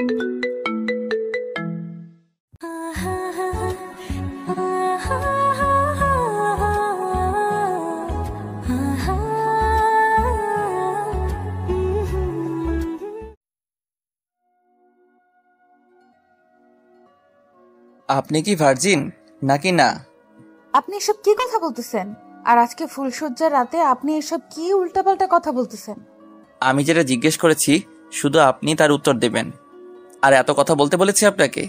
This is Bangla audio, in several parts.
আপনি কি ভার্জিন নাকি না? আপনি এসব কি কথা বলতেছেন? আর আজকে ফুলসজ্জার রাতে আপনি এসব কি উল্টাপাল্টা কথা বলতেছেন? আমি যেটা জিজ্ঞেস করেছি শুধু আপনি তার উত্তর দেবেন। আর এত কথা বলতে বলেছি আপনাকে?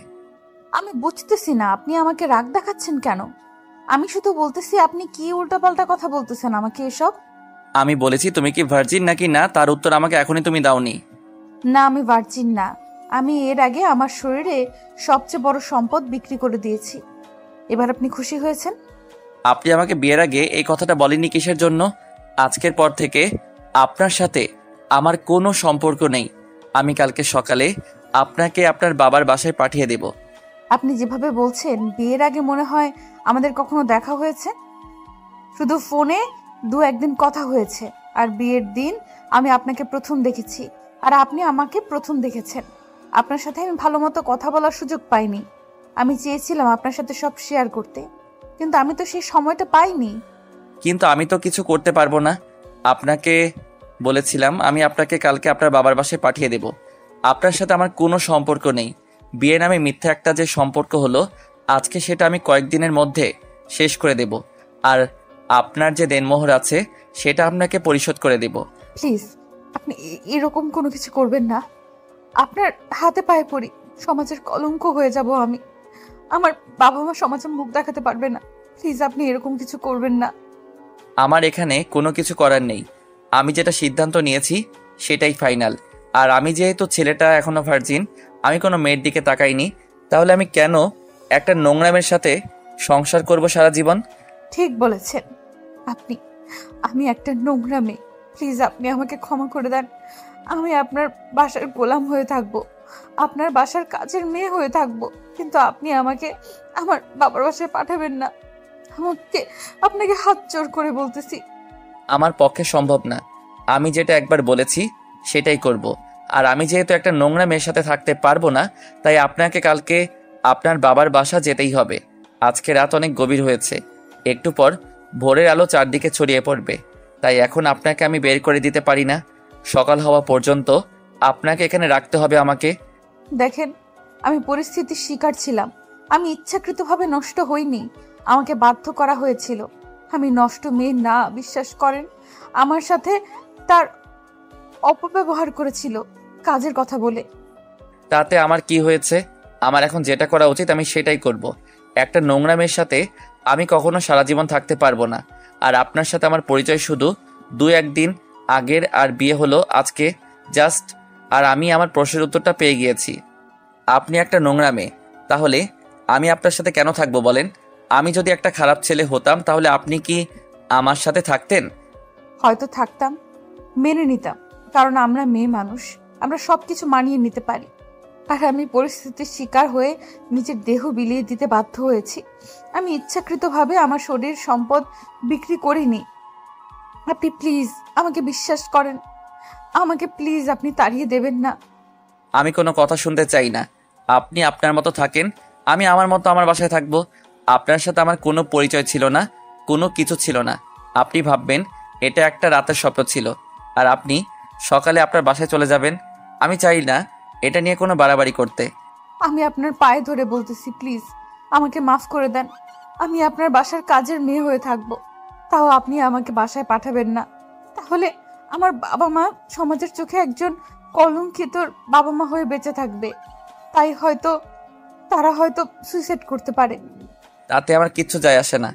আমি বুঝতেছি না আপনি আমাকে রাগ দেখাচ্ছেন কেন। আমি শুধু বলতেছি আপনি কি উল্টাপাল্টা কথা বলতেছেন আমাকে এসব। আমি বলেছি তুমি কি ভার্জিন নাকি না, তার উত্তর আমাকে এখনই তুমি দাওনি। না, আমি ভার্জিন না। আমি এর আগে আমার শরীরে সবচেয়ে বড় সম্পদ বিক্রি করে দিয়েছি। এবার আপনি খুশি হয়েছেন? আপনি আমাকে বিয়ের আগে এই কথাটা বলেননি কিসের জন্য? আজকের পর থেকে আপনার সাথে আমার কোনো সম্পর্ক নেই। আমি কালকে সকালে আপনাকে আপনার বাবার বাসায় পাঠিয়ে দেব। আপনি যেভাবে বলছেন বিয়ের আগে মনে হয় আমাদের কখনো দেখা হয়েছে। শুধু ফোনে দু একদিন কথা হয়েছে। আর বিয়ের দিন আমি আপনাকে প্রথম দেখেছি, আর আপনি আমাকে প্রথম দেখেছেন। আপনার সাথে আমি ভালো মতো কথা বলার সুযোগ পাইনি। আমি চেয়েছিলাম আপনার সাথে সব শেয়ার করতে, কিন্তু আমি তো সেই সময়টা পাইনি। কিন্তু আমি তো কিছু করতে পারবো না। আপনাকে বলেছিলাম আমি আপনাকে কালকে আপনার বাবার বাসায় পাঠিয়ে দেব। আপনার সাথে আমার কোনো সম্পর্ক নেই। বিয়ে নামে মিথ্যা একটা যে সম্পর্ক হলো, আজকে সেটা আমি কয়েকদিনের মধ্যে শেষ করে দেব। আর আপনার যে দেনমোহর আছে সেটা আপনাকে পরিশোধ করে দেব। প্লিজ, আপনি এরকম কোনো কিছু করবেন না। আপনার হাতে পায়ে পড়ি, সমাজের কলঙ্ক হয়ে যাব আমি। আমার বাবা মা সমাজে মুখ দেখাতে পারবে না। প্লিজ, আপনি এরকম কিছু করবেন না। আমার এখানে কোনো কিছু করার নেই। আমি যেটা সিদ্ধান্ত নিয়েছি সেটাই ফাইনাল। আর আমি যেহেতু ছেলেটা এখনো ভার্জিন, আমি কোনো মেয়ের দিকে তাকাইনি, তাহলে আমি কেন একটা নোংরামের সাথে সংসার করব সারা জীবন? ঠিক বলেছেন আপনি। আমি একটা নোংরা মেয়ে। প্লিজ, আপনি আমাকে ক্ষমা করে দেন। আমি আপনার বাসার গোলাম হয়ে থাকবো, আপনার বাসার কাজের মেয়ে হয়ে থাকবো, কিন্তু আপনি আমাকে আমার বাবার বাসায় পাঠাবেন না। আপনাকে হাত জোর করে বলতেছি। আমার পক্ষে সম্ভব না। আমি যেটা একবার বলেছি সেটাই করব। আর আমি যেহেতু একটা নোংরা মেয়ের সাথে থাকতে পারবো না, তাই আপনাকে কালকে আপনার বাবার বাসা যেতেই হবে। আজকে রাত অনেক গভীর হয়েছে, একটু পর ভোরের আলো চারদিকে ছড়িয়ে পড়বে। তাই এখন আপনাকে আমি বের করে দিতে পারি না। সকাল হওয়া পর্যন্ত আপনাকে এখানে রাখতে হবে আমাকে। দেখেন, আমি পরিস্থিতির শিকার ছিলাম। আমি ইচ্ছাকৃতভাবে নষ্ট হইনি, আমাকে বাধ্য করা হয়েছিল। আমি নষ্ট মেয়ে না, বিশ্বাস করেন। আমার সাথে তার অপব্যবহার করেছিল কাজের কথা বলে। তাতে আমার কি হয়েছে? আমার এখন যেটা করা উচিত আমি সেটাই করব। একটা নোংরা মেয়ের সাথে আমি কখনো সারা জীবন থাকতে পারবো না। আর আপনার সাথে আমার পরিচয় শুধু দু একদিন আগের, আর বিয়ে হলো আজকে জাস্ট। আর আমি আমার প্রশ্নের উত্তরটা পেয়ে গিয়েছি। আপনি একটা নোংরা মেয়ে, তাহলে আমি আপনার সাথে কেন থাকবো বলেন? আমি যদি একটা খারাপ ছেলে হতাম তাহলে আপনি কি আমার সাথে থাকতেন? হয়তো থাকতাম, মেনে নিতাম, কারণ আমরা মেয়ে মানুষ, আমরা সবকিছু মানিয়ে নিতে পারি। আর আমি পরিস্থিতির শিকার হয়ে নিজের দেহ বিলিয়ে দিতে বাধ্য হয়েছি। আমি ইচ্ছাকৃতভাবে আমার শরীর সম্পদ বিক্রি করিনি। আপনি প্লিজ আমাকে বিশ্বাস করেন। আমাকে প্লিজ আপনি তাড়িয়ে দেবেন না। আমি কোনো কথা শুনতে চাই না। আপনি আপনার মতো থাকেন, আমি আমার মতো আমার বাসায় থাকবো। আপনার সাথে আমার কোনো পরিচয় ছিল না, কোনো কিছু ছিল না। আপনি ভাববেন এটা একটা রাতের স্বপ্ন ছিল, আর আপনি সকালে আপনার বাসায় চলে যাবেন। আমি চাই না এটা নিয়ে কোনো বাড়াবাড়ি করতে। আমি আপনার পায়ে ধরে বলতেছি, প্লিজ আমাকে মাফ করে দেন। আমি আপনার বাসার কাজের মেয়ে হয়ে থাকবো, তাও আপনি আমাকে বাসায় পাঠাবেন না। তাহলে আমার বাবা মা সমাজের চোখে একজন কলঙ্কিত বাবা মা হয়ে বেঁচে থাকবে। তাই হয়তো তারা হয়তো সুইসাইড করতে পারে। তাতে আমার কিচ্ছু যায় আসে না।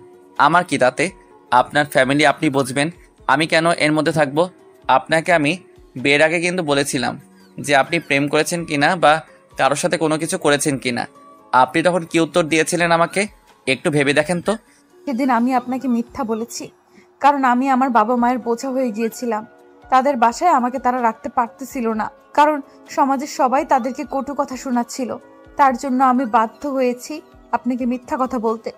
আমার কি তাতে? আপনার ফ্যামিলি আপনি বুঝবেন, আমি কেন এর মধ্যে থাকবো? আপনাকে আমি বিয়ের আগে কিন্তু বলেছিলাম যে আপনি প্রেম করেছেন কিনা বা কারোর সাথে কোনো কিছু করেছেন কিনা। আপনি তখন কি উত্তর দিয়েছিলেন আমাকে একটু ভেবে দেখেন তো। সেদিন আমি আপনাকে মিথ্যা বলেছি, কারণ আমি আমার বাবা মায়ের বোঝা হয়ে গিয়েছিলাম। তাদের বাসায় আমাকে তারা রাখতে পারতেছিল না, কারণ সমাজের সবাই তাদেরকে কটু কথা শোনাচ্ছিল। তার জন্য আমি বাধ্য হয়েছি আপনাকে মিথ্যা কথা বলতে।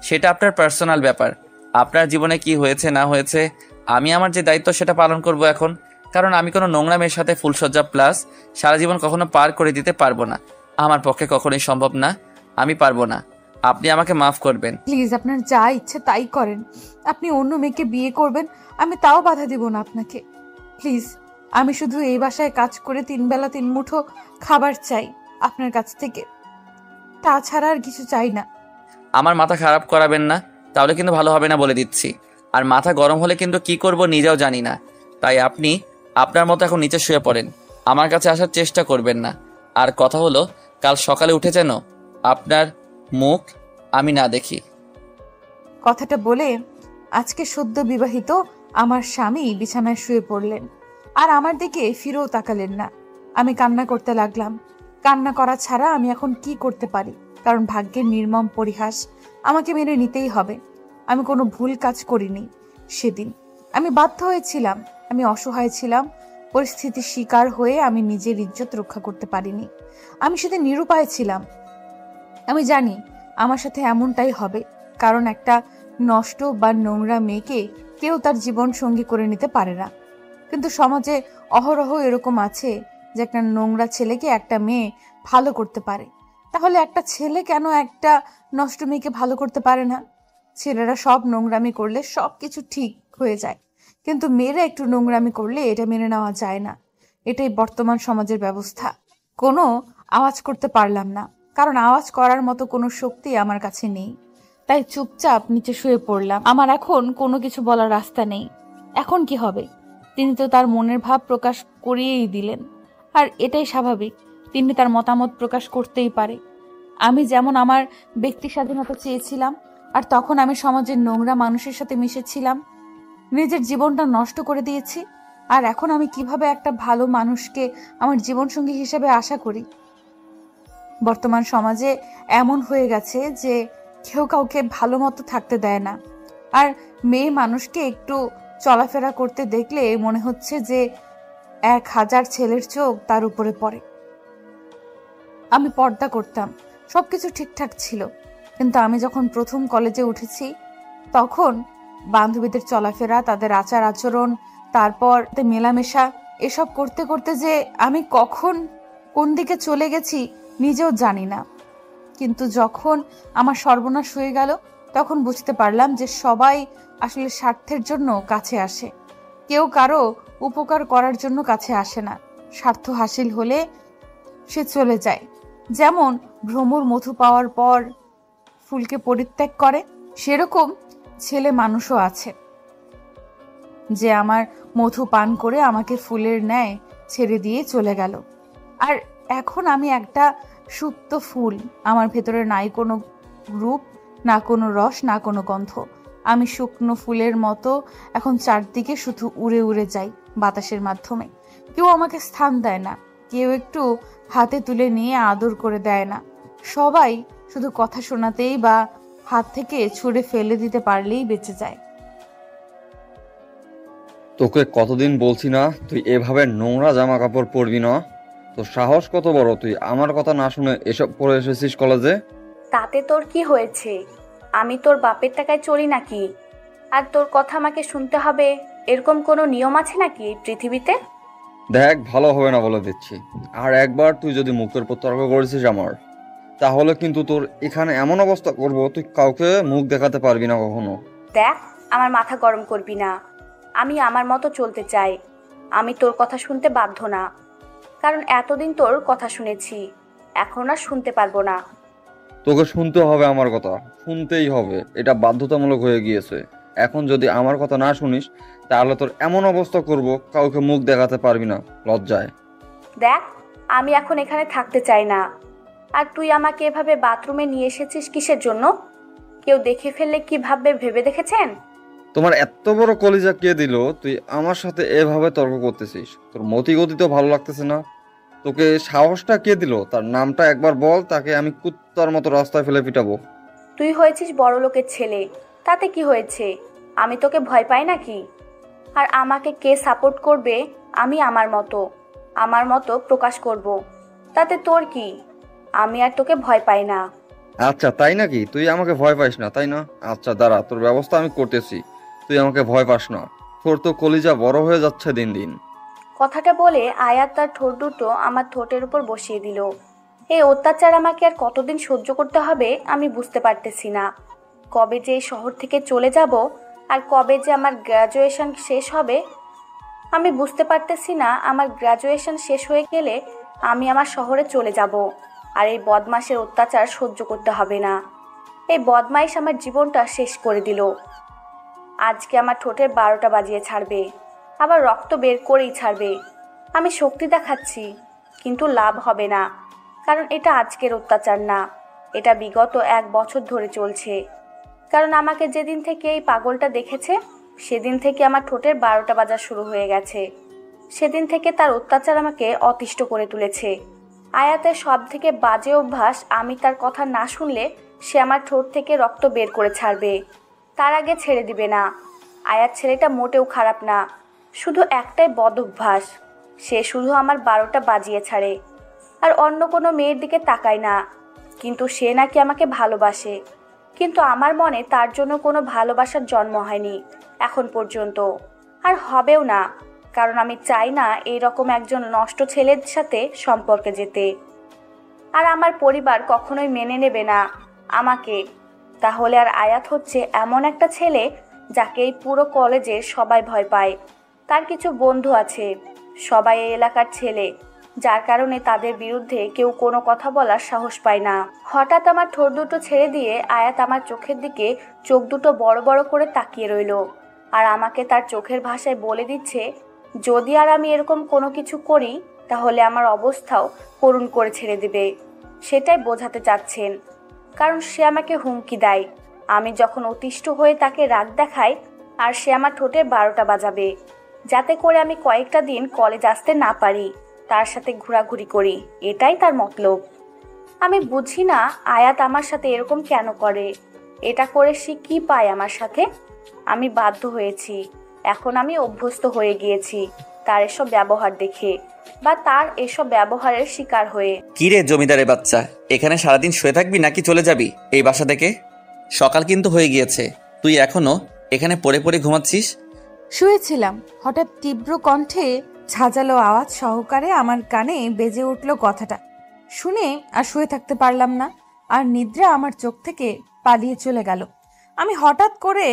সেটা আপনার পার্সোনাল ব্যাপার। আপনার জীবনে কি হয়েছে না হয়েছে, আমি আমার যে দায়িত্ব সেটা পালন করব এখন। কারণ আমি কোনো নোংরা মেয়ের সাথে ফুলসজ্জা প্লাস সারা জীবন কখনো পার করে দিতে পারবো না। আমার পক্ষে কখনোই সম্ভব না, আমি পারবো না। আপনি আমাকে মাফ করবেন। প্লিজ আপনার যা ইচ্ছে তাই করেন। আপনি অন্য মেয়েকে বিয়ে করবেন, আমি তাও বাধা দিব না আপনাকে। প্লিজ, আমি শুধু এই বাসায় কাজ করে 3 বেলা 3 মুঠো খাবার চাই আপনার কাছ থেকে, তাছাড়া আর কিছু চাই না। আমার মাথা খারাপ করাবেন না, তাহলে কিন্তু ভালো হবে না বলে দিচ্ছি। আর মাথা গরম হলে কিন্তু কি করব নিজেও জানি না। তাই আপনি আপনার মতো এখন নিচে শুয়ে পড়েন, আমার কাছে আসার চেষ্টা করবেন না। আর কথা হলো, কাল সকালে উঠে যেন আপনার মুখ আমি না দেখি। কথাটা বলে আজকে সদ্য বিবাহিত আমার স্বামী বিছানায় শুয়ে পড়লেন, আর আমার দিকে ফিরেও তাকালেন না। আমি কান্না করতে লাগলাম। কান্না করা ছাড়া আমি এখন কি করতে পারি? কারণ ভাগ্যের নির্মম পরিহাস আমাকে মেনে নিতেই হবে। আমি কোনো ভুল কাজ করিনি সেদিন। আমি বাধ্য হয়েছিলাম, আমি অসহায় ছিলাম। পরিস্থিতির শিকার হয়ে আমি নিজের ইজ্জত রক্ষা করতে পারিনি। আমি সেদিন নিরুপায় ছিলাম। আমি জানি আমার সাথে এমনটাই হবে, কারণ একটা নষ্ট বা নোংরা মেয়েকে কেউ তার জীবন সঙ্গী করে নিতে পারে না। কিন্তু সমাজে অহরহ এরকম আছে যে একটা নোংরা ছেলেকে একটা মেয়ে ভালো করতে পারে। তাহলে একটা ছেলে কেন একটা নষ্ট মেয়েকে ভালো করতে পারে না? ছেলেরা সব নোংরামি করলে সব কিছু ঠিক হয়ে যায়, কিন্তু মেয়েরা একটু নোংরামি করলে এটা মেনে নেওয়া যায় না। এটাই বর্তমান সমাজের ব্যবস্থা। কোনো আওয়াজ করতে পারলাম না, কারণ আওয়াজ করার মতো কোনো শক্তি আমার কাছে নেই। তাই চুপচাপ নিচে শুয়ে পড়লাম। আমার এখন কোনো কিছু বলার রাস্তা নেই। এখন কি হবে? তিনি তো তার মনের ভাব প্রকাশ করিয়েই দিলেন, আর এটাই স্বাভাবিক। তিনি তার মতামত প্রকাশ করতেই পারে। আমি যেমন আমার ব্যক্তি স্বাধীনতা চেয়েছিলাম, আর তখন আমি সমাজের নোংরা মানুষের সাথে মিশেছিলাম, নিজের জীবনটা নষ্ট করে দিয়েছি। আর এখন আমি কিভাবে একটা ভালো মানুষকে আমার জীবনসঙ্গী হিসেবে আশা করি? বর্তমান সমাজে এমন হয়ে গেছে যে কেউ কাউকে ভালো মতো থাকতে দেয় না। আর মেয়ে মানুষকে একটু চলাফেরা করতে দেখলে মনে হচ্ছে যে 1000 ছেলের চোখ তার উপরে পড়ে। আমি পর্দা করতাম, সবকিছু ঠিকঠাক ছিল, কিন্তু আমি যখন প্রথম কলেজে উঠেছি তখন বান্ধবীদের চলাফেরা, তাদের আচার আচরণ, তারপর মেলামেশা, এসব করতে করতে যে আমি কখন কোন দিকে চলে গেছি নিজেও জানি না। কিন্তু যখন আমার সর্বনাশ হয়ে গেল তখন বুঝতে পারলাম যে সবাই আসলে স্বার্থের জন্য কাছে আসে, কেউ কারো উপকার করার জন্য কাছে আসে না। স্বার্থ হাসিল হলে সে চলে যায়। যেমন ভ্রমর মধু পাওয়ার পর ফুলকে পরিত্যাগ করে, সেরকম ছেলে মানুষও আছে যে আমার মধু পান করে আমাকে ফুলের ন্যায় ছেড়ে দিয়ে চলে গেল। আর এখন আমি একটা সুপ্ত ফুল, আমার ভেতরে নাই কোনো রূপ, না কোনো রস, না কোনো গন্ধ। আমি শুকনো ফুলের মতো এখন চারদিকে শুধু উড়ে উড়ে যাই বাতাসের মাধ্যমে। কেউ আমাকে স্থান দেয় না, কেউ একটু হাতে তুলে নিয়ে আদর করে দেয় না। সবাই শুধু কথা শোনাতেই বা হাত থেকে ছুঁড়ে ফেলে দিতে পারলেই বেঁচে যায়। তোকে কতদিন বলছি না তুই এভাবে নোংরা জামা কাপড় পরবি না? তোর সাহস কত বড়, তুই আমার কথা না শুনে এসব পরে এসেছিস কলেজে? তাতে তোর কি হয়েছে? আমি তোর বাপের টাকায় চলি নাকি? আর তোর কথা আমাকে শুনতে হবে এরকম কোনো নিয়ম আছে নাকি এই পৃথিবীতে? দেখ, ভালো হবে না বলে দিচ্ছি। আর একবার তুই যদি মুখের উপর তর্ক করেছিস আমার, তাহলে কিন্তু তোর এখানে এমন অবস্থা করব তুই কাউকে মুখ দেখাতে পারবি না কখনো। দেখ, আমার মাথা গরম করবি না। আমি আমার মতো চলতে চাই। আমি তোর কথা শুনতে বাধ্য না, কারণ এতদিন তোর কথা শুনেছি, এখন আর শুনতে পারবো না। তোকে শুনতে হবে আমার কথা, শুনতেই হবে, এটা বাধ্যতামূলক হয়ে গিয়েছে। এখন যদি আমার কথা না শুনিস তাহলে তোর এমন অবস্থা করব কাউকে মুখ দেখাতে পারবি না লজ্জায়। দেখ, আমি এখন এখানে থাকতে চাই না। আর তুই আমাকে এভাবে বাথরুমে নিয়ে এসেছিস কিসের জন্য? কেউ দেখে ফেললে কি ভাববে ভেবে দেখেছেন? তোমার এত বড় কলিজা কে দিল তুই আমার সাথে এভাবে তর্ক করতেছিস? তোর মতিগতি তো ভালো লাগতেছে না। তোকে সাহসটা কে দিল তার নামটা একবার বল, তাকে আমি কুত্তার মতো রাস্তায় ফেলে পিটাবো। তুই হয়েছিস বড় লোকের ছেলে, তাতে কি হয়েছে? আমি তোকে ভয় পাই নাকি? আর আমাকে কে সাপোর্ট করবে? আমি আমার মতো প্রকাশ করব। তাতে তোর কি? আমি আর তোকে ভয় পাই না। আচ্ছা তাই নাকি? তুই আমাকে ভয় পাইস না তাই না? আচ্ছা দাঁড়া, তোর ব্যবস্থা আমি করতেছি। তুই আমাকে ভয় পাস না, তোর তো কলিজা বড় হয়ে যাচ্ছে দিন দিন। কথাটা বলে আয়াত তার ঠোঁট দুটো আমার ঠোঁটের উপর বসিয়ে দিল। এই অত্যাচার আমাকে আর কতদিন সহ্য করতে হবে আমি বুঝতে পারতেছি না। কবে যে এই শহর থেকে চলে যাব আর কবে যে আমার গ্র্যাজুয়েশন শেষ হবে আমি বুঝতে পারতেছি না। আমার গ্র্যাজুয়েশন শেষ হয়ে গেলে আমি আমার শহরে চলে যাব, আর এই বদমাশের অত্যাচার সহ্য করতে হবে না। এই বদমাইশ আমার জীবনটা শেষ করে দিল। আজকে আমার ঠোঁটের 12টা বাজিয়ে ছাড়বে, আবার রক্ত বের করেই ছাড়বে। আমি শক্তি দেখাচ্ছি, কিন্তু লাভ হবে না, কারণ এটা আজকের অত্যাচার না, এটা বিগত 1 বছর ধরে চলছে। কারণ আমাকে যেদিন থেকে এই পাগলটা দেখেছে সেদিন থেকে আমার ঠোঁটের 12টা বাজা শুরু হয়ে গেছে। সেদিন থেকে তার অত্যাচার আমাকে অতিষ্ঠ করে তুলেছে। আয়াতের সব থেকে বাজে অভ্যাস, আমি তার কথা না শুনলে সে আমার ঠোঁট থেকে রক্ত বের করে ছাড়বে, তার আগে ছেড়ে দিবে না। আয়াত ছেলেটা মোটেও খারাপ না, শুধু একটাই বদ অভ্যাস, সে শুধু আমার 12টা বাজিয়ে ছাড়ে আর অন্য কোনো মেয়ের দিকে তাকায় না। কিন্তু সে নাকি আমাকে ভালোবাসে, কিন্তু আমার মনে তার জন্য কোনো ভালোবাসার জন্ম হয়নি এখন পর্যন্ত, আর হবেও না, কারণ আমি চাই না এইরকম একজন নষ্ট ছেলের সাথে সম্পর্কে যেতে। আর আমার পরিবার কখনোই মেনে নেবে না আমাকে। তাহলে আর আয়াত হচ্ছে এমন একটা ছেলে যাকে এই পুরো কলেজে সবাই ভয় পায়। তার কিছু বন্ধু আছে, সবাই এই এলাকার ছেলে, যার কারণে তাদের বিরুদ্ধে কেউ কোনো কথা বলার সাহস পায় না। হঠাৎ আমার ঠোঁট দুটো ছেড়ে দিয়ে আয়াত আমার চোখের দিকে চোখ দুটো বড় বড় করে তাকিয়ে রইল, আর আমাকে তার চোখের ভাষায় বলে দিচ্ছে যদি আর আমি এরকম কোনো কিছু করি তাহলে আমার অবস্থাও করুণ করে ছেড়ে দেবে। সেটাই বোঝাতে চাচ্ছেন, কারণ সে আমাকে হুমকি দেয় আমি যখন অতিষ্ঠ হয়ে তাকে রাগ দেখাই আর সে আমার ঠোঁটের 12টা বাজাবে, যাতে করে আমি কয়েকটা দিন কলেজ আসতে না পারি, তার সাথে ঘোরাঘুরি করি, এটাই তার মতলব। আমি বুঝি না আয়াত আমার সাথে এরকম কেন করে, এটা করে সে কি পায় আমার সাথে। আমি বাধ্য হয়েছি, এখন আমি অভ্যস্ত হয়ে গিয়েছি তার এসব ব্যবহার দেখে, বা তার এসব ব্যবহারের শিকার হয়ে। কি রে জমিদারের বাচ্চা, এখানে সারাদিন শুয়ে থাকবি নাকি চলে যাবি এই বাসা থেকে? সকাল কিন্তু হয়ে গিয়েছে, তুই এখনো এখানে পড়ে পড়ে ঘুমাচ্ছিস? শুয়েছিলাম, হঠাৎ তীব্র কণ্ঠে ঝাঁঝালো আওয়াজ সহকারে আমার কানে বেজে উঠল কথাটা। শুনে আর শুয়ে থাকতে পারলাম না, আর নিদ্রা আমার চোখ থেকে পালিয়ে চলে গেল। আমি হঠাৎ করে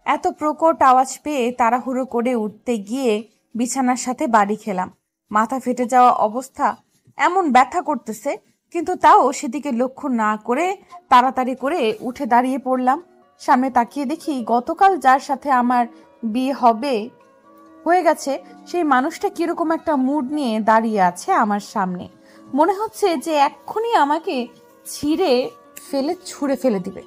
এত প্রকট আওয়াজ পেয়ে তাড়াহুড়ো করে উঠতে গিয়ে বিছানার সাথে বাড়ি খেলাম। মাথা ফেটে যাওয়া অবস্থা, এমন ব্যথা করতেছে, কিন্তু তাও সেদিকে লক্ষ্য না করে তাড়াতাড়ি করে উঠে দাঁড়িয়ে পড়লাম। সামনে তাকিয়ে দেখি গতকাল যার সাথে আমার বিয়ে হয়ে গেছে সেই মানুষটা কিরকম একটা মুড নিয়ে দাঁড়িয়ে আছে আমার সামনে। মনে হচ্ছে যে এক্ষুনি আমাকে ছুঁড়ে ফেলে দিবে।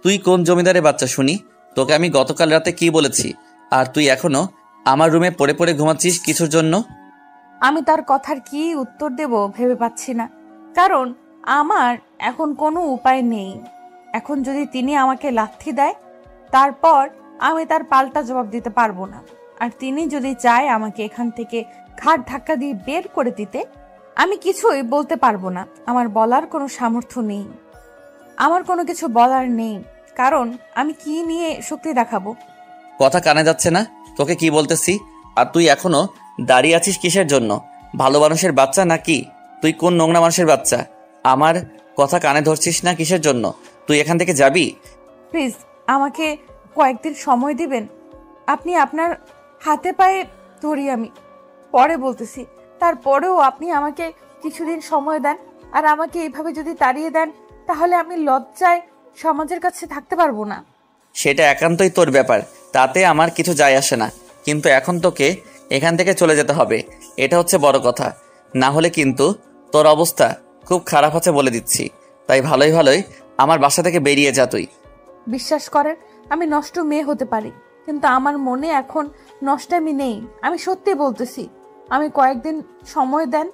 তুই কোন জমিদারের বাচ্চা শুনি? তোকে আমি গতকাল রাতে কি বলেছি, আর তুই এখনো আমার রুমে পড়ে পড়ে ঘুমাচ্ছিস কিছুর জন্য? আমি তার কথার কি উত্তর দেব ভেবে পাচ্ছি না, কারণ আমার এখন কোনো উপায় নেই। এখন যদি তিনি আমাকে লাথি দেয়, তারপর আমি তার পাল্টা জবাব দিতে পারবো না। আর তিনি যদি চায় আমাকে এখান থেকে ঘাট ধাক্কা দিয়ে বের করে দিতে, আমি কিছুই বলতে পারবো না। আমার বলার কোনো সামর্থ্য নেই, আমার কোনো কিছু বলার নেই, কারণ আমি কি নিয়ে শক্তি দেখাবো? কথা কানে যাচ্ছে না তোকে কি বলতেছি? আর তুই এখনো দাঁড়িয়ে আছিস কিসের জন্য? ভালো মানুষের বাচ্চা নাকি তুই? কোন নোংরা মানুষের বাচ্চা? আমার কথা কানে ধরছিস না কিসের জন্য? তুই এখান থেকে যাবি? প্লিজ আমাকে কয়েকদিন সময় দিবেন। আপনি আপনার হাতে পায়ে ধরি, আমি পরে বলতেছি। তারপরেও আপনি আমাকে কিছুদিন সময় দেন, আর আমাকে এইভাবে যদি তাড়িয়ে দেন তাহলে আমি লজ্জায় সমাজের কাছে থাকতে পারবো না। সেটা একান্তই তোর ব্যাপার, তাতে আমার কিছু যায় আসে না, কিন্তু এখন তোকে এখান থেকে চলে যেতে হবে, এটা হচ্ছে বড় কথা। না হলে কিন্তু তোর অবস্থা খুব খারাপ আছে বলে দিচ্ছি। তাই ভালোই ভালোই আমার বাসা থেকে বেরিয়ে যা তুই। বিশ্বাস করেন, আমি নষ্ট মেয়ে হতে পারি, কিন্তু আমার মনে এখন নষ্টামি নেই। আমি সত্যি বলতেছি, আমি কয়েকদিন সময় দেন,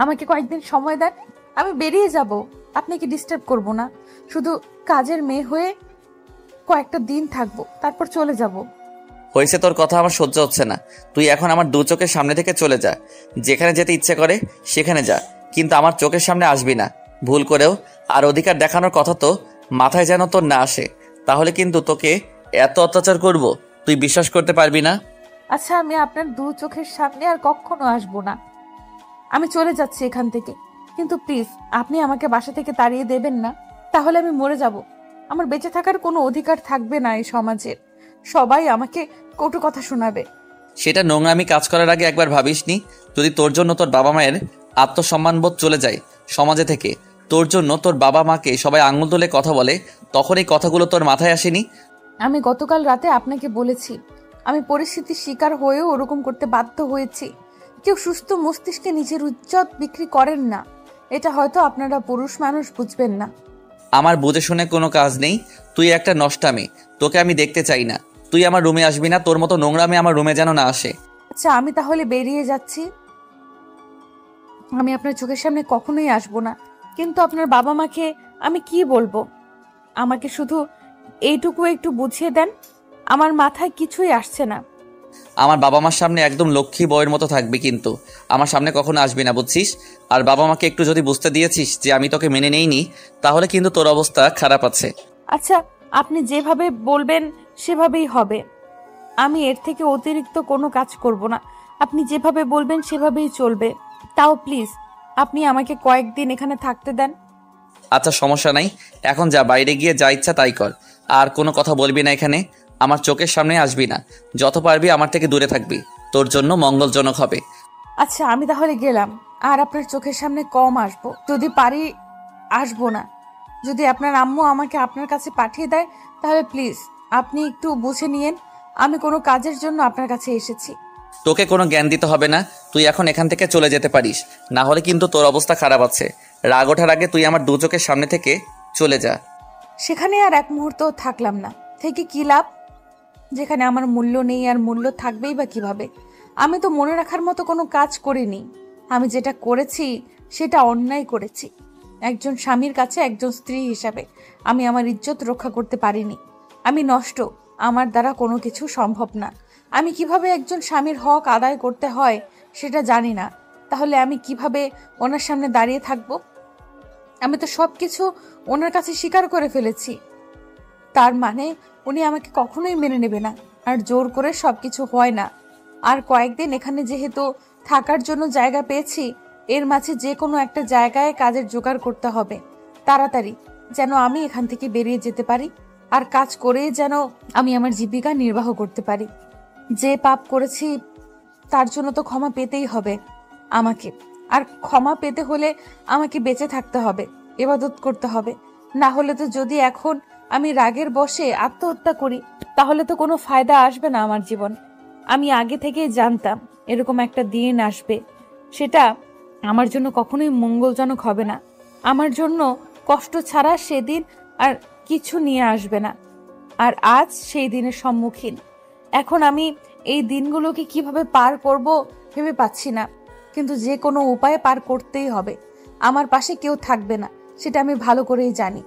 আমাকে কয়েকদিন সময় দেন, আমি বেরিয়ে যাব। আপনাকে ডিস্টার্ব করব না, শুধু কাজের মেয়ে হয়ে কয়েকটা দিন থাকবো, তারপর চলে যাব। হয়েছে, তোর কথা আমার সহ্য হচ্ছে না। তুই এখন আমার দু চোখের সামনে থেকে চলে যা, যেখানে যেতে ইচ্ছে করে সেখানে যা, কিন্তু আমার চোখের সামনে আসবি না ভুল করেও। আর অধিকার দেখানোর কথা তো মাথায় যেন তোর না আসে, তাহলে কিন্তু তোকে এত অত্যাচার করব তুই বিশ্বাস করতে পারবি না। আচ্ছা, আমি আপনার দু চোখের সামনে আর কখনো আসবো না। আমি চলে যাচ্ছি এখান থেকে, কিন্তু প্লিজ আপনি আমাকে বাসা থেকে তাড়িয়ে দেবেন না। তাহলে আমি মরে যাব। আমার বেঁচে থাকার কোনো অধিকার থাকবে না এই সমাজের। সবাই আমাকে কটু কথা শোনাবে। সেটা নোংরামি কাজ করার আগে একবার ভাবিসনি? যদি তোর জন্য তোর বাবা মায়ের আত্মসম্মানবোধ চলে যায় সমাজে থেকে, তোর জন্য তোর বাবা মাকে সবাই আঙুল তুলে কথা বলে, তখন এই কথাগুলো তোর মাথায় আসেনি? আমি গতকাল রাতে আপনাকে বলেছি, আমি পরিস্থিতির শিকার হয়েও ওরকম করতে বাধ্য হয়েছি। কেউ সুস্থ মস্তিষ্কে নিজের ইজ্জত বিক্রি করেন না। এটা হয়তো আপনারা পুরুষ মানুষ বুঝবেন না। আমার বুঝে শুনে কোনো কাজ নেই। তুই একটা নষ্টামি, তোকে আমি দেখতে চাই না। তুই আমার রুমে আসবি না, তোর মতো নোংরামি আমার রুমে যেন না আসে। আচ্ছা, আমি তাহলে বেরিয়ে যাচ্ছি। আমি আপনার চোখের সামনে কখনোই আসবো না। কিন্তু আপনার বাবা মাকে আমি কি বলবো? আমাকে শুধু এইটুকু একটু বুঝিয়ে দেন। আমার মাথায় কিছুই আসছে না। আমার বাবা মার সামনে একদম লক্ষ্মী বউয়ের মতো থাকবি, কিন্তু আমার সামনে কখনো আসবি না, বুঝছিস? আর বাবা মাকে একটু যদি বুঝতে দিয়েছিস যে আমি তোকে মেনে নেইনি, তাহলে কিন্তু তোর অবস্থা খারাপ আছে। আচ্ছা, আপনি যেভাবে বলবেন সেভাবেই হবে। আমি এর থেকে অতিরিক্ত কোনো কাজ করব না। আপনি যেভাবে বলবেন সেভাবেই চলবে। তাও প্লিজ আপনি আমাকে কয়েকদিন এখানে থাকতে দেন। আচ্ছা, সমস্যা নাই। এখন যা, বাইরে গিয়ে যা ইচ্ছা তাই কর। আর কোনো কথা বলবি না এখানে। আমার চোখের সামনে আসবি না। যত পারবি আমার থেকে দূরে থাকবি, তোর জন্য মঙ্গলজনক হবে। আচ্ছা, আমি তাহলে গেলাম। আর আপনার চোখের সামনে কম আসবো, যদি পারি আসবো না। যদি আপনার আম্মু আমাকে আপনার কাছে পাঠিয়ে দেয়, তাহলে প্লিজ আপনি একটু বুঝে নিয়েন। আমি কোনো কাজের জন্য আপনার কাছে এসেছি। তোকে কোনো জ্ঞান দিতে হবে না। তুই এখন এখান থেকে চলে যেতে পারিস, না হলে কিন্তু তোর অবস্থা খারাপ আছে। রাগ ওঠার আগে তুই আমার দু চোখের সামনে থেকে চলে যা। সেখানে আর এক মুহূর্ত থাকলাম না। থেকে কি লাভ, যেখানে আমার মূল্য নেই আর মূল্য থাকবেই বা কিভাবে? আমি তো মনে রাখার মতো কোনো কাজ করিনি। আমি যেটা করেছি সেটা অন্যায় করেছি। একজন স্বামীর কাছে একজন স্ত্রী হিসাবে আমি আমার ইজ্জত রক্ষা করতে পারিনি। আমি নষ্ট। আমার দ্বারা কোনো কিছু সম্ভব না। আমি কিভাবে একজন স্বামীর হক আদায় করতে হয় সেটা জানি না। তাহলে আমি কিভাবে ওনার সামনে দাঁড়িয়ে থাকব? আমি তো সব কিছু ওনার কাছে স্বীকার করে ফেলেছি। তার মানে উনি আমাকে কখনোই মেনে নেবে না। আর জোর করে সবকিছু হয় না। আর কয়েকদিন এখানে যেহেতু থাকার জন্য জায়গা পেয়েছি, এর মাঝে যে কোনো একটা জায়গায় কাজের জোগাড় করতে হবে তাড়াতাড়ি, যেন আমি এখান থেকে বেরিয়ে যেতে পারি। আর কাজ করে যেন আমি আমার জীবিকা নির্বাহ করতে পারি। যে পাপ করেছি তার জন্য তো ক্ষমা পেতেই হবে আমাকে। আর ক্ষমা পেতে হলে আমাকে বেঁচে থাকতে হবে, ইবাদত করতে হবে। না হলে তো যদি এখন আমি রাগের বশে আত্মহত্যা করি, তাহলে তো কোনো ফায়দা আসবে না আমার জীবন। আমি আগে থেকেই জানতাম এরকম একটা দিন আসবে। সেটা আমার জন্য কখনোই মঙ্গলজনক হবে না। আমার জন্য কষ্ট ছাড়া সেদিন আর কিছু নিয়ে আসবে না। আর আজ সেই দিনের সম্মুখীন। এখন আমি এই দিনগুলোকে কিভাবে পার করব ভেবে পাচ্ছি না, কিন্তু যে কোনো উপায়ে পার করতেই হবে। আমার পাশে কেউ থাকবে না, সেটা আমি ভালো করেই জানি।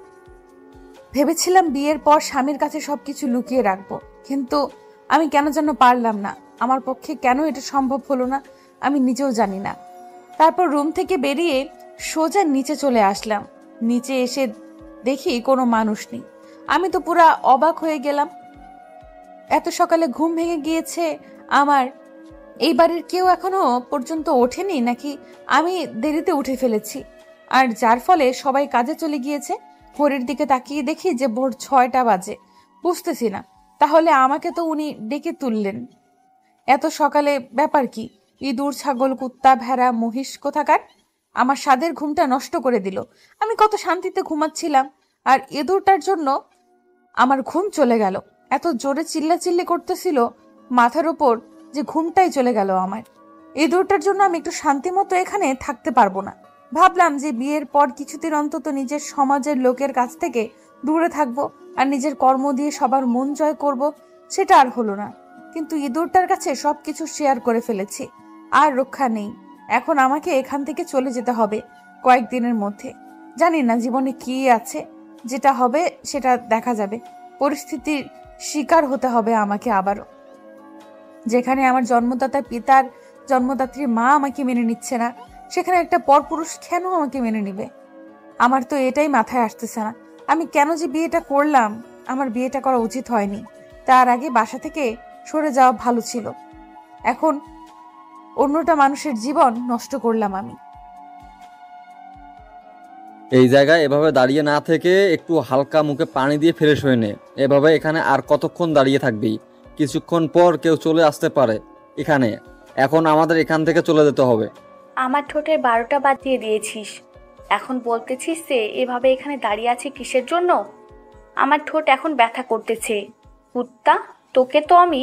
ভেবেছিলাম বিয়ের পর স্বামীর কাছে সবকিছু লুকিয়ে রাখবো, কিন্তু আমি কেন যেন পারলাম না। আমার পক্ষে কেন এটা সম্ভব হলো না আমি নিজেও জানি না। তারপর রুম থেকে বেরিয়ে সোজা নিচে চলে আসলাম। নিচে এসে দেখি কোনো মানুষ নেই। আমি তো পুরা অবাক হয়ে গেলাম। এত সকালে ঘুম ভেঙে গিয়েছে আমার। এই বাড়ির কেউ এখনো পর্যন্ত ওঠেনি, নাকি আমি দেরিতে উঠে ফেলেছি? আর যার ফলে সবাই কাজে চলে গিয়েছে। ঘড়ির দিকে তাকিয়ে দেখি যে ভোর 6টা বাজে। বুঝতেছি না, তাহলে আমাকে তো উনি ডেকে তুললেন এত সকালে? ব্যাপার কি? ইঁদুর, ছাগল, কুত্তা, ভেড়া, মহিষ কোথাকার আমার স্বাদের ঘুমটা নষ্ট করে দিল। আমি কত শান্তিতে ঘুমাচ্ছিলাম, আর ইঁদুরটার জন্য আমার ঘুম চলে গেল। এত জোরে চিল্লাচিল্লি করতেছিল মাথার ওপর যে ঘুমটাই চলে গেল আমার। ইঁদুরটার জন্য আমি একটু শান্তি মতো এখানে থাকতে পারবো না। ভাবলাম যে বিয়ের পর কিছুদিন অন্তত নিজের সমাজের লোকের কাছ থেকে দূরে থাকবো আর নিজের কর্ম দিয়ে সবার মন জয় করব। সেটা আর হলো না। কিন্তু ইঁদুরটার কাছে সবকিছু শেয়ার করে ফেলেছি, আর রক্ষা নেই। এখন আমাকে এখান থেকে চলে যেতে হবে কয়েকদিনের মধ্যে। জানি না জীবনে কি আছে, যেটা হবে সেটা দেখা যাবে। পরিস্থিতির শিকার হতে হবে আমাকে আবারও। যেখানে আমার জন্মদাতা পিতার জন্মদাত্রী মা আমাকে মেনে নিচ্ছে না, সেখানে একটা পরপুরুষ কেন আমাকে মেনে নিবে? আমার তো এটাই মাথায় আসতেছে না। আমি কেন যে বিয়েটা করলাম? আমার বিয়েটা করা উচিত হয়নি। তার আগে বাসা থেকে সরে যাওয়া ভালো ছিল। এখন অন্যটা মানুষের জীবন নষ্ট করলাম আমি। এই জায়গায় এভাবে দাঁড়িয়ে না থেকে একটু হালকা মুখে পানি দিয়ে ফ্রেশ হয়ে নে। এভাবে এখানে আর কতক্ষণ দাঁড়িয়ে থাকবি? কিছুক্ষণ পর কেউ চলে আসতে পারে এখানে। এখন আমাদের এখান থেকে চলে যেতে হবে। আমার ঠোঁটের 12টা বাজিয়ে দিয়েছিস, এখন বলতেছিস যে এভাবে এখানে দাঁড়িয়ে আছি কিসের জন্য? আমার ঠোঁট এখন ব্যথা করতেছে। কুত্তা, তোকে তো আমি।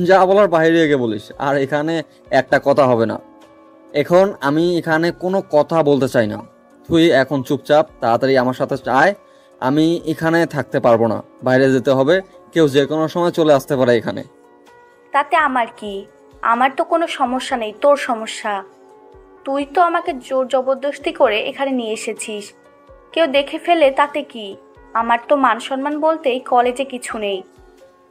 যা বলার বাইরে গিয়ে বলিস, আর এখানে একটা কথা হবে না। এখন আমি এখানে কোনো কথা বলতে চাই না। তুই এখন চুপচাপ তাড়াতাড়ি আমার সাথে আয়। আমি এখানে থাকতে পারবো না, বাইরে যেতে হবে। কেউ যে কোনো সময় চলে আসতে পারে এখানে। তাতে আমার কি? আমার তো কোনো সমস্যা নেই, তোর সমস্যা। তুই তো আমাকে জোর জবরদস্তি করে এখানে নিয়ে এসেছিস। কেউ দেখে ফেলে তাতে কি? আমার তো মান সম্মান বলতেই কলেজে কিছু নেই,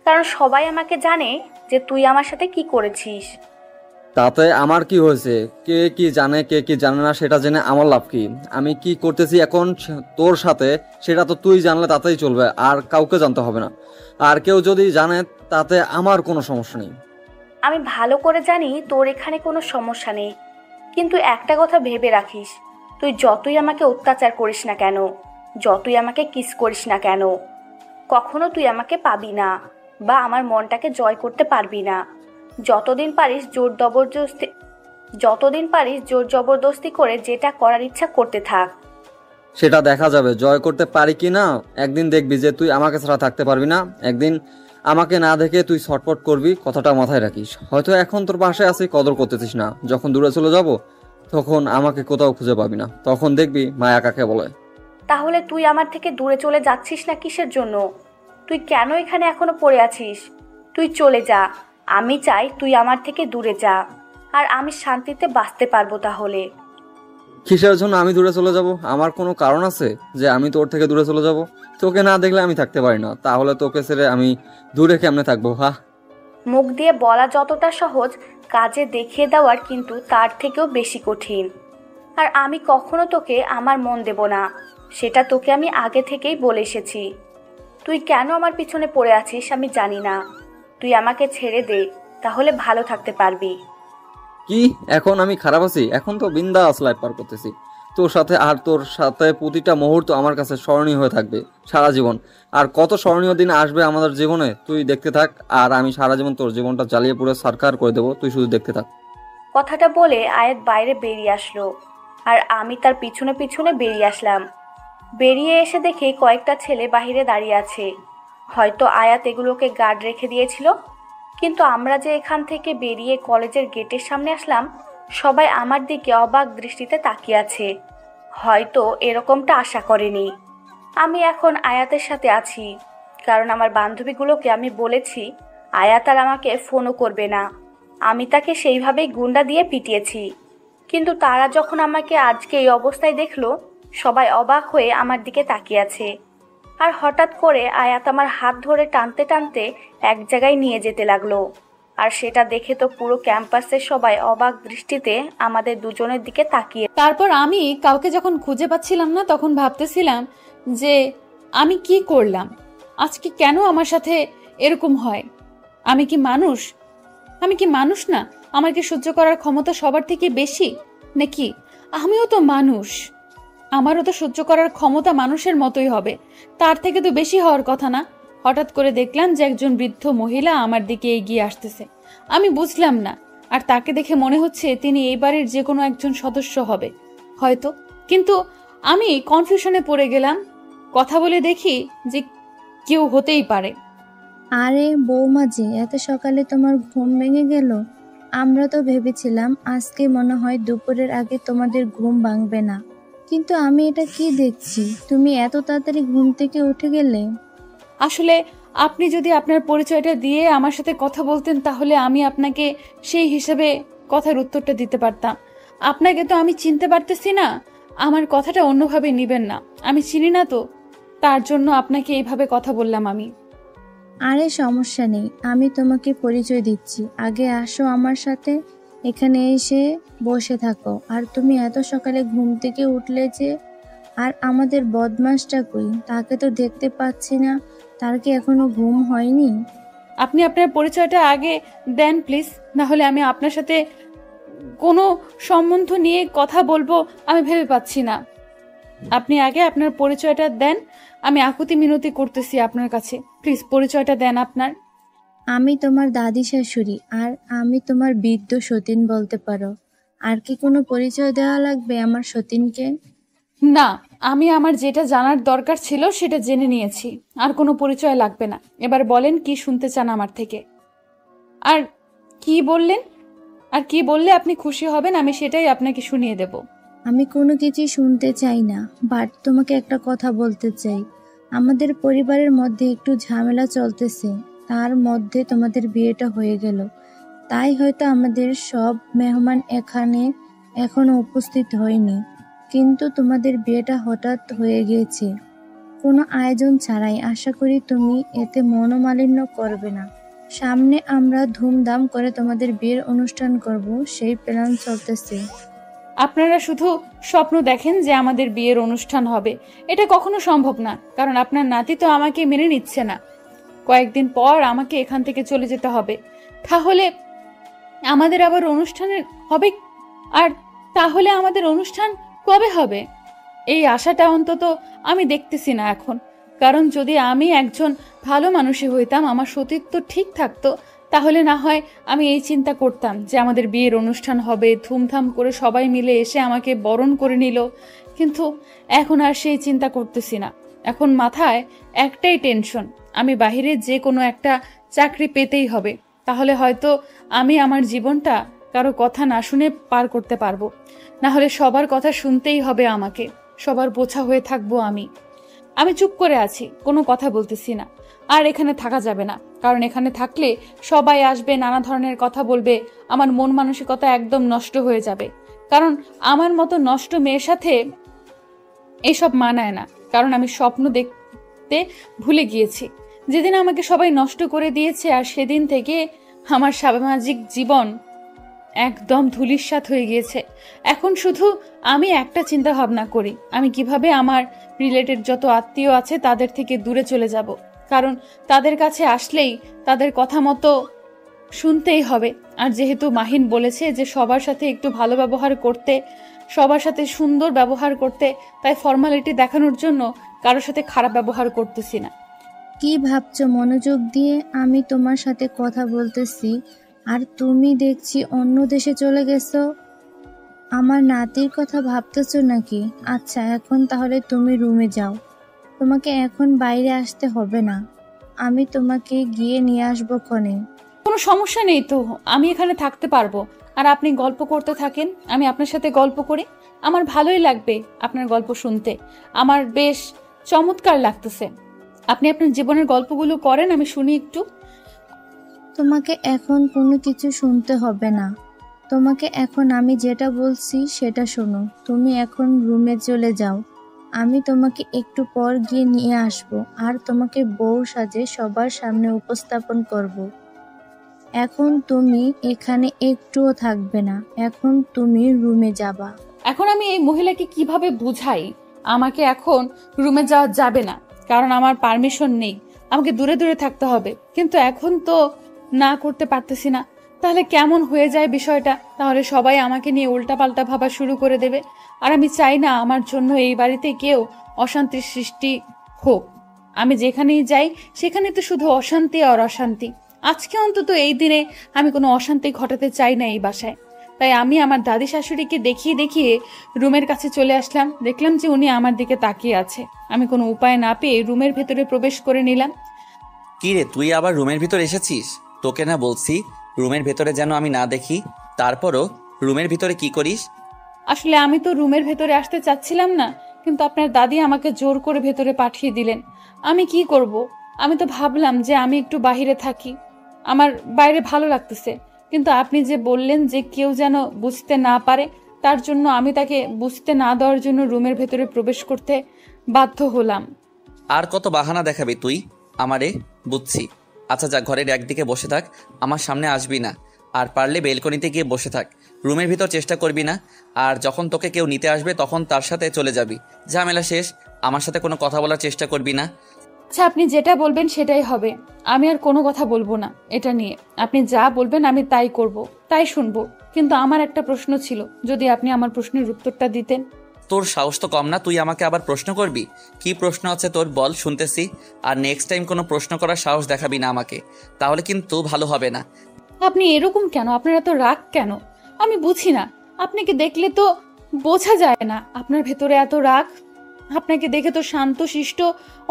কারণ সবাই আমাকে জানে যে তুই আমার সাথে কি করেছিস। তাতে আমার কি হয়েছে? কে কি জানে কে কি জানে না সেটা জেনে আমার লাভ কি? আমি কি করতেছি এখন তোর সাথে সেটা তো তুই জানলে তাতেই চলবে, আর কাউকে জানতে হবে না। আর কেউ যদি জানে তাতে আমার কোনো সমস্যা নেই। আমি ভালো করে জানি তোর এখানে কোনো সমস্যা নেই, কিন্তু একটা কথা ভেবে রাখিস, তুই যতই আমাকে অত্যাচার করিস না কেন, যতই আমাকে কিস করিস না কেন, কখনো তুই আমাকে পাবি না বা আমার মনটাকে জয় করতে পারবি না। যতদিন পারিস জোর জবরদস্তি করে যেটা করার ইচ্ছা করতে থাক। সেটা দেখা যাবে জয় করতে পারি কি না। একদিন দেখবি যে তুই আমাকে ছাড়া থাকতে পারবি না। একদিন আমাকে না দেখে তুই ছটফট করবি, কথাটা মাথায় রাখিস। হয়তো এখন তোর পাশে আছি, কদর করতেছিস না। যখন দূরে চলে যাব তখন আমাকে কোথাও খুঁজে পাবি না। তখন দেখবি মায়া কাকে বলে। তাহলে তুই আমার থেকে দূরে চলে যাচ্ছিস না কিসের জন্য? তুই কেন এখানে এখনো পড়ে আছিস? তুই চলে যা। আমি চাই তুই আমার থেকে দূরে যা, আর আমি শান্তিতে বাঁচতে পারবো তাহলে। কিসের জন্য আমি দূরে চলে যাব? আমার কোনো কারণ আছে যে আমি তোর থেকে দূরে চলে যাব? তোকে না দেখলে আমি থাকতে পারি না, তাহলে তোকে ছেড়ে আমি দূরে কেমনে থাকবো? মুখ দিয়ে বলা যতটা সহজ, কাজে দেখিয়ে দেওয়ার কিন্তু তার থেকেও বেশি কঠিন। আর আমি কখনো তোকে আমার মন দেব না, সেটা তোকে আমি আগে থেকেই বলে এসেছি। তুই কেন আমার পিছনে পড়ে আছিস আমি জানি না। তুই আমাকে ছেড়ে দে, তাহলে ভালো থাকতে পারবি। কি এখন আমি খারাপ আছি? এখন তো বিন্দাস লাইফ পার করতেছি তোর সাথে। আর তোর সাথে প্রতিটা মুহূর্ত আমার কাছে স্মরণীয় হয়ে থাকবে সারা জীবন। আর কত স্মরণীয় দিন আসবে আমাদের জীবনে তুই দেখতে থাক। আর আমি সারা জীবন তোর জীবনটা জ্বালিয়ে পুরো সরকার করে দেবো, তুই শুধু দেখতে থাক। কথাটা বলে আয়াত বাইরে বেরিয়ে আসলো, আর আমি তার পিছনে পিছনে বেরিয়ে আসলাম। বেরিয়ে এসে দেখি কয়েকটা ছেলে বাহিরে দাঁড়িয়ে আছে। হয়তো আয়াত এগুলোকে গার্ড রেখে দিয়েছিল। কিন্তু আমরা যে এখান থেকে বেরিয়ে কলেজের গেটের সামনে আসলাম, সবাই আমার দিকে অবাক দৃষ্টিতে তাকিয়ে আছে। হয়তো এরকমটা আশা করেনি। আমি এখন আয়াতের সাথে আছি, কারণ আমার বান্ধবীগুলোকে আমি বলেছি আয়াত আর আমাকে ফোনও করবে না। আমি তাকে সেইভাবেই গুন্ডা দিয়ে পিটিয়েছি। কিন্তু তারা যখন আমাকে আজকে এই অবস্থায় দেখলো, সবাই অবাক হয়ে আমার দিকে তাকিয়ে আছে। আর হঠাৎ করে আয়াত আমার হাত ধরে টানতে টানতে এক জায়গায় নিয়ে যেতে লাগলো। আর সেটা দেখে তো পুরো ক্যাম্পাসের সবাই অবাক দৃষ্টিতে আমাদের দুজনের দিকে তাকিয়ে। তারপর আমি কাউকে যখন খুঁজে পাচ্ছিলাম না, তখন ভাবতেছিলাম যে আমি কি করলাম, আজকে কেন আমার সাথে এরকম হয়? আমি কি মানুষ? আমি কি মানুষ না? আমার কি সহ্য করার ক্ষমতা সবার থেকে বেশি নাকি? আমিও তো মানুষ, আমারও তো সহ্য করার ক্ষমতা মানুষের মতোই হবে, তার থেকে তো বেশি হওয়ার কথা না? হঠাৎ করে দেখলাম যে একজন বৃদ্ধ মহিলা আমার দিকে এগিয়ে আসতেছে। আমি বুঝলাম না, আর তাকে দেখে মনে হচ্ছে তিনি এই বাড়ির যে কোনো একজন সদস্য হবে হয়তো। কিন্তু আমি কনফিউশনে পড়ে গেলাম। কথা বলে দেখি যে কেউ হতেই পারে। আরে বৌমা যে, এত সকালে তোমার ঘুম ভেঙে গেল? আমরা তো ভেবেছিলাম আজকে মনে হয় দুপুরের আগে তোমাদের ঘুম ভাঙবে না, কিন্তু আমি এটা কি দেখছি, তুমি এত তাড়াতাড়ি ঘুম থেকে উঠে গেলে? আসলে আপনি যদি আপনার পরিচয়টা দিয়ে আমার সাথে কথা বলতেন, তাহলে আমি আপনাকে সেই হিসেবে কথার উত্তরটা দিতে পারতাম। আপনাকে তো আমি চিনতে পারতেছি না, আমার কথাটা অন্যভাবে নিবেন না। আমি চিনি না তো, তার জন্য আপনাকে এইভাবে কথা বললাম আমি। আরে সমস্যা নেই, আমি তোমাকে পরিচয় দিচ্ছি। আগে আসো আমার সাথে, এখানে এসে বসে থাকো। আর তুমি এত সকালে ঘুম থেকে উঠলে যে? আর আমাদের বদমাসটা কই? তাকে তো দেখতে পাচ্ছি না, তার কি এখনো ঘুম হয়নি? আপনি আপনার পরিচয়টা আগে দেন প্লিজ, না হলে আমি আপনার সাথে কোনো সম্বন্ধ নিয়ে কথা বলবো আমি ভেবে পাচ্ছি না। আপনি আগে আপনার পরিচয়টা দেন, আমি আকুতি মিনতি করতেছি আপনার কাছে, প্লিজ পরিচয়টা দেন আপনার। আমি তোমার দাদি শাশুড়ি, আর আমি তোমার বৃদ্ধ সতীন বলতে পারো। আর কি কোনো পরিচয় দেওয়া লাগবে আমার সতীনকে? না, আমি আমার যেটা জানার দরকার ছিল সেটা জেনে নিয়েছি, আর কোনো পরিচয় লাগবে না। এবার বলেন কি শুনতে চান আমার থেকে। আর কি বললেন, আর কি বললে আপনি খুশি হবেন আমি সেটাই আপনাকে শুনিয়ে দেব। আমি কোনো কিছুই শুনতে চাই না, বাট তোমাকে একটা কথা বলতে চাই। আমাদের পরিবারের মধ্যে একটু ঝামেলা চলতেছে, তার মধ্যে তোমাদের বিয়েটা হয়ে গেল। তাই হয়তো আমাদের সব মেহমান এখানে এখনো উপস্থিত হয়নি, কিন্তু তোমাদের বিয়েটা হঠাৎ হয়ে গিয়েছে কোনো আয়োজন ছাড়াই। আশা করি তুমি এতে মনোমালিন্য করবে না। সামনে আমরা ধুমধাম করে তোমাদের বিয়ের অনুষ্ঠান করব, সেই প্ল্যান চলতেছে। আপনারা শুধু স্বপ্ন দেখেন যে আমাদের বিয়ের অনুষ্ঠান হবে, এটা কখনো সম্ভব না, কারণ আপনার নাতি তো আমাকে মেনে নিচ্ছে না। কয়েকদিন পর আমাকে এখান থেকে চলে যেতে হবে, তাহলে আমাদের আবার অনুষ্ঠানের হবে। আর তাহলে আমাদের অনুষ্ঠান কবে হবে এই আশাটা অন্তত আমি দেখতেছি না এখন। কারণ যদি আমি একজন ভালো মানুষই হইতাম, আমার সতীত্ব ঠিক থাকতো, তাহলে না হয় আমি এই চিন্তা করতাম যে আমাদের বিয়ের অনুষ্ঠান হবে, ধুমধাম করে সবাই মিলে এসে আমাকে বরণ করে নিল। কিন্তু এখন আর সেই চিন্তা করতেছি না। এখন মাথায় একটাই টেনশন, আমি বাহিরে যে কোনো একটা চাকরি পেতেই হবে, তাহলে হয়তো আমি আমার জীবনটা কারো কথা না শুনে পার করতে পারবো। না হলে সবার কথা শুনতেই হবে আমাকে, সবার বোঝা হয়ে থাকবো আমি। আমি চুপ করে আছি, কোনো কথা বলতেছি না। আর এখানে থাকা যাবে না, কারণ এখানে থাকলে সবাই আসবে, নানা ধরনের কথা বলবে, আমার মন মানসিকতা একদম নষ্ট হয়ে যাবে। কারণ আমার মতো নষ্ট মেয়ের সাথে এসব মানায় না। কারণ আমি স্বপ্ন দেখতে ভুলে গিয়েছি, যেদিন আমাকে সবাই নষ্ট করে দিয়েছে, আর সেদিন থেকে আমার সামাজিক জীবন একদম ধূলিসাৎ হয়ে গিয়েছে। এখন শুধু আমি একটা চিন্তা ভাবনা করি, আমি কিভাবে আমার রিলেটেড যত আত্মীয় আছে তাদের থেকে দূরে চলে যাব। কারণ তাদের কাছে আসলেই তাদের কথা মতো শুনতেই হবে। আর যেহেতু মাহিন বলেছে যে সবার সাথে একটু ভালো ব্যবহার করতে, সবার সাথে সুন্দর ব্যবহার করতে, তাই ফর্মালিটি দেখানোর জন্য কারোর সাথে খারাপ ব্যবহার করতেছি না। কি ভাবছো? মনোযোগ দিয়ে আমি তোমার সাথে কথা বলতেছি, আর তুমি দেখছি অন্য দেশে চলে গেছো। আমার নাতির কথা ভাবতেছো নাকি? আচ্ছা, এখন তাহলে তুমি রুমে যাও, তোমাকে এখন বাইরে আসতে হবে না, আমি তোমাকে গিয়ে নিয়ে আসবো ক্ষণে। কোনো সমস্যা নেই তো, আমি এখানে থাকতে পারবো। আর আপনি গল্প করতে থাকেন, আমি আপনার সাথে গল্প করি। আমার ভালোই লাগবে আপনার গল্প শুনতে, আমার বেশ চমৎকার লাগতেছে। আপনি আপনার জীবনের গল্পগুলো করেন, আমি শুনি একটু। তোমাকে এখন কোনো কিছু শুনতে হবে না, তোমাকে এখন আমি যেটা বলছি সেটা শোনো। তুমি এখন রুমে চলে যাও, আমি তোমাকে একটু পর গিয়ে নিয়ে আসবো, আর তোমাকে বউ সাজে সবার সামনে উপস্থাপন করব। এখন তুমি এখানে একটুও থাকবে না, এখন তুমি রুমে যাবা। এখন আমি এই মহিলাকে কিভাবে বুঝাই আমাকে এখন রুমে যাওয়া যাবে না, কারণ আমার পারমিশন নেই, আমাকে দূরে দূরে থাকতে হবে। কিন্তু এখন তো না করতে পারতেছি না, তাহলে কেমন হয়ে যায় বিষয়টা। তাহলে সবাই আমাকে নিয়ে উল্টাপাল্টা ভাবা শুরু করে দেবে, আর আমি চাই না আমার জন্য এই বাড়িতে কেউ অশান্তির সৃষ্টি হোক। আমি যেখানেই যাই সেখানে তো শুধু অশান্তি আর অশান্তি। আজকে অন্তত এই দিনে আমি কোনো অশান্তি ঘটাতে চাই না এই বাসায়। তাই আমি আমার দাদি শাশুড়িকে দেখিয়ে দেখিয়ে রুমের কাছে চলে আসলাম। দেখলাম যে উনি আমার দিকে তাকিয়ে আছে। আমি কোনো উপায় না পেয়ে রুমের ভেতরে প্রবেশ করে নিলাম। কি রে, তুই আবার রুমের ভিতর এসেছিস? তোকে না বলছি রুমের ভেতরে যেন আমি না দেখি, তারপরও রুমের ভিতরে কি করিস? আসলে আমি তো রুমের ভেতরে আসতে চাচ্ছিলাম না, কিন্তু আপনার দাদি আমাকে জোর করে ভেতরে পাঠিয়ে দিলেন। আমি কি করব? আমি তো ভাবলাম যে আমি একটু বাইরে থাকি, আমার বাইরে ভালো লাগতেছে। কিন্তু আপনি যে বললেন যে কেউ যেন বুঝতে না পারে, তার জন্য আমি তাকে বুঝতে না দেওয়ার জন্য রুমের ভেতরে প্রবেশ করতে বাধ্য হলাম। আর কত বাহানা দেখাবি তুই আমারে? বুঝছি। আচ্ছা যা, ঘরের একদিকে বসে থাক, আমার সামনে আসবি না। আর পারলে বেলকনিতে গিয়ে বসে থাক, রুমের ভিতর চেষ্টা করবি না। আর যখন তোকে কেউ নিতে আসবে তখন তার সাথে চলে যাবি, ঝামেলা শেষ। আমার সাথে কোনো কথা বলার চেষ্টা করবি না। আচ্ছা, আপনি যেটা বলবেন সেটাই হবে। আমি আর কোনো কথা বলবো না এটা নিয়ে। আপনি যা বলবেন আমি তাই করব, তাই শুনবো। কিন্তু আমার একটা প্রশ্ন ছিল, যদি আপনি আমার প্রশ্নের উত্তরটা দিতেন। তোর সাহস তো কম না, তুই আমাকে আবার প্রশ্ন করবি? কি প্রশ্ন আছে তোর, বল, শুনতেছি। আর নেক্সট টাইম কোনো প্রশ্ন করার সাহস দেখাবি না আমাকে, তাহলে কিন্তু ভালো হবে না। আপনি এরকম কেন? আপনার এত রাগ কেন? আমি বুঝি না। আপনাকে দেখলে তো বোঝা যায় না আপনার ভেতরে এত রাগ। আপনাকে দেখে তো শান্ত শিষ্ট,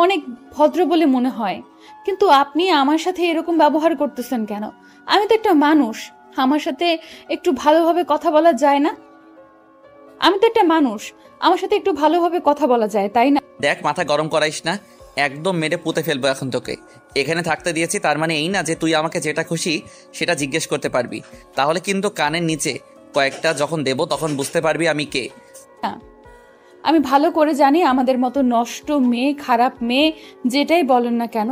অনেক ভদ্র বলে মনে হয়, কিন্তু আপনি আমার সাথে এরকম ব্যবহার করতেছেন কেন? আমি তো একটা মানুষ, আমার সাথে একটু ভালোভাবে কথা বলা যায় না? আমি তো একটা মানুষ, আমার সাথে একটু ভালোভাবে কথা বলা যায়, তাই না? দেখ, মাথা গরম করাইস না, একদম মেরে পুঁতে ফেলবো এখন তোকে। এখানে থাকতে দিয়েছি তার মানে এই না যে তুই আমাকে যেটা খুশি সেটা জিজ্ঞেস করতে পারবি। তাহলে কিন্তু কানের নিচে কয়েকটা যখন দেব তখন বুঝতে পারবি আমি কে। না, আমি ভালো করে জানি আমাদের মতো নষ্ট মেয়ে, খারাপ মেয়ে, যেটাই বলেন না কেন,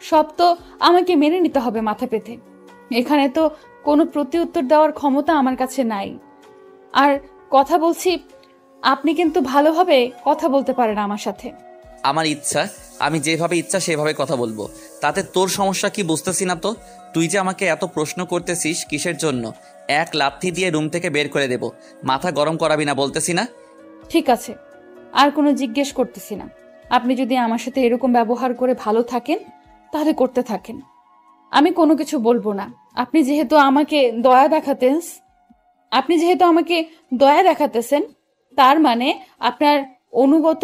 সব তো আমাকে মেনে নিতে হবে মাথা পেতে। এখানে তো কোনো প্রতি উত্তর দেওয়ার ক্ষমতা আমার কাছে নাই। আর কথা বলছি, আপনি কিন্তু ভালোভাবে কথা বলতে পারেন আমার সাথে। আমার ইচ্ছা, আমি যেভাবে ইচ্ছা সেভাবে কথা বলবো, তাতে তোর সমস্যা কি বুঝতেছি না তো। তুই যে আমাকে এত প্রশ্ন করতেছিস কিসের জন্য? এক লাথি দিয়ে রুম থেকে বের করে দেব। মাথা গরম করাবি না বলতেছি না? ঠিক আছে, আর কোনো জিজ্ঞেস করতেছি না। আপনি যদি আমার সাথে এরকম ব্যবহার করে ভালো থাকেন তাহলে করতে থাকেন, আমি কোনো কিছু বলবো না। আপনি যেহেতু আমাকে দয়া দেখাতেছেন, তার মানে আপনার অনুগত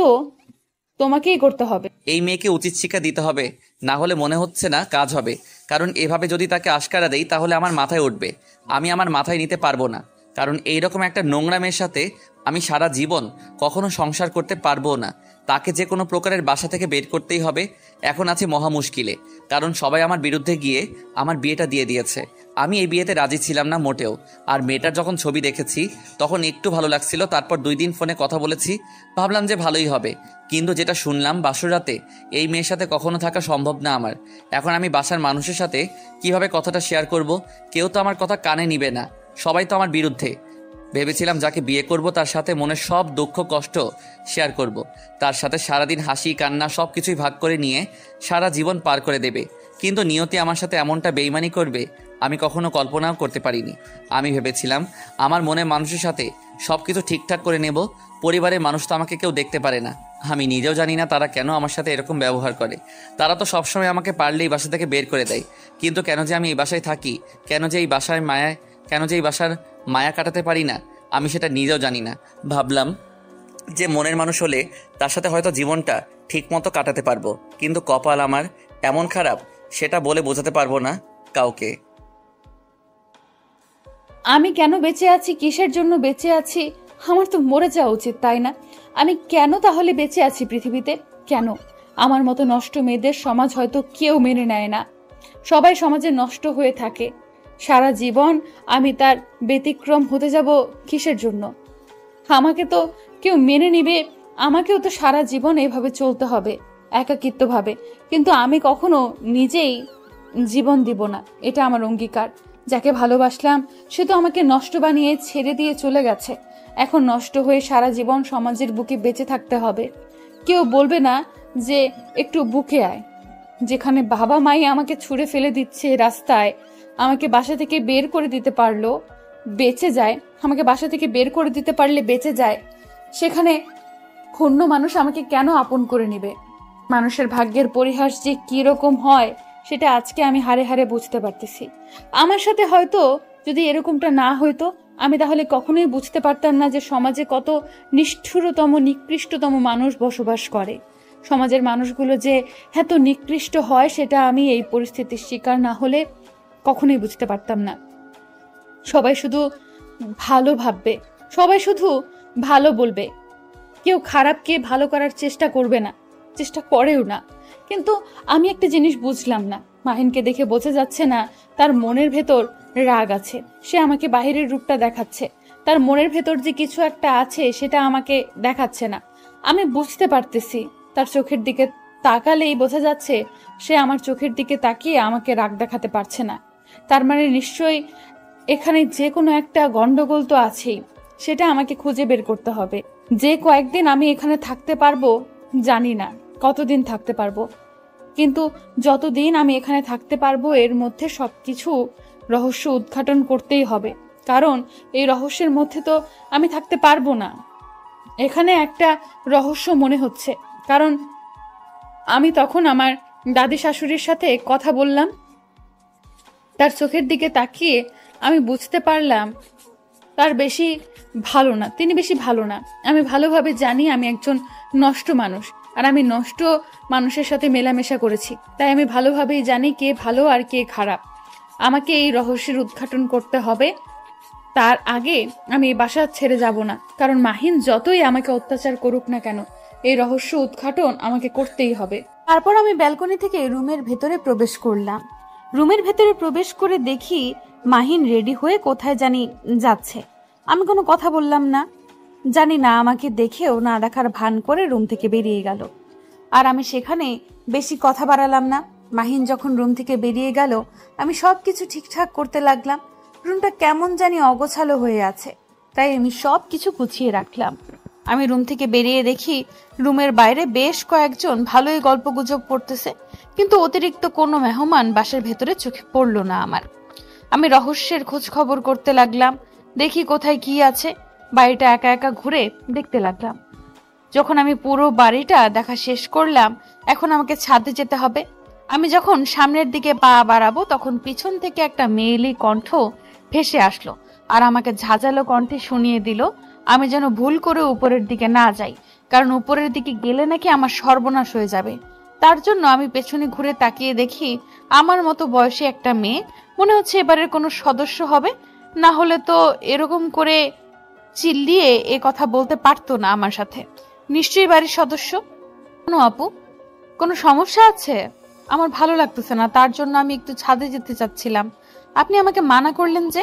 তোমাকেই করতে হবে। এই মেয়েকে উচিত শিক্ষা দিতে হবে, না হলে মনে হচ্ছে না কাজ হবে। কারণ এভাবে যদি তাকে আশকারা দেই তাহলে আমার মাথায় উঠবে, আমি আমার মাথায় নিতে পারবো না। কারণ এইরকম একটা নোংরা মেয়ের সাথে আমি সারা জীবন কখনো সংসার করতে পারবো না। তাকে যে কোনো প্রকারের বাসা থেকে বের করতেই হবে। এখন আছে মহা মুশকিলে, কারণ সবাই আমার বিরুদ্ধে গিয়ে আমার বিয়েটা দিয়ে দিয়েছে। আমি এই বিয়েতে রাজি ছিলাম না মোটেও। আর মেয়েটার যখন ছবি দেখেছি তখন একটু ভালো লাগছিল, তারপর 2 দিন ফোনে কথা বলেছি, ভাবলাম যে ভালোই হবে। কিন্তু যেটা শুনলাম বাসর রাতে, এই মেয়ের সাথে কখনো থাকা সম্ভব না আমার। এখন আমি বাসার মানুষের সাথে কিভাবে কথাটা শেয়ার করব? কেউ তো আমার কথা কানে নিবে না, সবাই তো আমার বিরুদ্ধে। ভেবেছিলাম যাকে বিয়ে করব তার সাথে মনের সব দুঃখ কষ্ট শেয়ার করব, তার সাথে সারাদিন হাসি কান্না সব কিছুই ভাগ করে নিয়ে সারা জীবন পার করে দেবে। কিন্তু নিয়তি আমার সাথে এমনটা বেইমানি করবে আমি কখনো কল্পনাও করতে পারিনি। আমি ভেবেছিলাম আমার মনে মানুষের সাথে সব কিছু ঠিকঠাক করে নেব। পরিবারের মানুষ তো আমাকে কেউ দেখতে পারে না, আমি নিজেও জানি না তারা কেন আমার সাথে এরকম ব্যবহার করে। তারা তো সবসময় আমাকে পারলেই বাসা থেকে বের করে দেয়, কিন্তু কেন যে আমি এই বাসায় থাকি, কেন যে এই বাসার মায়া কাটাতে পারি না, আমি সেটা নিজেও জানি না। ভাবলাম যে মনের মানুষ হলে তার সাথে হয়তো জীবনটা ঠিক মতো কাটাতে পারবো, কিন্তু কপাল আমার এমন খারাপ সেটা বলে বোঝাতে পারবো না কাউকে। আমি কেন বেঁচে আছি, কিসের জন্য বেঁচে আছি? আমার তো মরে যাওয়া উচিত, তাই না? আমি কেন তাহলে বেঁচে আছি পৃথিবীতে? কেন? আমার মতো নষ্ট মেয়েদের সমাজ হয়তো কেউ মেনে নেয় না, সবাই সমাজে নষ্ট হয়ে থাকে। সারা জীবন আমি তার ব্যতিক্রম হতে যাব কিসের জন্য? আমাকে তো কেউ মেনে নিবে, আমাকেও তো সারা জীবন এইভাবে চলতে হবে একাকিত্বভাবে। কিন্তু আমি কখনো নিজেই জীবন দিব না, এটা আমার অঙ্গীকার। যাকে ভালোবাসলাম সে তো আমাকে নষ্ট বানিয়ে ছেড়ে দিয়ে চলে গেছে। এখন নষ্ট হয়ে সারা জীবন সমাজের বুকে বেঁচে থাকতে হবে। কেউ বলবে না যে একটু বুকে আয়। যেখানে বাবা মাই আমাকে ছুঁড়ে ফেলে দিচ্ছে রাস্তায়, আমাকে বাসা থেকে বের করে দিতে পারলো বেঁচে যায়, আমাকে বাসা থেকে বের করে দিতে পারলে বেঁচে যায়, সেখানে অন্য মানুষ আমাকে কেন আপন করে নেবে? মানুষের ভাগ্যের পরিহাস যে কি রকম হয় সেটা আজকে আমি হাড়ে হাড়ে বুঝতে পারতেছি। আমার সাথে হয়তো যদি এরকমটা না হইতো, আমি তাহলে কখনোই বুঝতে পারতাম না যে সমাজে কত নিষ্ঠুরতম নিকৃষ্টতম মানুষ বসবাস করে। সমাজের মানুষগুলো যে এত নিকৃষ্ট হয় সেটা আমি এই পরিস্থিতির শিকার না হলে কখনোই বুঝতে পারতাম না। সবাই শুধু ভালো ভাববে, সবাই শুধু ভালো বলবে, কেউ খারাপকে ভালো করার চেষ্টা করবে না, চেষ্টা করেও না। কিন্তু আমি একটা জিনিস বুঝলাম না, মাহিনকে দেখে বোঝা যাচ্ছে না তার মনের ভেতর রাগ আছে। সে আমাকে বাহিরের রূপটা দেখাচ্ছে, তার মনের ভেতর যে কিছু একটা আছে সেটা আমাকে দেখাচ্ছে না। আমি বুঝতে পারতেছি, তার চোখের দিকে তাকালেই বোঝা যাচ্ছে সে আমার চোখের দিকে তাকিয়ে আমাকে রাগ দেখাতে পারছে না। তার মানে নিশ্চয়ই এখানে যে কোনো একটা গন্ডগোল তো আছেই, সেটা আমাকে খুঁজে বের করতে হবে। যে কয়েকদিন আমি এখানে থাকতে পারবো, জানি না কতদিন থাকতে পারবো, কিন্তু যতদিন আমি এখানে থাকতে পারবো এর মধ্যে সবকিছু রহস্য উদ্ঘাটন করতেই হবে, কারণ এই রহস্যের মধ্যে তো আমি থাকতে পারবো না। এখানে একটা রহস্য মনে হচ্ছে, কারণ আমি তখন আমার দাদি শাশুড়ির সাথে কথা বললাম, তার চোখের দিকে তাকিয়ে আমি বুঝতে পারলাম তার বেশি ভালো না, তিনি বেশি ভালো না। আমি ভালোভাবে জানি আমি একজন নষ্ট মানুষ, আর আমি নষ্ট মানুষের সাথে মেলামেশা করেছি, তাই আমি ভালোভাবেই জানি কে ভালো আর কে খারাপ। আমাকে এই রহস্যের উদ্ঘাটন করতে হবে, তার আগে আমি এই বাসা ছেড়ে যাব না, কারণ মাহিন যতই আমাকে অত্যাচার করুক না কেন এই রহস্য উদ্ঘাটন আমাকে করতেই হবে। তারপর আমি ব্যালকনি থেকে রুমের ভেতরে প্রবেশ করলাম। রুমের ভেতরে প্রবেশ করে দেখি মাহিন রেডি হয়ে কোথায় জানি যাচ্ছে। আমি কোনো কথা বললাম না, জানি না আমাকে দেখেও না দেখার ভান করে রুম থেকে বেরিয়ে গেল। আর আমি সেখানে বেশি কথা বাড়ালাম না। মাহিন যখন রুম থেকে বেরিয়ে গেল আমি সবকিছু ঠিকঠাক করতে লাগলাম। রুমটা কেমন জানি অগোছালো হয়ে আছে, তাই আমি সব কিছু গুছিয়ে রাখলাম। আমি রুম থেকে বেরিয়ে দেখি রুমের বাইরে বেশ কয়েকজন ভালোই গল্পগুজব করতেছে, কিন্তু অতিরিক্ত কোনো মেহমান বাসার ভেতরে চোখে পড়লো না আমার। আমি রহস্যের খোঁজ খবর করতে লাগলাম, দেখি কোথায় কি আছে। বাড়িটা একা একা ঘুরে দেখতে লাগলাম। যখন আমি পুরো বাড়িটা দেখা শেষ করলাম, এখন আমাকে ছাদে যেতে হবে। আমি যখন সামনের দিকে পা বাড়াবো তখন পিছন থেকে একটা মেয়েলি কণ্ঠ ভেসে আসলো আর আমাকে ঝাঁঝালো কণ্ঠে শুনিয়ে দিল আমি যেন ভুল করে উপরের দিকে না যাই, কারণ উপরের দিকে গেলে নাকি আমার সর্বনাশ হয়ে যাবে। তার জন্য আমি পেছনে ঘুরে তাকিয়ে দেখি আমার মতো বয়সী একটা মেয়ে, মনে হচ্ছে এবারের কোনো সদস্য হবে, না হলে তো এরকম করে চিল্লিয়ে এ কথা বলতে পারতো না আমার সাথে। নিশ্চয়ই বাড়ির সদস্য। কোনো আপু, কোনো সমস্যা আছে? আমার ভালো লাগতেছে না, তার জন্য আমি একটু ছাদে যেতে চাচ্ছিলাম, আপনি আমাকে মানা করলেন যে।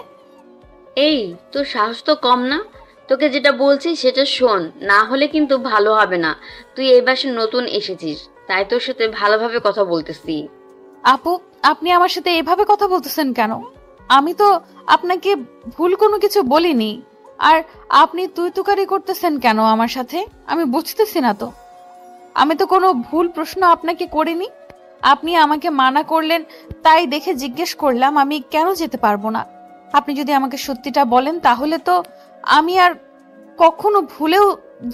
এই, তোর সাহস তো কম না? তোকে যেটা বলছি সেটা শোন, না হলে কিন্তু ভালো হবে না। তুই এই বাসায় নতুন এসেছিস, তাই তোর সাথে ভালোভাবে কথা বলতেছি। আপু, আপনি আমার সাথে এভাবে কথা বলতেছেন কেন? আমি তো আপনাকে ভুল কোনো কিছু বলিনি, আর আপনি তুই তুকারি করতেছেন কেন আমার সাথে? আমি বুঝতেছি না তো। আমি তো কোনো ভুল প্রশ্ন আপনাকে করিনি। আপনি আমাকে মানা করলেন তাই দেখে জিজ্ঞেস করলাম আমি কেন যেতে পারবো না। আপনি যদি আমাকে সত্যিটা বলেন তাহলে তো আমি আর কখনো ভুলেও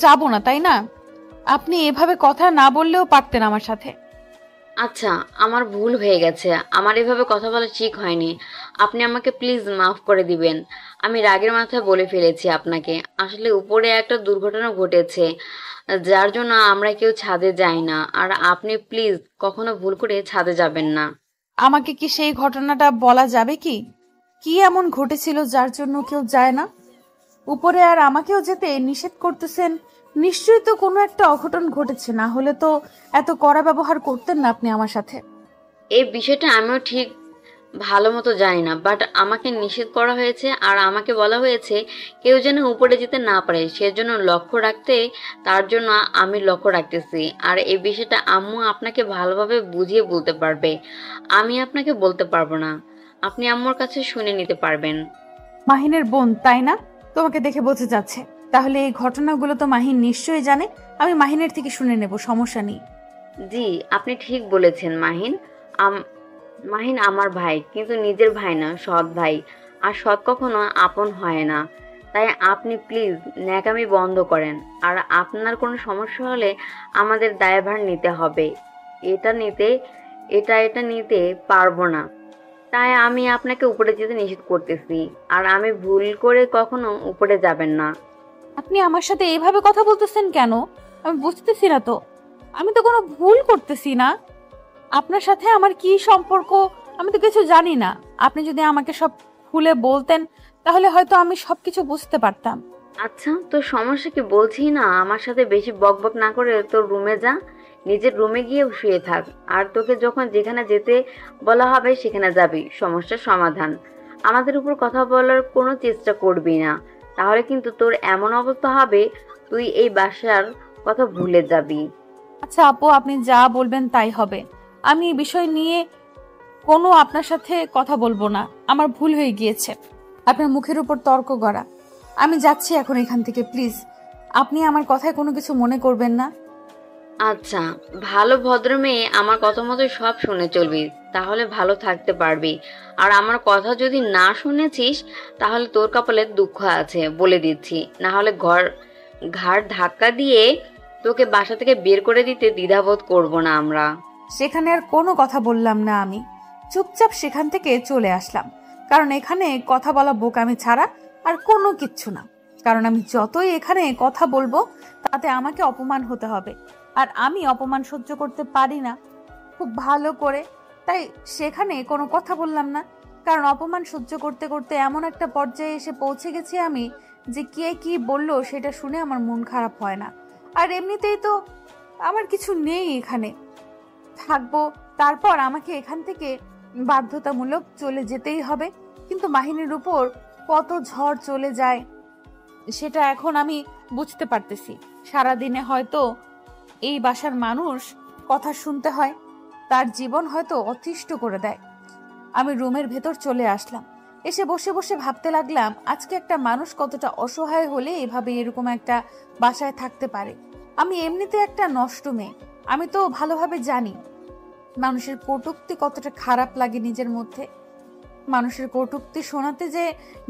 যাব না, তাই না? আপনি এভাবে কথা না বললেও পারতেন আমার সাথে। আচ্ছা, আমার ভুল হয়ে গেছে, আমার এভাবে কথা বলা ঠিক হয়নি। আপনি আমাকে প্লিজ মাফ করে দিবেন। আমি রাগের মাথায় বলে ফেলেছি আপনাকে। আসলে উপরে একটা দুর্ঘটনা ঘটেছে, যার জন্য আমরা কেউ ছাদে যাই না। আর আপনি প্লিজ কখনো ভুল করে ছাদে যাবেন না। আমাকে কি সেই ঘটনাটা বলা যাবে কি? কি এমন ঘটেছিল যার জন্য কেউ যায় না উপরে, আর আমাকেও যেতে নিষেধ করতেছেন? নিশ্চয়ই তো কোনো একটা অঘটন ঘটেছে, না হলে তো এত কড়া ব্যবহার করতেন না আপনি আমার সাথে। এই বিষয়টা আমিও ঠিক ভালো মতো জানি না, বাট আমাকে নিষেধ করা হয়েছে আর আমাকে বলা হয়েছে কেউ যেন উপরে যেতে না পারে, সেজন্য লক্ষ্য রাখতে। তার জন্য আমি লক্ষ্য রাখতেছি। আর এই বিষয়টা আম্মু আপনাকে ভালোভাবে বুঝিয়ে বলতে পারবে, আমি আপনাকে বলতে পারবো না। আপনি আম্মুর কাছে শুনে নিতে পারবেন। মাহিনের বোন, তাই না? তোমাকে দেখে বোঝা যাচ্ছে। তাহলে এই ঘটনাগুলো তো মাহিন নিশ্চয়ই জানে। আমি মাহিনের থেকে শুনে নেব, সমস্যা নেই। জি, আপনি ঠিক বলেছেন মাহিন। মাহিন আমার ভাই, কিন্তু নিজের ভাই না, সৎ ভাই। আর সৎ কখনো আপন হয় না। তাই আপনি প্লিজ ন্যাকামি বন্ধ করেন। আর আপনার কোনো সমস্যা হলে আমাদের দায়ভার নিতে হবে। এটা নিতে পারবো না। তাই আমি আপনাকে উপরে যেতে নিষেধ করতেছি। আর আমি ভুল করে কখনো উপরে যাবেন না। আপনি আমার সাথে এইভাবে কথা বলতেছেন কেন? আমি বুঝতেছি না তো। আমি তো কোনো ভুল করতেছি না। আপনার সাথে আমার কি সম্পর্ক আমি তো কিছু জানি না। আপনি যদি আমাকে সব খুলে বলতেন তাহলে হয়তো আমি সবকিছু বুঝতে পারতাম। আচ্ছা, তোর সমস্যা কি বলছি না? আমার সাথে বেশি বকবক না করে তোর রুমে যা, নিজের রুমে গিয়ে শুয়ে থাক। আর তোকে যখন যেখানে যেতে বলা হবে সেখানে যাবি, সমস্যার সমাধান। আমাদের উপর কথা বলার কোনো চেষ্টা করবি না, তাহলে কিন্তু তোর এমন অবস্থা হবে তুই এই বাসার কথা ভুলে যাবি। আচ্ছা আপু, আপনি যা বলবেন তাই হবে। আমি এই বিষয় নিয়ে কোনো আপনার সাথে কথা বলবো না। আমার ভুল হয়ে গিয়েছে। আপনার মুখের উপর তর্ক করা। আমি যাচ্ছি এখন এখান থেকে, প্লিজ। আপনি আমার কথায় কোনো কিছু মনে করবেন না। আচ্ছা, ভালো ভদ্র মেয়ে আমার কথা মতো সব শুনে চলবি, তাহলে ভালো থাকতে পারবি। আর আমার কথা যদি না শুনেছিস তাহলে তোর কপালে দুঃখ আছে বলে দিচ্ছি, না হলে ঘাড় ধাক্কা দিয়ে তোকে বাসা থেকে বের করে দিতে দ্বিধাবোধ করব না আমরা। সেখানে আর কোনো কথা বললাম না, আমি চুপচাপ সেখান থেকে চলে আসলাম। কারণ এখানে কথা বলা বোকামি ছাড়া আর কোনো কিচ্ছু না। কারণ আমি যতই এখানে কথা বলবো তাতে আমাকে অপমান হতে হবে, আর আমি অপমান সহ্য করতে পারি না খুব ভালো করে। তাই সেখানে কোনো কথা বললাম না, কারণ অপমান সহ্য করতে করতে এমন একটা পর্যায়ে এসে পৌঁছে গেছি আমি যে কে কি বললো সেটা শুনে আমার মন খারাপ হয় না। আর এমনিতেই তো আমার কিছু নেই, এখানে থাকবো, তারপর আমাকে এখান থেকে বাধ্যতামূলক চলে যেতেই হবে। কিন্তু মাহিনীর উপর কত ঝড় চলে যায় সেটা এখন আমি বুঝতে পারতেছি। সারাদিনে হয়তো এই বাসার মানুষ কথা শুনতে হয়, তার জীবন হয়তো অতিষ্ঠ করে দেয়। আমি রুমের ভেতর চলে আসলাম, এসে বসে বসে ভাবতে লাগলাম আজকে একটা মানুষ কতটা অসহায় হলে এভাবে এরকম একটা বাসায় থাকতে পারে। আমি এমনিতে একটা নষ্ট মেয়ে, আমি তো ভালোভাবে জানি মানুষের কটূক্তি কতটা খারাপ লাগে নিজের মধ্যে। মানুষের কটূক্তি শোনাতে যে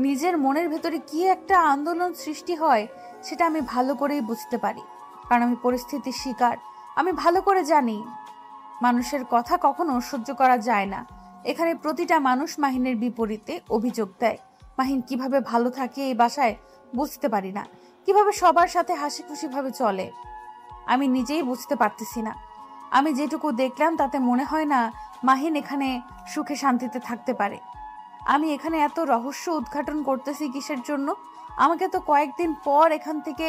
নিজের মনের ভেতরে কি একটা আন্দোলন সৃষ্টি হয় সেটা আমি ভালো করেই বুঝতে পারি, কারণ আমি পরিস্থিতির শিকার। আমি ভালো করে জানি মানুষের কথা কখনো সহ্য করা যায় না। এখানে প্রতিটা মানুষ মাহিনের বিপরীতে অভিযোগ দেয়। মাহিন কিভাবে ভালো থাকে এই বাসায় বুঝতে পারি না, কিভাবে সবার সাথে হাসি খুশি ভাবে চলে আমি নিজেই বুঝতে পারতেছি না। আমি যেটুকু দেখলাম তাতে মনে হয় না মাহিন এখানে সুখে শান্তিতে থাকতে পারে। আমি এখানে এত রহস্য উদ্ঘাটন করতেছি কিসের জন্য? আমাকে তো কয়েকদিন পর এখান থেকে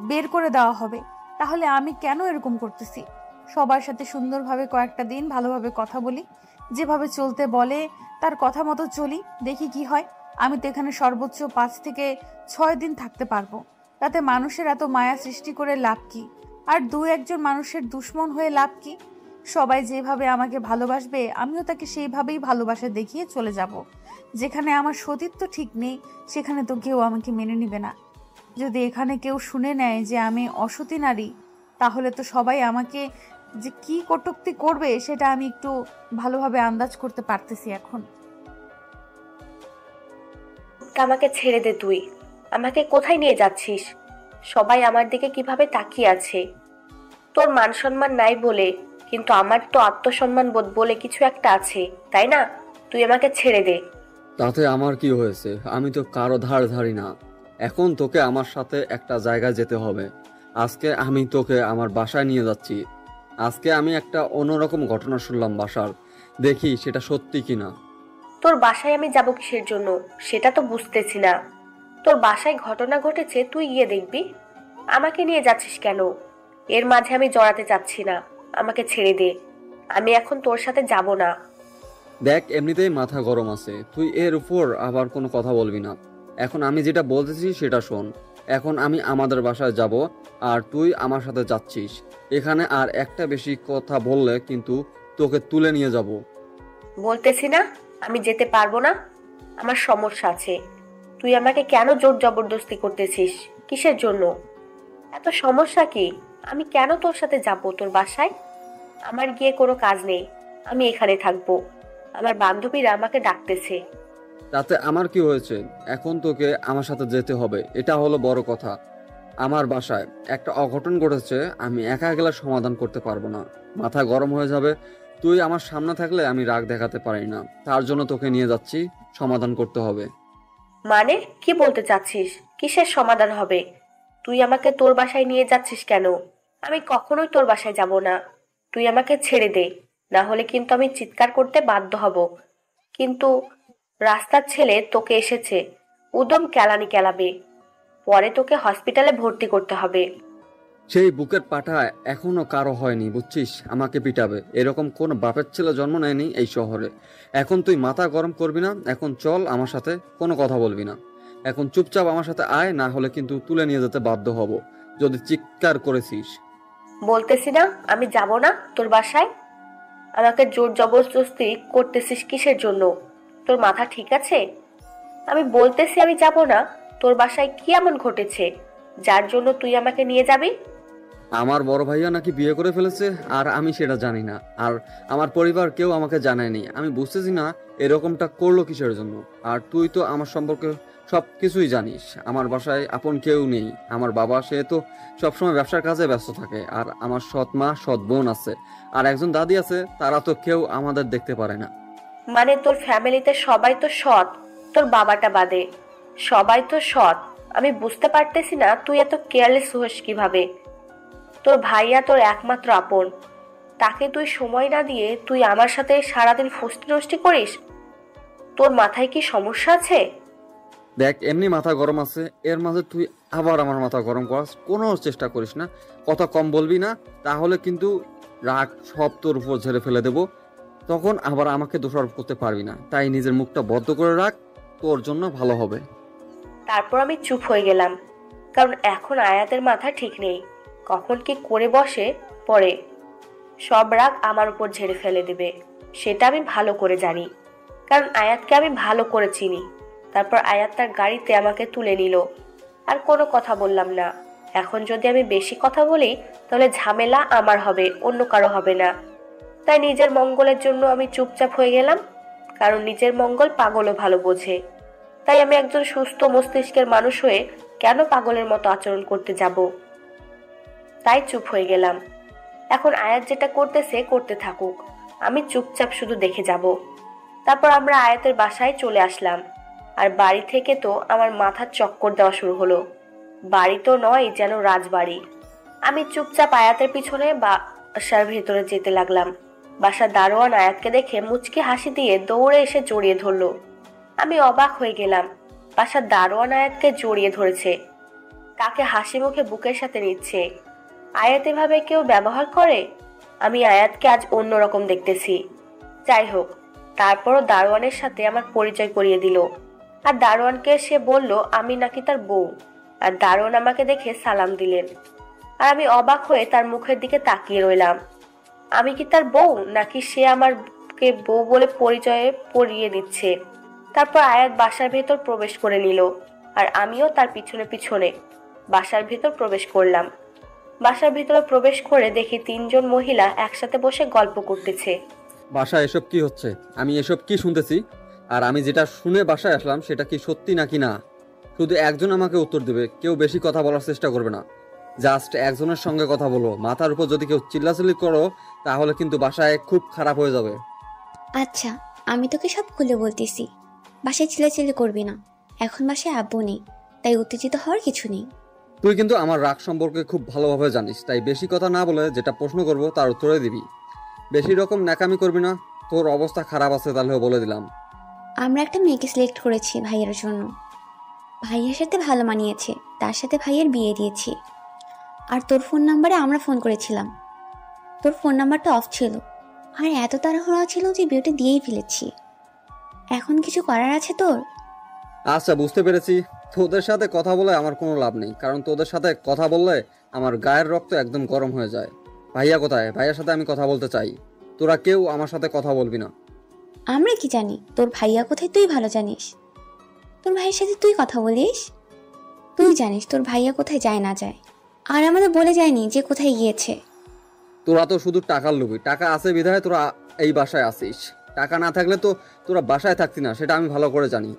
বের করে দেওয়া হবে, তাহলে আমি কেন এরকম করতেছি? সবার সাথে সুন্দরভাবে কয়েকটা দিন ভালোভাবে কথা বলি, যেভাবে চলতে বলে তার কথা মতো চলি, দেখি কি হয়। আমি তো এখানে সর্বোচ্চ 5 থেকে 6 দিন থাকতে পারবো, তাতে মানুষের এত মায়া সৃষ্টি করে লাভ কি? আর 2-1 জন মানুষের দুশ্মন হয়ে লাভ কি? সবাই যেভাবে আমাকে ভালোবাসবে আমিও তাকে সেইভাবেই ভালোবাসা দেখিয়ে চলে যাব। যেখানে আমার সতীত্ব ঠিক নেই সেখানে তো কেউ আমাকে মেনে নিবে না। যদি এখানে কেউ শুনে নেয় যে আমি অসতী নারী, তাহলে তো সবাই আমাকে যে কি কটূক্তি করবে সেটা আমি একটু ভালোভাবে আন্দাজ করতে পারতেছি এখন। আমাকে ছেড়ে দে, তুই আমাকে কোথায় নিয়ে যাচ্ছিস? সবাই আমার দিকে কিভাবে তাকিয়ে আছে। তোর মান সম্মান নাই বলে, কিন্তু আমার তো আত্মসম্মান বোধ বলে কিছু একটা আছে, তাই না? তুই আমাকে ছেড়ে দে। তাতে আমার কি হয়েছে? আমি তো কারো ধার ধারি না। এখন তোকে আমার সাথে একটা জায়গায় যেতে হবে। আজকে আমি তোকে আমার বাসায় নিয়ে যাচ্ছি। আজকে আমি একটা অন্যরকম ঘটনা শুনলাম বাসার, দেখি সেটা সত্যি কিনা। তোর বাসায় আমি যাব কিসের জন্য সেটা তো বুঝতেছি না। তোর বাসায় ঘটনা ঘটেছে, তুই গিয়ে দেখবি। আমাকে নিয়ে যাচ্ছিস কেন? এর মাঝে আমি জড়াতে চাচ্ছি না, আমাকে ছেড়ে দে। আমি এখন তোর সাথে যাব না। দেখ, এমনিতেই মাথা গরম আছে, তুই এর উপর আবার কোনো কথা বলবি না। এখন আমি যেটা বলতেছি সেটা শোন। এখন আমি আমাদের বাসায় যাব, আর তুই আমার সাথে যাচ্ছিস। এখানে আর একটা বেশি কথা বললে কিন্তু তোকে তুলে নিয়ে যাব। বলতেছি না আমি যেতে পারবো না, আমার সমস্যা আছে। তুই আমাকে কেন জোর জবরদস্তি করতেছিস? কিসের জন্য? এত সমস্যা কি? আমি কেন তোর সাথে যাব তোর বাসায়? আমার গিয়ে কোনো কাজ নেই, আমি এখানে থাকবো। আমার বান্ধবীরা আমাকে ডাকতেছে। তাতে আমার কি হয়েছে? এখন তোকে আমার সাথে যেতে হবে, এটা হলো বড় কথা। আমার বাসায় একটা অঘটন ঘটেছে, আমি একা গেলে সমাধান করতে পারবো না, মাথা গরম হয়ে যাবে। তুই আমার সামনে থাকলে আমি রাগ দেখাতে পারি না, তার জন্য তোকে নিয়ে যাচ্ছি, সমাধান করতে হবে। মানে কি বলতে চাচ্ছিস? কিসের সমাধান হবে? তুই আমাকে তোর বাসায় নিয়ে যাচ্ছিস কেন? আমি কখনোই তোর বাসায় যাব না। তুই আমাকে ছেড়ে দে, না হলে কিন্তু আমি চিৎকার করতে বাধ্য হব। কিন্তু রাস্তার ছেলে তোকে এসেছে, উদম কেলানি কেলাবে, পরে তোকে হসপিটালে ভর্তি করতে হবে। সেই বুকের পাটা এখনো কারো হয়নি, বুঝছিস? আমাকে পিটাবে, এরকম কোন বাপের ছেলে জন্ম নেয়নি এই শহরে। এখন তুই মাথা গরম করবি না, এখন চল আমার সাথে, কোনো কথা বলবি না। এখন চুপচাপ আমার সাথে আয়, না হলে কিন্তু তুলে নিয়ে যেতে বাধ্য হব যদি চিৎকার করেছিস। বলতেছি না আমি যাব না তোর বাসায়। আমাকে জোর জবরদস্তি করতেছিস কিসের জন্য? তোর মাথা ঠিক আছে? আমি বলতেছি আমি যাব না। তোর বাসায় কি এমন ঘটেছে যার জন্য তুই আমাকে নিয়ে যাবি? আমার বড় ভাইয়া নাকি বিয়ে করে ফেলেছে, আর আমি সেটা জানি না। আর আমার পরিবার কেউ আমাকে জানায়নি। আমি বুঝতেছি না এরকমটা করলো কিসের জন্য। আর তুই তো আমার সম্পর্কে সব কিছুই জানিস। আমার বাসায় আপন কেউ নেই। আমার বাবা সে তো সবসময় ব্যবসার কাজে ব্যস্ত থাকে। আর আমার সৎ মা সৎ বোন আছে, আর একজন দাদি আছে। তারা তো কেউ আমাদের দেখতে পারে না। মানে তোর ফ্যামিলিতে সবাই তো সৎ, তোর বাবাটা বাদে সবাই তো সৎ। আমি বুঝতে পারতেছি না তুই এত কেয়ারলেস হোস কিভাবে। তোর ভাইয়া তোর একমাত্র আপন, তাকে তুই সময় না দিয়ে তুই আমার সাথে সারাদিন ফুষ্টি নষ্টি করিস। তোর মাথায় কি সমস্যা আছে? দেখ, এমনি মাথা গরম আছে, এর মাঝে তুই আবার আমার মাথা গরম করার কোনো চেষ্টা করিস না। কথা কম বলবি না, তাহলে কিন্তু রাগ সব তোর উপর ঝেড়ে ফেলে দেবো। তখন আবার আমাকে দোষারোপ করতে পারবি না। তাই নিজের মুখটা বদ্ধ করে রাখ, তোর জন্য ভালো হবে। তারপর আমি চুপ হয়ে গেলাম, কারণ এখন আয়াতের মাথা ঠিক নেই। কখন কি করে বসে পড়ে, সব রাগ আমার উপর ঝেড়ে ফেলে দেবে, সেটা আমি ভালো করে জানি। কারণ আয়াতকে আমি ভালো করে চিনি। তারপর আয়াত তার গাড়িতে আমাকে তুলে নিল। আর কোনো কথা বললাম না। এখন যদি আমি বেশি কথা বলি তাহলে ঝামেলা আমার হবে, অন্য কারো হবে না। তাই নিজের মঙ্গলের জন্য আমি চুপচাপ হয়ে গেলাম। কারণ নিজের মঙ্গল পাগলও ভালো বোঝে। তাই আমি একজন সুস্থ মস্তিষ্কের মানুষ হয়ে কেন পাগলের মতো আচরণ করতে যাব? তাই চুপ হয়ে গেলাম। এখন আয়াত যেটা করতেছে করতে থাকুক, আমি চুপচাপ শুধু দেখে যাব। তারপর আমরা আয়াতের বাসায় চলে আসলাম। আর বাড়ি থেকে তো আমার মাথার চক্কর দেওয়া শুরু হলো। বাড়ি তো নয়, যেন রাজবাড়ি। আমি চুপচাপ আয়াতের পিছনে বাসার ভেতরে যেতে লাগলাম। বাসার দারোয়ান আয়াতকে দেখে মুচকি হাসি দিয়ে দৌড়ে এসে জড়িয়ে ধরলো। আমি অবাক হয়ে গেলাম, বাসার দারোয়ান আয়াতকে জড়িয়ে ধরেছে, তাকে হাসি মুখে বুকের সাথে নিচ্ছে। আয়াত এভাবে কেউ ব্যবহার করে? আমি আয়াতকে আজ অন্যরকম দেখতেছি। যাই হোক, তারপরও দারোয়ানের সাথে আমার পরিচয় করিয়ে দিল। আর দারোয়ানকে সে বলল আমি নাকি তার বউ। আর দারোয়ান আমাকে দেখে সালাম দিলেন। আর আমি অবাক হয়ে তার মুখের দিকে তাকিয়ে রইলাম। আমি কি তার বউ, নাকি সে আমাকে বউ বলে পরিচয়ে পরিয়ে দিচ্ছে? তারপর আয়াত বাসার ভেতর প্রবেশ করে নিল, আর আমিও তার পিছনে পিছনে বাসার ভেতর প্রবেশ করলাম। বাসার ভিতরে প্রবেশ করে দেখি 3 জন মহিলা একসাথে বসে গল্প করতেছে। বাসায় এসব কি হচ্ছে? আমি এসব কি শুনতেছি? আর আমি যেটা শুনে বাসায় আসলাম সেটা কি সত্যি নাকি না? শুধু একজন আমাকে উত্তর দেবে, কেউ বেশি কথা বলার চেষ্টা করবে না। জাস্ট একজনের সঙ্গে কথা বলো। মাথার উপর যদি কেউ চিল্লাচিল্লি করো তাহলে কিন্তু বাসায় খুব খারাপ হয়ে যাবে। আচ্ছা, আমি তোকে সব খুলে বলতেছি। বাসায় চিল্লাচিল্লি করবি না। এখন বাসায় আব্বু নেই, তাই উত্তেজিত হওয়ার কিছু নেই। তুই কিন্তু আমার রাগ সম্পর্কে খুব ভালোভাবে জানিস, তাই বেশি কথা না বলে যেটা প্রশ্ন করব তার উত্তরে দিবি। বেশি রকম ন্যাকামি করবি না। তোর অবস্থা খারাপ আছে, তাহলেও বলে দিলাম। আমরা একটা মেয়েকে সিলেক্ট করেছি ভাইয়ের জন্য। ভাইয়ের সাথে ভালো মানিয়েছে, তার সাথে ভাইয়ের বিয়ে দিয়েছি। আর তোর ফোন নাম্বারে আমরা ফোন করেছিলাম, তোর ফোন নাম্বারটা অফ ছিল। আর এত তাড়াহুড়া ছিল যে বিয়েটা দিয়েই ফেলেছি। এখন কিছু করার আছে তোর? আচ্ছা, বুঝতে পেরেছি। তোদের সাথে কথা বলে আমার কোনো লাভ নেই, কারণ তোদের সাথে কথা বললে আমার গায়ের রক্ত একদম গরম হয়ে যায়। ভাইয়া কোথায়? ভাইয়ার সাথে আমি কথা বলতে চাই। তোরা কেউ আমার সাথে কথা বলবি না। আমরা কি জানি তোর ভাইয়া কোথায়? তুই ভালো জানিস। তোর ভাইয়ের সাথে তুই কথা বলিস? তুই জানিস তোর ভাইয়া কোথায় যায় না যায়। আর আমাদের বলে যায়নি যে কোথায় গিয়েছে। তোরা তো শুধু টাকার লোভী। টাকা আছে বিধায় তোরা এই বাসায় আসিস। টাকা না থাকলে তো তোরা বাসায় থাকতি না, সেটা আমি ভালো করে জানি।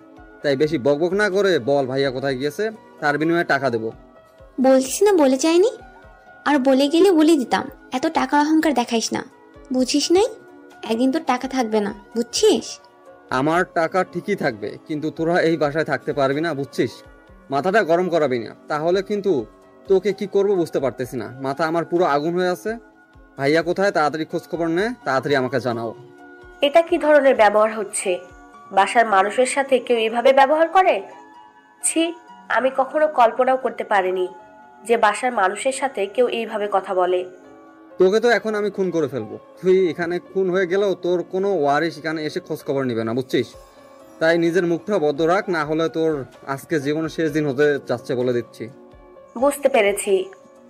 তাই বেশি বকবক না করে বল ভাইয়া কোথায় গিয়েছে, তার বিনিময়ে টাকা দেবো। বলছিস না বলে যায়নি? আর বলে গেলে বলে দিতাম। এত টাকার অহংকার দেখাইস না, বুঝিস নাই? একদিন তোর টাকা থাকবে না, বুঝছিস? আমার টাকা ঠিকই থাকবে, কিন্তু তোরা এই বাসায় থাকতে পারবি না, বুঝছিস? মাথাটা গরম করাবি না, তাহলে কিন্তু তোকে কি করব বুঝতে পারতেছি না। মাথা আমার পুরো আগুন হয়ে আছে। ভাইয়া কোথায়? তাড়াতাড়ি খোঁজ খবর নে, তাড়াতাড়ি আমাকে জানাও। এটা কি ধরনের ব্যবহার হচ্ছে? বাসার মানুষের সাথে কেউ এভাবে ব্যবহার করে? ছি, আমি কখনো কল্পনাও করতে পারিনি যে বাসার মানুষের সাথে কেউ এইভাবে কথা বলে। তোকে তো এখন আমি খুন করে ফেলবো। তুই এখানে খুন হয়ে গেলেও তোর কোনো ওয়ারিশ এখানে এসে খোঁজ খবর নিবে না, বুঝছিস? তাই নিজের মুখটা বদ্ধ রাখ, না হলে তোর আজকে জীবনের শেষ দিন হতে যাচ্ছে বলে দিচ্ছি। বুঝতে পেরেছি।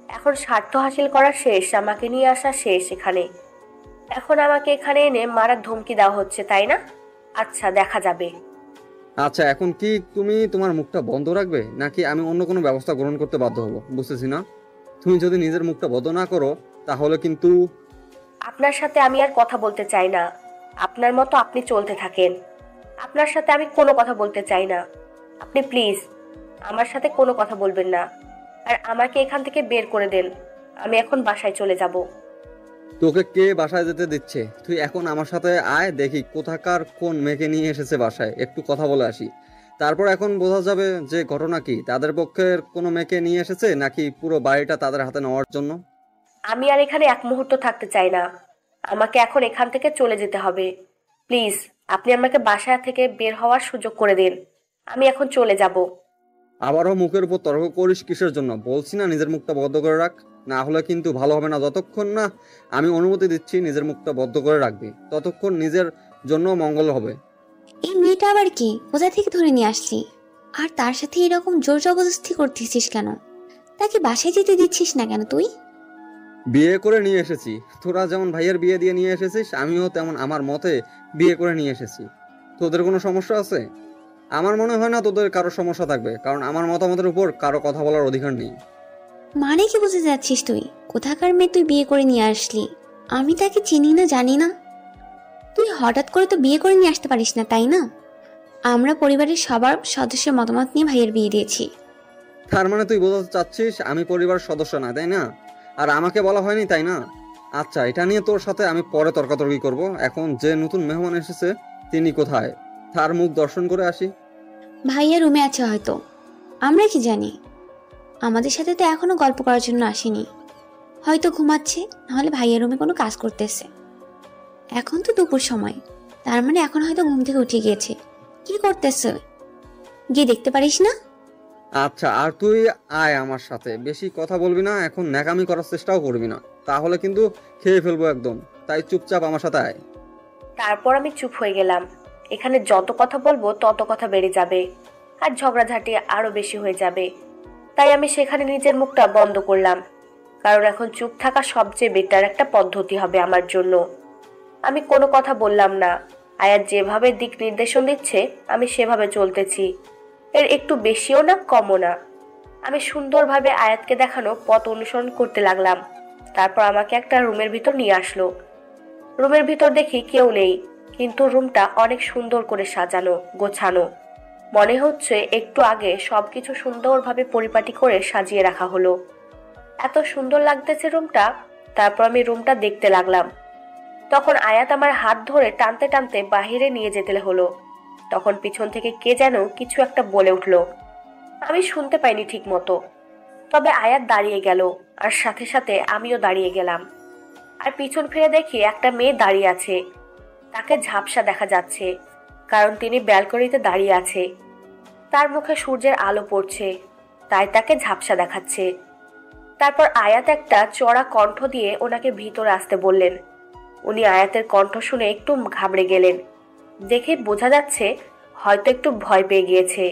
এখন স্বার্থ হাসিল করা শেষ, আমাকে নিয়ে আসা শেষ এখানে। এখন আমাকে এখানে এনে মারার ধমকি দেওয়া হচ্ছে, তাই না? আচ্ছা, দেখা যাবে। আচ্ছা, এখন কি তুমি তোমার মুখটা বন্ধ রাখবে, নাকি আমি অন্য কোনো ব্যবস্থা গ্রহণ করতে বাধ্য হবো? বুঝতেছি না। তুমি যদি নিজের মুখটা বন্ধ না করো তাহলে কিন্তু। আপনার সাথে আমি আর কথা বলতে চাই না। আপনার মতো আপনি চলতে থাকেন। আপনার সাথে আমি কোনো কথা বলতে চাই না। আপনি প্লিজ আমার সাথে কোনো কথা বলবেন না, আর আমাকে এখান থেকে বের করে দেন। আমি এখন বাসায় চলে যাব। তোকে কে বাসায় যেতে দিচ্ছে? তুই এখন আমার সাথে আয়, দেখি কোথাকার কোন মেয়েকে নিয়ে এসেছে বাসায়, একটু কথা বলে আসি। তারপর এখন বোঝা যাবে যে ঘটনা কি, তাদের পক্ষের কোনো মেয়েকে নিয়ে এসেছে নাকি পুরো বাড়িটা তাদের হাতে নেওয়ার জন্য। আমি আর এখানে এক মুহূর্ত থাকতে চাই না। আমাকে এখন এখান থেকে চলে যেতে হবে। প্লিজ আপনি আমাকে বাসা থেকে বের হওয়ার সুযোগ করে দিন। আমি এখন চলে যাব। আবারও মুখের উপর তর্ক করিস কিসের জন্য? বলছি না নিজের মুখটা বদ্ধ করে রাখ, না হলে কিন্তু ভালো হবে না। যতক্ষণ না আমি অনুমতি দিচ্ছি নিজের মুখটা বদ্ধ করে রাখবি, ততক্ষণ নিজের জন্য মঙ্গল হবে। এই মেয়েটা আবার কি? কোথা থেকে ধরে নিয়ে আসলি? আর তার সাথে এরকম জোর জবরদস্তি করতেছিস কেন? তাকে বাসায় যেতে দিচ্ছিস না কেন তুই? বিয়ে করে নিয়ে এসেছি। তোরা যেমন ভাইয়ের বিয়ে দিয়ে নিয়ে এসেছিস, আমিও তেমন আমার মতে বিয়ে করে নিয়ে এসেছি। তোদের কোনো সমস্যা আছে? আমার মনে হয় না তোদের কারো সমস্যা থাকবে, কারণ আমার মতামতের উপর কারো কথা বলার অধিকার নেই। মানে কি বুঝতে যাচ্ছিস তুই? কোথাকার মেয়ে তুই বিয়ে করে নিয়ে আসলি? আমি তাকে চিনি না, জানি না। তুই হঠাৎ করে তো বিয়ে করে নিয়ে আসতে পারিস না, তাই না? আমরা পরিবারের সবার সদস্যের মতামত নিয়ে ভাইয়ের বিয়ে দিয়েছি। তার মানে তুই বোঝাতে চাচ্ছিস আমি পরিবারের সদস্য না, তাই না? আর আমাকে বলা হয়নি, তাই না? আচ্ছা, এটা নিয়ে তোর সাথে আমি পরে তর্কাতর্কি করব। এখন যে নতুন মেহমান এসেছে তিনি কোথায়, তার মুখ দর্শন করে আসি। ভাইয়া রুমে আছে হয়তো, আমরা কি জানি? আমাদের সাথে তো এখনো গল্প করার জন্য আসেনি। হয়তো ঘুমাচ্ছে, নাহলে ভাইয়া রুমে কোনো কাজ করতেছে। এখন তো দুপুর সময়, তার মানে এখন হয়তো ঘুম থেকে উঠে গিয়েছে। কি করতেছে গিয়ে দেখতে পারিস না? আচ্ছা, আর তুই আয় আমার সাথে, বেশি কথা বলবি না, এখন ন্যাকামি করার চেষ্টাও করবি না, তাহলে কিন্তু খেয়ে ফেলবো একদম। তাই চুপচাপ আমার সাথে আয়। তারপর আমি চুপ হয়ে গেলাম। এখানে যত কথা বলবো তত কথা বেড়ে যাবে, আর ঝগড়াঝাটি আরো বেশি হয়ে যাবে। তাই আমি সেখানে নিজের মুখটা বন্ধ করলাম, কারণ এখন চুপ থাকা সবচেয়ে বেটার একটা পদ্ধতি হবে আমার জন্য। আমি কোনো কথা বললাম না। আয়াত যেভাবে দিক নির্দেশন দিচ্ছে আমি সেভাবে চলতেছি। এর একটু বেশিও না, কমও না। আমি সুন্দরভাবে আয়াতকে দেখানো পথ অনুসরণ করতে লাগলাম। তারপর আমাকে একটা রুমের ভিতর নিয়ে আসলো। রুমের ভিতর দেখি কেউ নেই, কিন্তু রুমটা অনেক সুন্দর করে সাজানো গোছানো। মনে হচ্ছে একটু আগে সবকিছু সুন্দরভাবে পরিপাটি করে সাজিয়ে রাখা হলো। এত সুন্দর লাগতেছে রুমটা। তারপর আমি রুমটা দেখতে লাগলাম। তখন আয়াত আমার হাত ধরে টানতে টানতে বাহিরে নিয়ে যেতে হলো। তখন পিছন থেকে কে যেন কিছু একটা বলে উঠলো। আমি শুনতে পাইনি ঠিক মতো, তবে আয়াত দাঁড়িয়ে গেল, আর সাথে সাথে আমিও দাঁড়িয়ে গেলাম। আর পিছন ফিরে দেখি একটা মেয়ে দাঁড়িয়ে আছে। তাকে ঝাপসা দেখা যাচ্ছে, কারণ তিনি ব্যালকনিতে দাঁড়িয়ে আছে। তার মুখে সূর্যের আলো পড়ছে, তাই তাকে ঝাপসা দেখাচ্ছে। তারপর আয়াত একটা চড়া কণ্ঠ দিয়ে ওনাকে ভিতরে আসতে বললেন। উনি আয়াতের কণ্ঠ শুনে একটু ঘাবড়ে গেলেন। দেখে বোঝা যাচ্ছে হয়তো একটু ভয় পেয়ে গিয়েছে।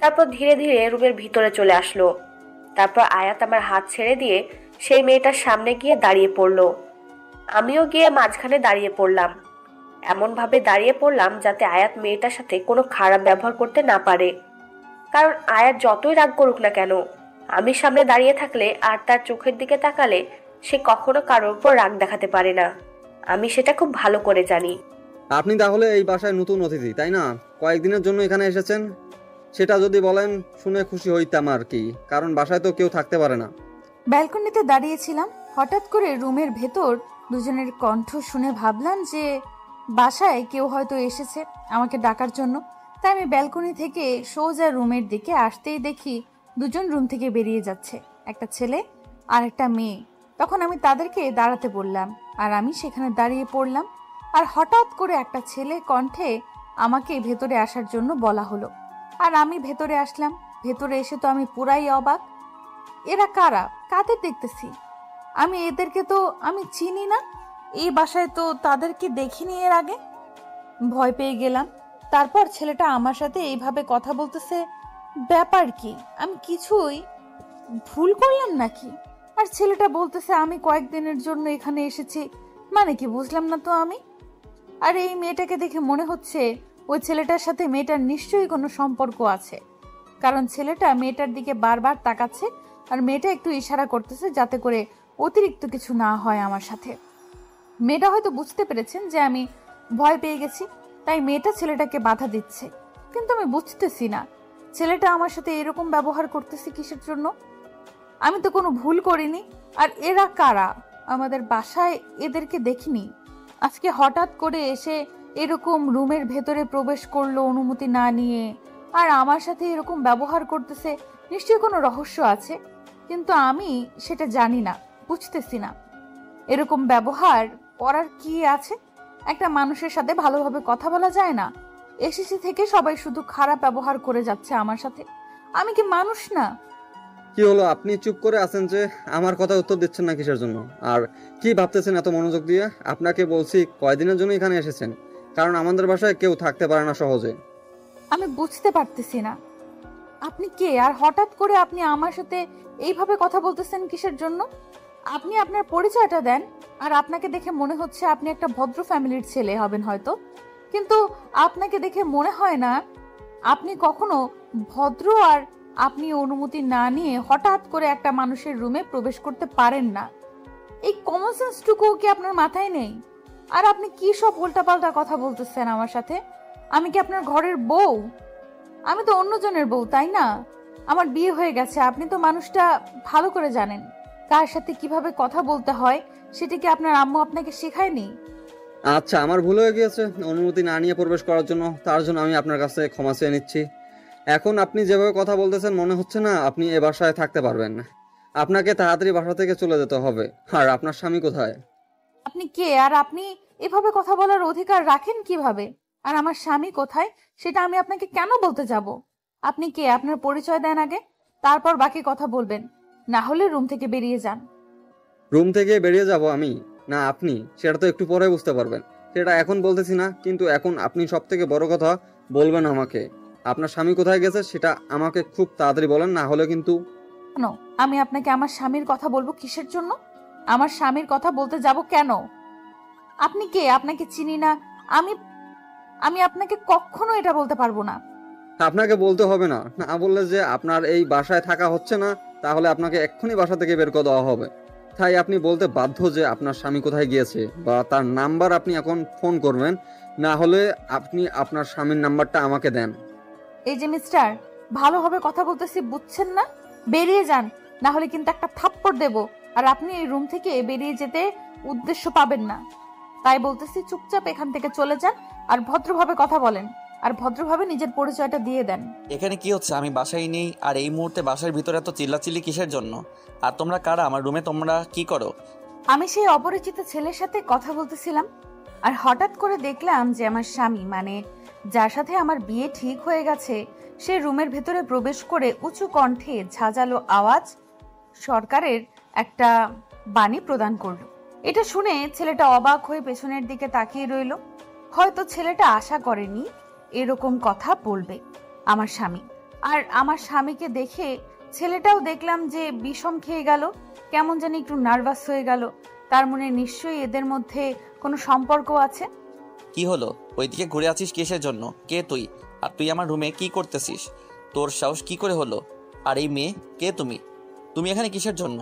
তারপর ধীরে ধীরে রুমের ভিতরে চলে আসলো। তারপর আয়াত আমার হাত ছেড়ে দিয়ে সেই মেয়েটার সামনে গিয়ে দাঁড়িয়ে পড়লো। আমিও গিয়ে মাঝখানে দাঁড়িয়ে পড়লাম। এমনভাবে দাঁড়িয়ে পড়লাম যাতে আয়াত মেয়েটার সাথে কোনো খারাপ ব্যবহার করতে না পারে। কারণ আয়াত যতই রাগ করুক না কেন, আমি সামনে দাঁড়িয়ে থাকলে আর তার চোখের দিকে তাকালে সে কখনো কারোর উপর রাগ দেখাতে পারে না। আমি সেটা খুব ভালো করে জানি। আপনি তাহলে এই বাসায় নতুন অতিথি, তাই না? কয়েকদিনের জন্য এখানে এসেছেন, সেটা যদি বলেন শুনে খুশি হইতাম আর কি, কারণ বাসায় তো কেউ থাকতে পারে না। ব্যালকনিতে দাঁড়িয়েছিলাম, হঠাৎ করে রুমের ভেতর দুজনের কণ্ঠ শুনে ভাবলাম যে বাসায় কেউ হয়তো এসেছে আমাকে ডাকার জন্য। তাই আমি ব্যালকনি থেকে সোজা রুমের দিকে আসতেই দেখি দুজন রুম থেকে বেরিয়ে যাচ্ছে, একটা ছেলে আর একটা মেয়ে। তখন আমি তাদেরকে দাঁড়াতে বললাম, আর আমি সেখানে দাঁড়িয়ে পড়লাম। আর হঠাৎ করে একটা ছেলে কণ্ঠে আমাকে ভেতরে আসার জন্য বলা হলো, আর আমি ভেতরে আসলাম। ভেতরে এসে তো আমি পুরাই অবাক। এরা কারা? কাদের দেখতেছি? আমি এদেরকে তো আমি চিনি না। এই বাসায় তো তাদেরকে দেখিনি এর আগে। ভয় পেয়ে গেলাম। তারপর ছেলেটা আমার সাথে এইভাবে কথা বলতেছে, ব্যাপার কি? আমি কিছুই ভুল করলাম নাকি? আর ছেলেটা বলতেছে আমি কয়েকদিনের জন্য এখানে এসেছি, মানে কি বুঝলাম না তো আমি। আর এই মেয়েটাকে দেখে মনে হচ্ছে ওই ছেলেটার সাথে মেয়েটার নিশ্চয়ই কোনো সম্পর্ক আছে, কারণ ছেলেটা মেয়েটার দিকে বারবার তাকাচ্ছে আর মেয়েটা একটু ইশারা করতেছে যাতে করে অতিরিক্ত কিছু না হয় আমার সাথে। মেয়েটা হয়তো বুঝতে পেরেছেন যে আমি ভয় পেয়ে গেছি, তাই মেয়েটা ছেলেটাকে বাধা দিচ্ছে। কিন্তু আমি বুঝতেছি না ছেলেটা আমার সাথে এরকম ব্যবহার করতেছে কিসের জন্য। আমি তো কোনো ভুল করিনি। আর এরা কারা? আমাদের বাসায় এদেরকে দেখিনি। আজকে হঠাৎ করে এসে এরকম রুমের ভেতরে প্রবেশ করলো অনুমতি না নিয়ে, আর আমার সাথে এরকম ব্যবহার করতেছে। নিশ্চয়ই কোনো রহস্য আছে, কিন্তু আমি সেটা জানি না, বুঝতেছি না এরকম ব্যবহার করার কি আছে। একটা মানুষের সাথে ভালোভাবে কথা বলা যায় না? এসেছি থেকে সবাই শুধু খারাপ ব্যবহার করে যাচ্ছে আমার সাথে। আমি কি মানুষ না? কি হলো, আপনি চুপ করে আছেন যে? আমার কথা উত্তর দিচ্ছেন না কিসের জন্য? আর কি ভাবতেছেন এত মনোযোগ দিয়ে? আপনাকে বলছি কয়দিনের জন্য এখানে এসেছেন, কারণ আমাদের বাসায় কেউ থাকতে পারে না সহজে। আমি বুঝতে পারতেছি না আপনি কে, আর হঠাৎ করে আপনি আমার সাথে এইভাবে কথা বলতেছেন কিসের জন্য? আপনি আপনার পরিচয়টা দেন। আর আপনাকে দেখে মনে হচ্ছে আপনি একটা ভদ্র ফ্যামিলির ছেলে হবেন হয়তো, কিন্তু আপনাকে দেখে মনে হয় না আপনি কখনো ভদ্র। আর আপনি অনুমতি না নিয়ে হঠাৎ করে একটা মানুষের রুমে প্রবেশ করতে পারেন না। এই কমন সেন্সটুকু কি আপনার মাথায় নেই? আর আপনি কি সব উল্টাপাল্টা কথা বলতেছেন আমার সাথে? আমি কি আপনার ঘরের বউ? আমি তো অন্যজনের বউ, তাই না? আমার বিয়ে হয়ে গেছে। আপনি তো মানুষটা ভালো করে জানেন কার সাথে কিভাবে কথা বলতে হয়। সেটা কি আপনার আম্মু আপনাকে শেখায়নি? আচ্ছা, আমার ভুল হয়ে গিয়েছে অনুমতি না নিয়ে প্রবেশ করার জন্য। তার জন্য আমি আপনার কাছে ক্ষমা চেয়ে নিচ্ছি। এখন আপনি যেভাবে কথা বলতেছেন মনে হচ্ছে না আপনি এ বাসায় থাকতে পারবেন। আপনাকে তাড়াতাড়ি বাসা থেকে চলে যেতে হবে। আর আপনার স্বামী কোথায়? আপনি কে, আর আপনি এভাবে কথা বলার অধিকার রাখেন কিভাবে? আর আমার স্বামী কোথায় সেটা আমি আপনাকে কেন বলতে যাব? আপনি কে? আপনার পরিচয় দেন আগে, তারপর বাকি কথা বলবেন। না হলে রুম থেকে বেরিয়ে যান। রুম থেকে বেরিয়ে যাব আমি না আপনি, সেটা তো একটু পরে বুঝতে পারবেন। সেটা এখন বলতেছি না, কিন্তু এখন আপনি সব থেকে বড় কথা বলবেন আমাকে। আপনার স্বামী কোথায় গেছে সেটা আমাকে খুব তাড়াতাড়ি বলেন, না হলে কিন্তু। কেন আমি আপনাকে আমার স্বামীর কথা বলবো? কিসের জন্য আমার স্বামীর কথা বলতে যাব কেন? আপনি কে? আপনাকে চিনি না আমি। আমি আপনাকে কখনো এটা বলতে পারবো না। আপনাকে বলতে হবে না। না বললে যে আপনার এই বাসায় থাকা হচ্ছে না, তাহলে আপনাকে এক্ষুনি বাসা থেকে বের করে দেওয়া হবে। তাই আপনি বলতে বাধ্য যে আপনার স্বামী কোথায় গিয়েছে, বা তার নাম্বার আপনি এখন ফোন করবেন। না হলে আপনি আপনার স্বামীর নাম্বারটা আমাকে দেন। এই যে মিস্টার, ভালোভাবে কথা বলতেছি, বুঝছেন না? বেরিয়ে যান, না হলে কিন্তু একটা থাপ্পড় দেব। আর আপনি এই রুম থেকে বেরিয়ে যেতে উদ্দেশ্য পাবেন না। তাই বলতেছি চুপচাপ এখান থেকে চলে যান, আর ভদ্রভাবে কথা বলেন, আর ভদ্রভাবে নিজের পরিচয়টা দিয়ে দেন। এখানে কি হচ্ছে? আমি বাসায় নেই, আর এই মুহূর্তে বাসার ভিতরে এত চিল্লাচিল্লি কিসের জন্য? আর তোমরা কারা? আমার রুমে তোমরা কি করো? আমি সেই অপরিচিত ছেলের সাথে কথা বলতেছিলাম, আর হঠাৎ করে দেখলাম যে আমার স্বামী, মানে যার সাথে আমার বিয়ে ঠিক হয়ে গেছে, সে রুমের ভেতরে প্রবেশ করে উঁচু কণ্ঠে ঝাঁঝালো আওয়াজ সরকারের একটা বাণী প্রদান করলো। এটা শুনে ছেলেটা অবাক হয়ে পেছনের দিকে তাকিয়ে রইল। হয়তো ছেলেটা আশা করেনি এরকম কথা বলবে আমার স্বামী। আর আমার স্বামীকে দেখে ছেলেটাও দেখলাম যে বিষম খেয়ে গেল, কেমন জানি একটু নার্ভাস হয়ে গেল। তার মনে নিশ্চয়ই এদের মধ্যে কোনো সম্পর্ক আছে। কি হলো? ওইদিকে ঘুরে আছিস কিসের জন্য? কে তুই? আর তুই আমার রুমে কি করতেছিস? তোর সাহস কি করে হলো? আর এই মেয়ে কে? তুমি তুমি এখানে কিসের জন্য?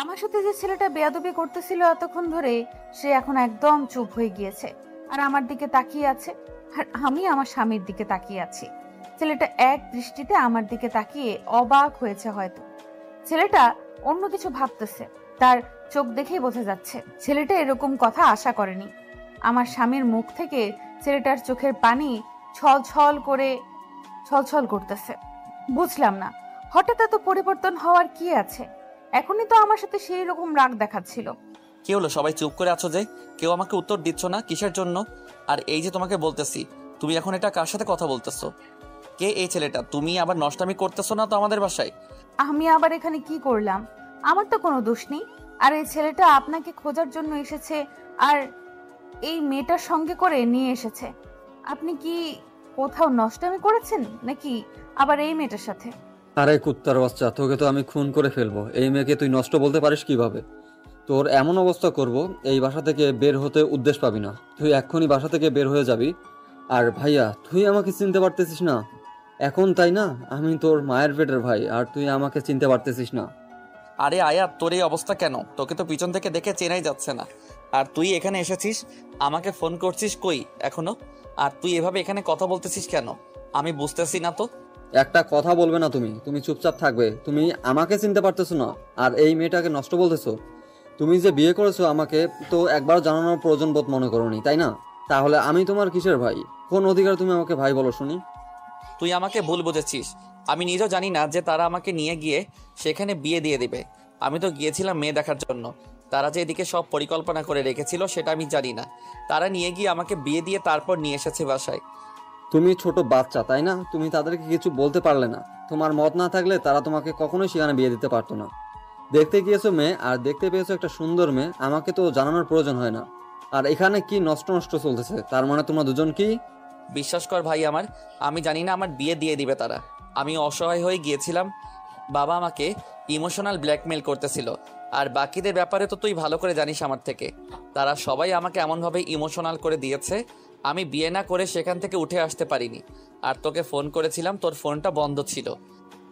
আমার সাথে যে ছেলেটা বেয়াদবি করতেছিল এতক্ষণ ধরে, সে এখন একদম চুপ হয়ে গিয়েছে আর আমার দিকে তাকিয়ে আছে। আর আমি আমার স্বামীর দিকে তাকিয়ে আছি। ছেলেটা এক দৃষ্টিতে আমার দিকে তাকিয়ে অবাক হয়েছে। হয়তো ছেলেটা অন্য কিছু ভাবতেছে, তার চোখ দেখেই বোঝা যাচ্ছে ছেলেটা এরকম কথা আশা করেনি। আমার স্বামীর মুখ থেকে ছেলেটার চোখের পানি ছলছল করতেছে। বুঝলাম না হঠাৎ এত পরিবর্তন হওয়ার কি আছে। এখনই তো আমার সাথে সেই রকম রাগ দেখাচ্ছিল। কি হলো? সবাই চুপ করে আছো যে? কেউ আমাকে উত্তর দিচ্ছ না কিসের জন্য? আর এই যে তোমাকে বলতেছি, তুমি এখন এটা কার সাথে কথা বলতেছো? কে এই ছেলেটা? তুমি আবার নষ্টামি করতেছো না তো আমাদের বাসায়? আমি আবার এখানে কি করলাম? আমার তো কোনো দোষ নেই। আর এই ছেলেটা আপনাকে খোঁজার জন্য এসেছে, আর এই মেয়েটার সঙ্গে করে নিয়ে এসেছে। আপনি কি কোথাও নষ্টামি করেছেন নাকি আবার এই মেয়েটার সাথে? আরে কুত্তার বাচ্চা, তোকে তো আমি খুন করে ফেলবো। এই মেয়েকে তুই নষ্ট বলতে পারিস কিভাবে? তোর এমন অবস্থা করব, এই বাসা থেকে বের হতে উদ্দেশ্য পাবি না। তুই এক্ষুনি বাসা থেকে বের হয়ে যাবি। আর ভাইয়া, তুই আমাকে চিনতে পারতেছিস না এখন, তাই না? আমি তোর মায়ের পেটের ভাই, আর তুই আমাকে চিনতে পারতেছিস না। আরে আয়াত, তোর এই অবস্থা কেন? তোকে তো পিছন থেকে দেখে চেনাই যাচ্ছে না। আর তুই এখানে এসেছিস, আমাকে ফোন করছিস কই এখনো? আর তুই এভাবে এখানে কথা বলতেছিস কেন? আমি বুঝতেছি না তো। একটা কথা বলবে না তুমি, তুমি চুপচাপ থাকবে। তুমি আমাকে চিনতে পারতেছো না আর এই মেয়েটাকে নষ্ট বলতেছো। তুমি যে বিয়ে করেছো আমাকে তো একবার জানানোর প্রয়োজন বোধ মনে করোনি, তাই না? তাহলে আমি তোমার কিসের ভাই? কোন অধিকার তুমি আমাকে ভাই বলো শুনি? তুই আমাকে ভুল বুঝেছিস। আমি নিজেও জানি না যে তারা আমাকে নিয়ে গিয়ে সেখানে বিয়ে দিয়ে দিবে। আমি তো গিয়েছিলাম মেয়ে দেখার জন্য। তারা যে এদিকে সব পরিকল্পনা করে রেখেছিল সেটা আমি জানি না। তারা নিয়ে গিয়ে আমাকে বিয়ে দিয়ে তারপর নিয়ে এসেছে বাসায়। তুমি ছোট বাচ্চা, তাই না? তুমি তাদেরকে কিছু বলতে পারলে না। তোমার মত না থাকলে তারা তোমাকে কখনোই সেখানে বিয়ে দিতে পারতো না। দেখতে গিয়েছো মেয়ে আর দেখতে পেয়েছো একটা সুন্দর মেয়ে, আমাকে তো জানানোর প্রয়োজন হয় না। আর এখানে কি নষ্ট নষ্ট চলতেছে? তার মানে তোমরা দুজন কি? বিশ্বাস কর ভাই আমার, আমি জানি না আমার বিয়ে দিয়ে দিবে তারা। আমি অসহায় হয়ে গিয়েছিলাম। বাবা আমাকে ইমোশনাল ব্ল্যাকমেল করতেছিল। আর বাকিদের ব্যাপারে তো তুই ভালো করে জানিস আমার থেকে। তারা সবাই আমাকে এমনভাবে ইমোশনাল করে দিয়েছে, আমি বিয়ে না করে সেখান থেকে উঠে আসতে পারিনি। আর তোকে ফোন করেছিলাম, তোর ফোনটা বন্ধ ছিল।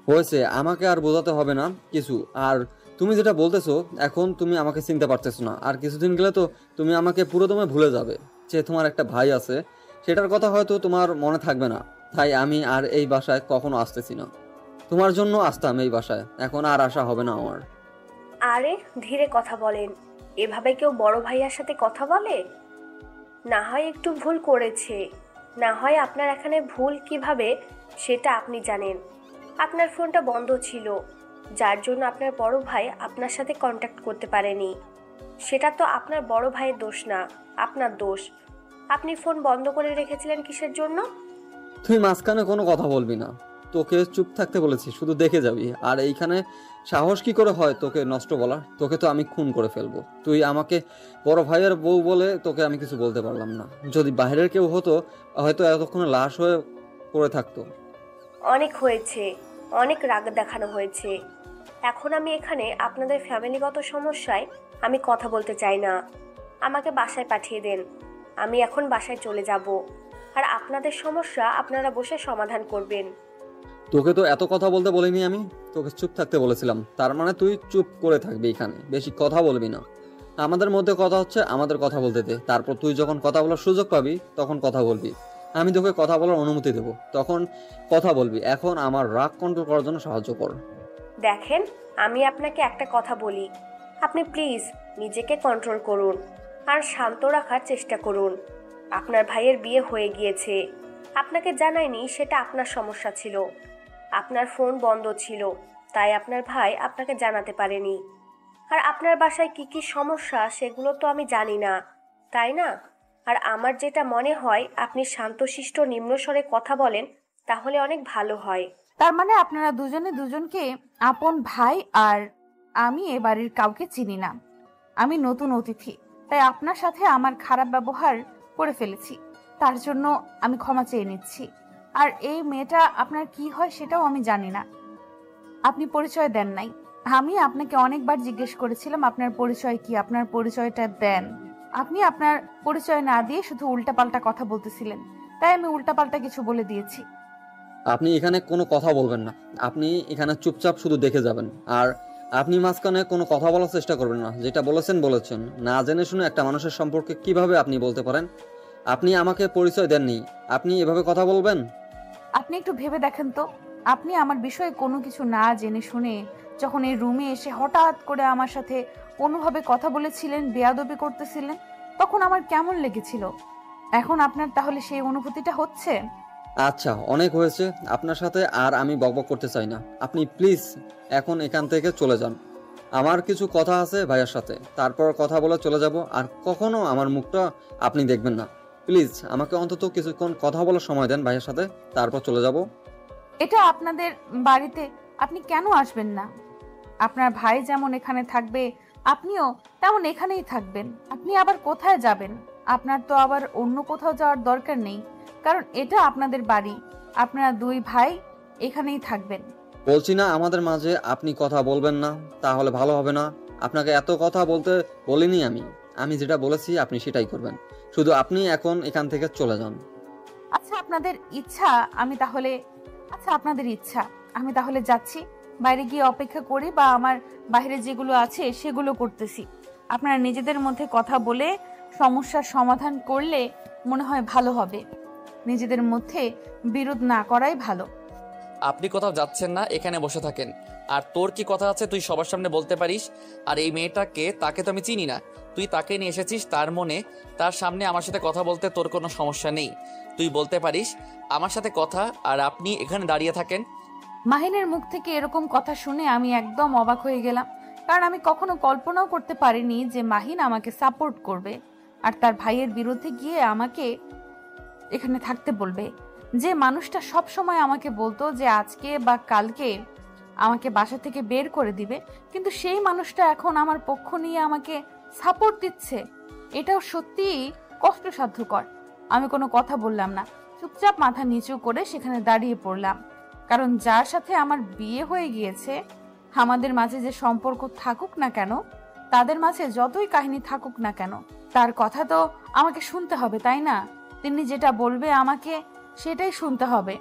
হয়েছে, আমাকে আর বোঝাতে হবে না কিছু। আর তুমি যেটা বলতেছো, এখন তুমি আমাকে চিনতে পারতেছো না। আর কিছুদিন গেলে তো তুমি আমাকে পুরোদমে ভুলে যাবে। যে তোমার একটা ভাই আছে সেটার কথা হয়তো তোমার মনে থাকবে না। তাই আমি আর এই বাসায় কখনো আসতেছি না। তোমার জন্য আসতাম এই বাসায়, এখন আর আসা হবে না আমার। আরে ধীরে কথা বলেন। এভাবে কেউ বড় ভাইয়ার সাথে কথা বলে? না হয় একটু ভুল করেছে, না হয় আপনার এখানে ভুল কিভাবে সেটা আপনি জানেন। আপনার ফোনটা বন্ধ ছিল, যার জন্য আপনার বড় ভাই আপনার সাথে কন্ট্যাক্ট করতে পারেনি। সেটা তো আপনার বড় ভাইয়ের দোষ না, আপনার দোষ। আপনি ফোন বন্ধ করে রেখেছিলেন কিসের জন্য? তুই মাঝখানে কোনো কথা বলবি না। তোকে চুপ থাকতে বলেছি, শুধু দেখে যাবি। আর এইখানে সাহস কি করে হয় তোকে নষ্ট বলার? তোকে তো আমি খুন করে ফেলবো। তুই আমাকে বড় ভাইয়ের বউ বলে তোকে আমি কিছু বলতে পারলাম না। যদি বাইরের কেউ হতো হয়তো এতক্ষণে লাশ হয়ে পড়ে থাকতো। অনেক হয়েছে, অনেক রাগ দেখানো হয়েছে। এখন আমি এখানে আপনাদের ফ্যামিলিগত সমস্যায় আমি কথা বলতে চাই না। আমাকে বাসায় পাঠিয়ে দেন, আমি এখন বাসায় চলে যাব। আর আপনাদের সমস্যা আপনারা বসে সমাধান করবেন। তোকে তো এত কথা বলতে বলিনি আমি, তোকে চুপ থাকতে বলেছিলাম। তার মানে তুই চুপ করে থাকবি, এখানে বেশি কথা বলবি না। আমাদের মধ্যে কথা হচ্ছে, আমাদের কথা বলতে দে। তারপর তুই যখন কথা বলার সুযোগ পাবি তখন কথা বলবি। আমি তোকে কথা বলার অনুমতি দেব, তখন কথা বলবি। এখন আমার রাগ কন্ট্রোল করার জন্য সাহায্য কর। দেখেন, আমি আপনাকে একটা কথা বলি, আপনি প্লিজ নিজেকে কন্ট্রোল করুন আর শান্ত রাখার চেষ্টা করুন। আপনার ভাইয়ের বিয়ে হয়ে গিয়েছে, আপনাকে জানায়নি, সেটা আপনার সমস্যা ছিল। আপনার ফোন বন্ধ ছিল, তাই আপনার ভাই আপনাকে জানাতে পারেনি। আর আপনার বাসায় কি কি সমস্যা সেগুলো তো আমি জানি না, তাই না? আর আমার যেটা মনে হয়, আপনি শান্তশিষ্ট নিম্নস্বরে কথা বলেন, তাহলে অনেক ভালো হয়। তার মানে আপনারা দুজনে দুজনকে আপন ভাই, আর আমি এ বাড়ির কাউকে চিনি না। আমি নতুন অতিথি, তাই আপনার সাথে আমার খারাপ ব্যবহার করে ফেলেছি। তার জন্য আমি ক্ষমা চেয়ে নিচ্ছি। আর এই মেয়েটা আপনার কি হয় সেটাও আমি জানি না। আপনি পরিচয় দেন নাই। আমি আপনাকে অনেকবার জিজ্ঞেস করেছিলাম আপনার পরিচয় কি, আপনার পরিচয়টা দেন। আপনি আপনার পরিচয় না দিয়ে শুধু উল্টাপাল্টা কথা বলতেছিলেন, তাই আমি উল্টাপাল্টা কিছু বলে দিয়েছি। আপনি এখানে কোনো কথা বলবেন না। আপনি এখানে চুপচাপ শুধু দেখে যাবেন। আর আপনি মাঝখানে কোনো কথা বলার চেষ্টা করবেন না। যেটা বলেছেন বলেছেন। না জেনে শুনে একটা মানুষের সম্পর্কে কিভাবে আপনি বলতে পারেন? আপনি আমাকে পরিচয় দেননি, আপনি এভাবে কথা বলবেন? আপনি একটু ভেবে দেখেন তো, আপনি আমার বিষয়ে কোনো কিছু না জেনে শুনে যখন এই রুমে এসে হঠাৎ করে আমার সাথে কোনোভাবে কথা বলেছিলেন, বেয়াদবি করতেছিলেন, তখন আমার কেমন লেগেছিল? এখন আপনার তাহলে সেই অনুভূতিটা হচ্ছে? আচ্ছা, অনেক হয়েছে। আপনার সাথে আর আমি বকবক করতে চাই না। আপনি প্লিজ এখন এখান থেকে চলে যান। আমার কিছু কথা আছে ভাইয়ার সাথে, তারপর কথা বলে চলে যাব। আর কখনো আমার মুখটা আপনি দেখবেন না। প্লিজ আমাকে অন্তত কিছুক্ষণ কথা বলার সময় দেন ভাইয়ের সাথে, তারপর চলে যাব। এটা আপনাদের বাড়িতে, আপনি কেন আসবেন না? আপনার ভাই যেমন এখানে থাকবে, আপনিও তেমন এখানেই থাকবেন। আপনি আবার কোথায় যাবেন? আপনার তো আবার অন্য কোথাও যাওয়ার দরকার নেই, কারণ এটা আপনাদের বাড়ি। আপনারা দুই ভাই এখানেই থাকবেন। বলছি না আমাদের মাঝে আপনি কথা বলবেন না, তাহলে ভালো হবে না। আপনাকে এত কথা বলতে বলিনি আমি। আমি যেটা বলেছি আপনি সেটাই করবেন। শুধু আপনি এখন এখান থেকে চলে যান। আচ্ছা আপনাদের ইচ্ছা, আমি তাহলে যাচ্ছি। বাইরে গিয়ে অপেক্ষা করি বা আমার বাইরে যেগুলো আছে সেগুলো করতেছি। আপনারা নিজেদের মধ্যে কথা বলে সমস্যার সমাধান করলে মনে হয় ভালো হবে। নিজেদের মধ্যে বিরোধ না করাই ভালো। আপনি কোথাও যাচ্ছেন না, এখানে বসে থাকেন। আর তোর কি কথা আছে তুই সবার সামনে বলতে পারিস। আর এই মেয়েটাকে, তাকে তো আমি চিনি না, তুই তাকে নিয়ে এসেছিস, তার মনে তার সামনে আমার সাথে কথা বলতে তোর কোনো সমস্যা নেই। তুই বলতে পারিস আমার সাথে কথা, আর আপনি এখানে দাঁড়িয়ে থাকেন। মাহিনের মুখ থেকে এরকম কথা শুনে আমি একদম অবাক হয়ে গেলাম, কারণ আমি কখনো কল্পনাও করতে পারিনি যে মাহিন আমাকে সাপোর্ট করবে আর তার ভাইয়ের বিরুদ্ধে গিয়ে আমাকে এখানে থাকতে বলবে। যে মানুষটা সব সময় আমাকে বলতো যে আজকে বা কালকে আমাকে বাসা থেকে বের করে দিবে, কিন্তু সেই মানুষটা এখন আমার পক্ষ নিয়ে আমাকে সাপোর্ট দিচ্ছে, এটাও সত্যিই কষ্টসাধ্যকর। আমি কোনো কথা বললাম না, চুপচাপ মাথা নিচু করে সেখানে দাঁড়িয়ে পড়লাম। কারণ যার সাথে আমার বিয়ে হয়ে গিয়েছে, আমাদের মাঝে যে সম্পর্ক থাকুক না কেন, তাদের মাঝে যতই কাহিনী থাকুক না কেন, তার কথা তো আমাকে শুনতে হবে, তাই না? তিনি যেটা বলবে আমাকে সেটাই শুনতে হবে।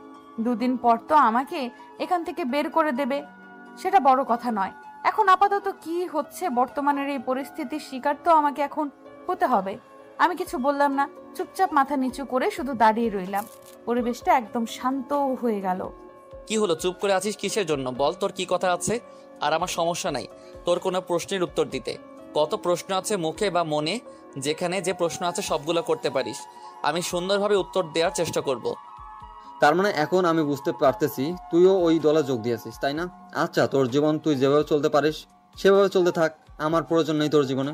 দুদিন পর তো আমাকে এখান থেকে বের করে দেবে, সেটা বড় কথা নয়। এখন আপাতত কি হচ্ছে বর্তমানের এই পরিস্থিতির শিকার তো আমাকে এখন হতে হবে। আমি কিছু বললাম না, চুপচাপ মাথা নিচু করে শুধু দাঁড়িয়ে রইলাম। পরিবেশটা একদম শান্ত হয়ে গেল। কি হলো, চুপ করে আছিস কিসের জন্য? বল তোর কি কথা আছে। আর আমার সমস্যা নাই তোর কোনো প্রশ্নের উত্তর দিতে। কত প্রশ্ন আছে মুখে বা মনে, যেখানে যে প্রশ্ন আছে সবগুলো করতে পারিস। আমি সুন্দরভাবে উত্তর দেওয়ার চেষ্টা করব। তার মানে এখন আমি বুঝতে পারতেছি তুইও ওই দলে যোগ দিয়েছিস, তাই না? আচ্ছা, তোর জীবন তুই যেভাবে চলতে পারিস সেভাবে চলতে থাক, আমার প্রয়োজন নেই তোর জীবনে।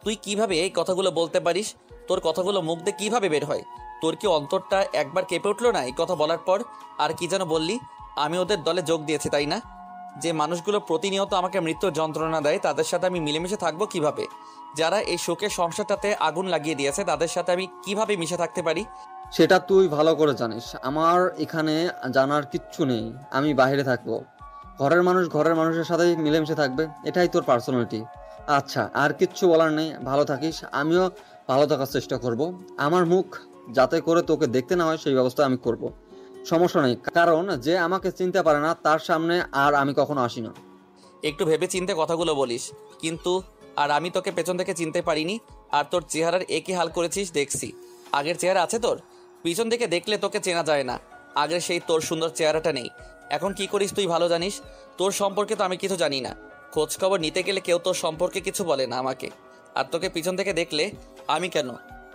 তুই কিভাবে এই কথাগুলো বলতে পারিস? তোর কথাগুলো মুখ দিয়ে কিভাবে বের হয়? তোর কি অন্তরটা একবার কেঁপে উঠলো না এই কথা বলার পর? আর কি যেন বললি, আমি ওদের দলে যোগ দিয়েছি, তাই না? যে মানুষগুলো প্রতিনিয়ত আমাকে মৃত্যুর যন্ত্রণা দেয়, তাদের সাথে আমি মিলেমিশে থাকবো কিভাবে? যারা এই শোকের সংসারটাতে আগুন লাগিয়ে দিয়েছে, তাদের সাথে আমি কিভাবে মিশে থাকতে পারি? সেটা তুই ভালো করে জানিস। আমার এখানে জানার কিচ্ছু নেই। আমি বাইরে থাকবো, ঘরের মানুষ ঘরের মানুষের সাথেই মিলেমিশে থাকবে, এটাই তোর পার্সোনালিটি। আচ্ছা, আর কিচ্ছু বলার নেই, ভালো থাকিস। আমিও ভালো থাকার চেষ্টা করব। আমার মুখ যাতে করে তোকে দেখতে না হয় সেই ব্যবস্থা আমি করব। সমস্যা নেই, কারণ যে আমাকে চিনতে পারে না তার সামনে আর আমি কখনো আসি না। একটু ভেবে চিন্তে কথাগুলো বলিস কিন্তু। আর আমি তোকে পেছন থেকে চিনতে পারিনি, আর তোর চেহারার একই হাল করেছিস দেখছি। আগের চেহারা আছে তোর, পিছন থেকে দেখলে তোকে চেনা যায় না। আগের সেই তোর সুন্দর চেহারাটা নেই। এখন কি করিস তুই ভালো জানিস। তোর সম্পর্কে তো আমি কিছু জানি না। খোঁজ খবর নিতে গেলে কেউ তোর সম্পর্কে কিছু বলে না আমাকে। আর তোকে পিছন থেকে দেখলে আমি কেন,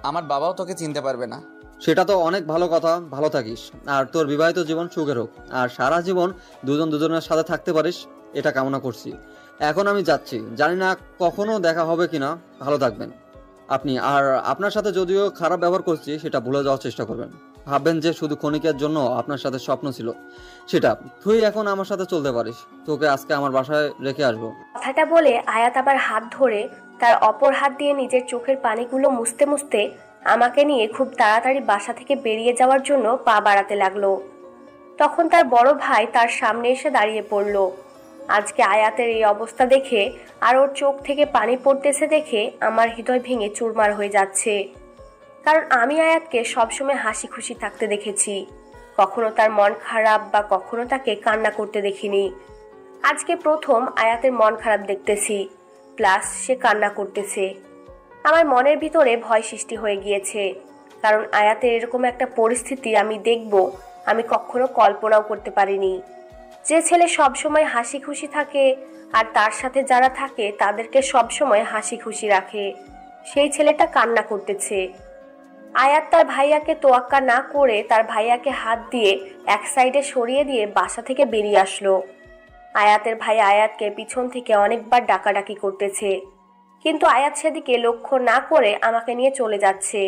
আমার বাবাও তোকে চিনতে পারবে না। সেটা তো অনেক ভালো কথা, ভালো থাকিস। আর তোর বিবাহিত জীবন সুখের হোক, আর সারা জীবন দুজন দুজনের সাথে থাকতে পারিস, এটা কামনা করছি। এখন আমি যাচ্ছি, জানি না কখনো দেখা হবে কিনা। ভালো থাকবেন আপনি। আর আপনার সাথে যদিও খারাপ ব্যবহার করছি সেটা ভুলে যাওয়ার চেষ্টা করবেন। ভাববেন যে শুধু ক্ষণিকের জন্য আপনার সাথে স্বপ্ন ছিল সেটা। তুই এখন আমার সাথে চলতে পারিস, তোকে আজকে আমার বাসায় রেখে আসবো। কথাটা বলে আয়াত আবার হাত ধরে তার অপর হাত দিয়ে নিজের চোখের পানিগুলো মুছতে মুছতে আমাকে নিয়ে খুব তাড়াতাড়ি বাসা থেকে বেরিয়ে যাওয়ার জন্য পা বাড়াতে লাগলো। তখন তার বড় ভাই তার সামনে এসে দাঁড়িয়ে পড়ল। আজকে আয়াতের এই অবস্থা দেখে আর ওর চোখ থেকে পানি পড়তেছে দেখে আমার হৃদয় ভেঙে চুরমার হয়ে যাচ্ছে। কারণ আমি আয়াতকে সবসময় হাসি খুশি থাকতে দেখেছি, কখনো তার মন খারাপ বা কখনো তাকে কান্না করতে দেখিনি। আজকে প্রথম আয়াতের মন খারাপ দেখতেছি, প্লাস সে কান্না করতেছে। আমার মনের ভিতরে ভয় সৃষ্টি হয়ে গিয়েছে, কারণ আয়াতের এরকম একটা পরিস্থিতি আমি দেখব আমি কখনো কল্পনাও করতে পারিনি। যে ছেলে সবসময় হাসি খুশি থাকে আর তার সাথে যারা থাকে তাদেরকে সবসময় হাসি খুশি রাখে, সেই ছেলেটা কান্না করতেছে। আয়াত তার ভাইয়াকে তোয়াক্কা না করে তার ভাইয়াকে হাত দিয়ে এক সাইডে সরিয়ে দিয়ে বাসা থেকে বেরিয়ে আসলো। আয়াতের ভাই আয়াতকে পিছন থেকে অনেকবার ডাকাডাকি করতেছে, কিন্তু আয়াত সেদিকে লক্ষ্য না করে আমাকে নিয়ে চলে যাচ্ছে।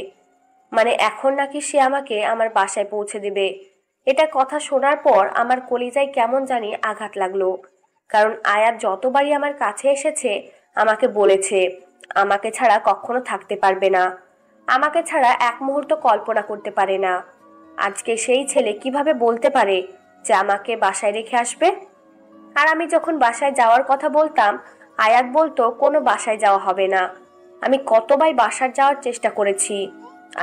মানে এখন নাকি সে আমাকে আমার বাসায় পৌঁছে দেবে। এটা কথা শোনার পর আমার কলিজায় কেমন জানি আঘাত লাগলো, কারণ আয়াত যতবারই আমার কাছে এসেছে আমাকে বলেছে আমাকে ছাড়া কখনো থাকতে পারবে না, আমাকে ছাড়া এক মুহূর্ত কল্পনা করতে পারে না। আজকে সেই ছেলে কিভাবে বলতে পারে যে আমাকে বাসায় রেখে আসবে? আর আমি যখন বাসায় যাওয়ার কথা বলতাম আয়াত বলতো কোনো বাসায় যাওয়া হবে না। আমি কতবার বাসার যাওয়ার চেষ্টা করেছি,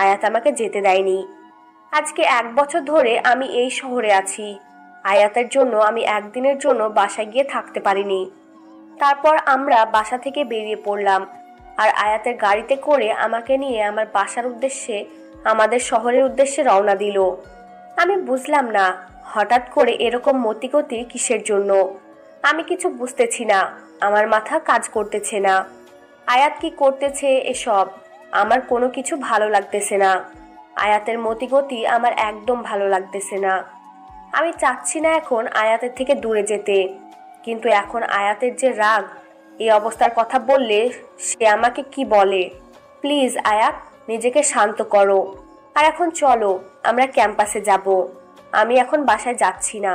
আয়াত আমাকে যেতে দেয়নি। আজকে 1 বছর ধরে আমি এই শহরে আছি, আয়াতের জন্য আমি একদিনের জন্য বাসায় গিয়ে থাকতে পারিনি। তারপর আমরা বাসা থেকে বেরিয়ে পড়লাম, আর আয়াতের গাড়িতে করে আমাকে নিয়ে আমার বাসার উদ্দেশ্যে, আমাদের শহরের উদ্দেশ্যে রওনা দিল। আমি বুঝলাম না হঠাৎ করে এরকম মতিগতি কিসের জন্য। আমি কিছু বুঝতেছি না, আমার মাথা কাজ করতেছে না। আয়াত কি করতেছে এসব আমার কোনো কিছু ভালো লাগতেছে না। আয়াতের মতিগতি আমার একদম ভালো লাগতেছে না। আমি চাচ্ছি না এখন আয়াতের থেকে দূরে যেতে, কিন্তু এখন আয়াতের যে রাগ, এই অবস্থার কথা বললে সে আমাকে কি বলে। প্লিজ আয়াত, নিজেকে শান্ত করো। আর এখন চলো আমরা ক্যাম্পাসে যাব। আমি এখন বাসায় যাচ্ছি না,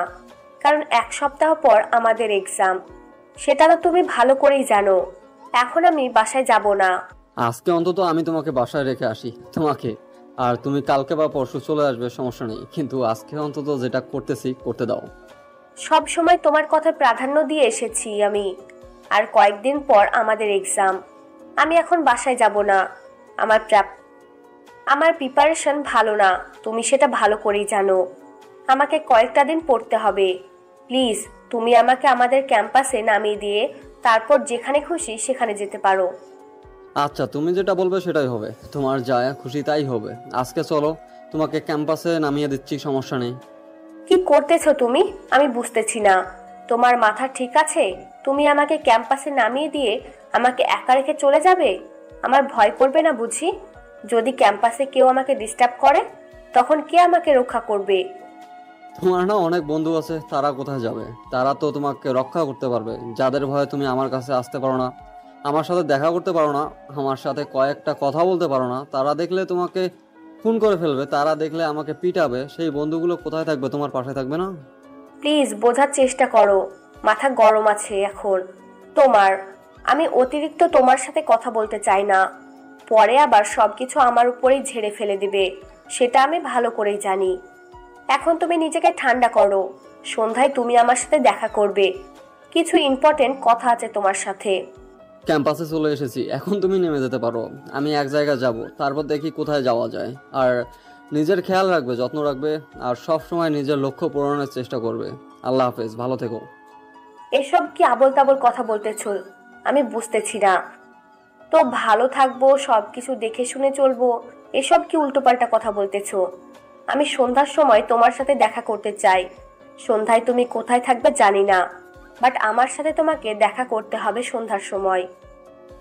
কারণ 1 সপ্তাহ পর আমাদের এক্সাম, সেটা তো তুমি ভালো করেই জানো। এখন আমি বাসায় যাব না। আজকে অন্তত আমি তোমাকে বাসায় রেখে আসি তোমাকে, আর তুমি কালকে বা পরশু চলে আসবে, সমস্যা নেই, কিন্তু আজকে অন্তত যেটা করতেছি করতে দাও। সব সময় তোমার কথা প্রাধান্য দিয়ে এসেছি আমি, আর কয়েকদিন পর আমাদের এক্সাম। আমি এখন বাসায় যাব না। আমার প্রিপারেশন ভালো না, তুমি সেটা ভালো করেই জানো। আমাকে কয়েকটা দিন পড়তে হবে। প্লিজ তুমি আমাকে আমাদের ক্যাম্পাসে নামিয়ে দিয়ে তারপর যেখানে খুশি সেখানে যেতে পারো। আচ্ছা, তুমি যেটা বলবে সেটাই হবে, তোমার যা খুশি তাই হবে। আজকে চলো, তোমাকে ক্যাম্পাসে নামিয়ে দিচ্ছি, সমস্যা নেই। কি করতেছো তুমি? আমি বুঝতেছি না। তোমার মাথা ঠিক আছে? তুমি আমাকে ক্যাম্পাসে নামিয়ে দিয়ে আমাকে একা রেখে চলে যাবে? আমার ভয় করবে না বুঝি? যদি ক্যাম্পাসে কেউ আমাকে ডিস্টার্ব করে তখন কে আমাকে রক্ষা করবে? তোমার না অনেক বন্ধু আছে, তারা কোথায় যাবে? তারা তো তোমাকে রক্ষা করতে পারবে। যাদের ভয়ে তুমি আমার কাছে আসতে পারো না, আমার সাথে দেখা করতে পারো না, আমার সাথে কয়েকটা কথা বলতে পারো না, তারা দেখলে তোমাকে খুন করে ফেলবে, তারা দেখলে আমাকে পিটাবে, সেই বন্ধুগুলো কোথায় থাকবে? তোমার পাশে থাকবে না? প্লিজ বোঝার চেষ্টা করো, মাথা গরম আছে এখন তোমার। আমি অতিরিক্ত তোমার সাথে কথা বলতে চাই না, পরে আবার সবকিছু আমার উপরেই ঝেড়ে ফেলে দিবে, সেটা আমি ভালো করেই জানি। এখন তুমি নিজেকে ঠান্ডা করো। সন্ধ্যায় তুমি আমার সাথে দেখা করবে, কিছু ইম্পর্টেন্ট কথা আছে তোমার সাথে। ক্যাম্পাসে চলে এসেছি, এখন তুমি নেমে যেতে পারো। আমি এক জায়গায় যাব, তারপর দেখি কোথায় যাওয়া যায়। আর নিজের খেয়াল রাখবে, যত্ন রাখবে, আর সব সময় নিজের লক্ষ্য পূরণের চেষ্টা করবে। আল্লাহ হাফেজ, ভালো থেকো। এসব কি আবল তাবল কথা বলতেছো? আমি বুঝতেছি না তো। ভালো থাকবো, সবকিছু দেখে শুনে চলবো, এসব কি উল্টোপাল্টা কথা বলতেছো? আমি সন্ধ্যার সময় তোমার সাথে দেখা করতে চাই। সন্ধ্যায় তুমি কোথায় থাকবে জানি না, বাট আমার সাথে তোমাকে দেখা করতে হবে সন্ধ্যার সময়।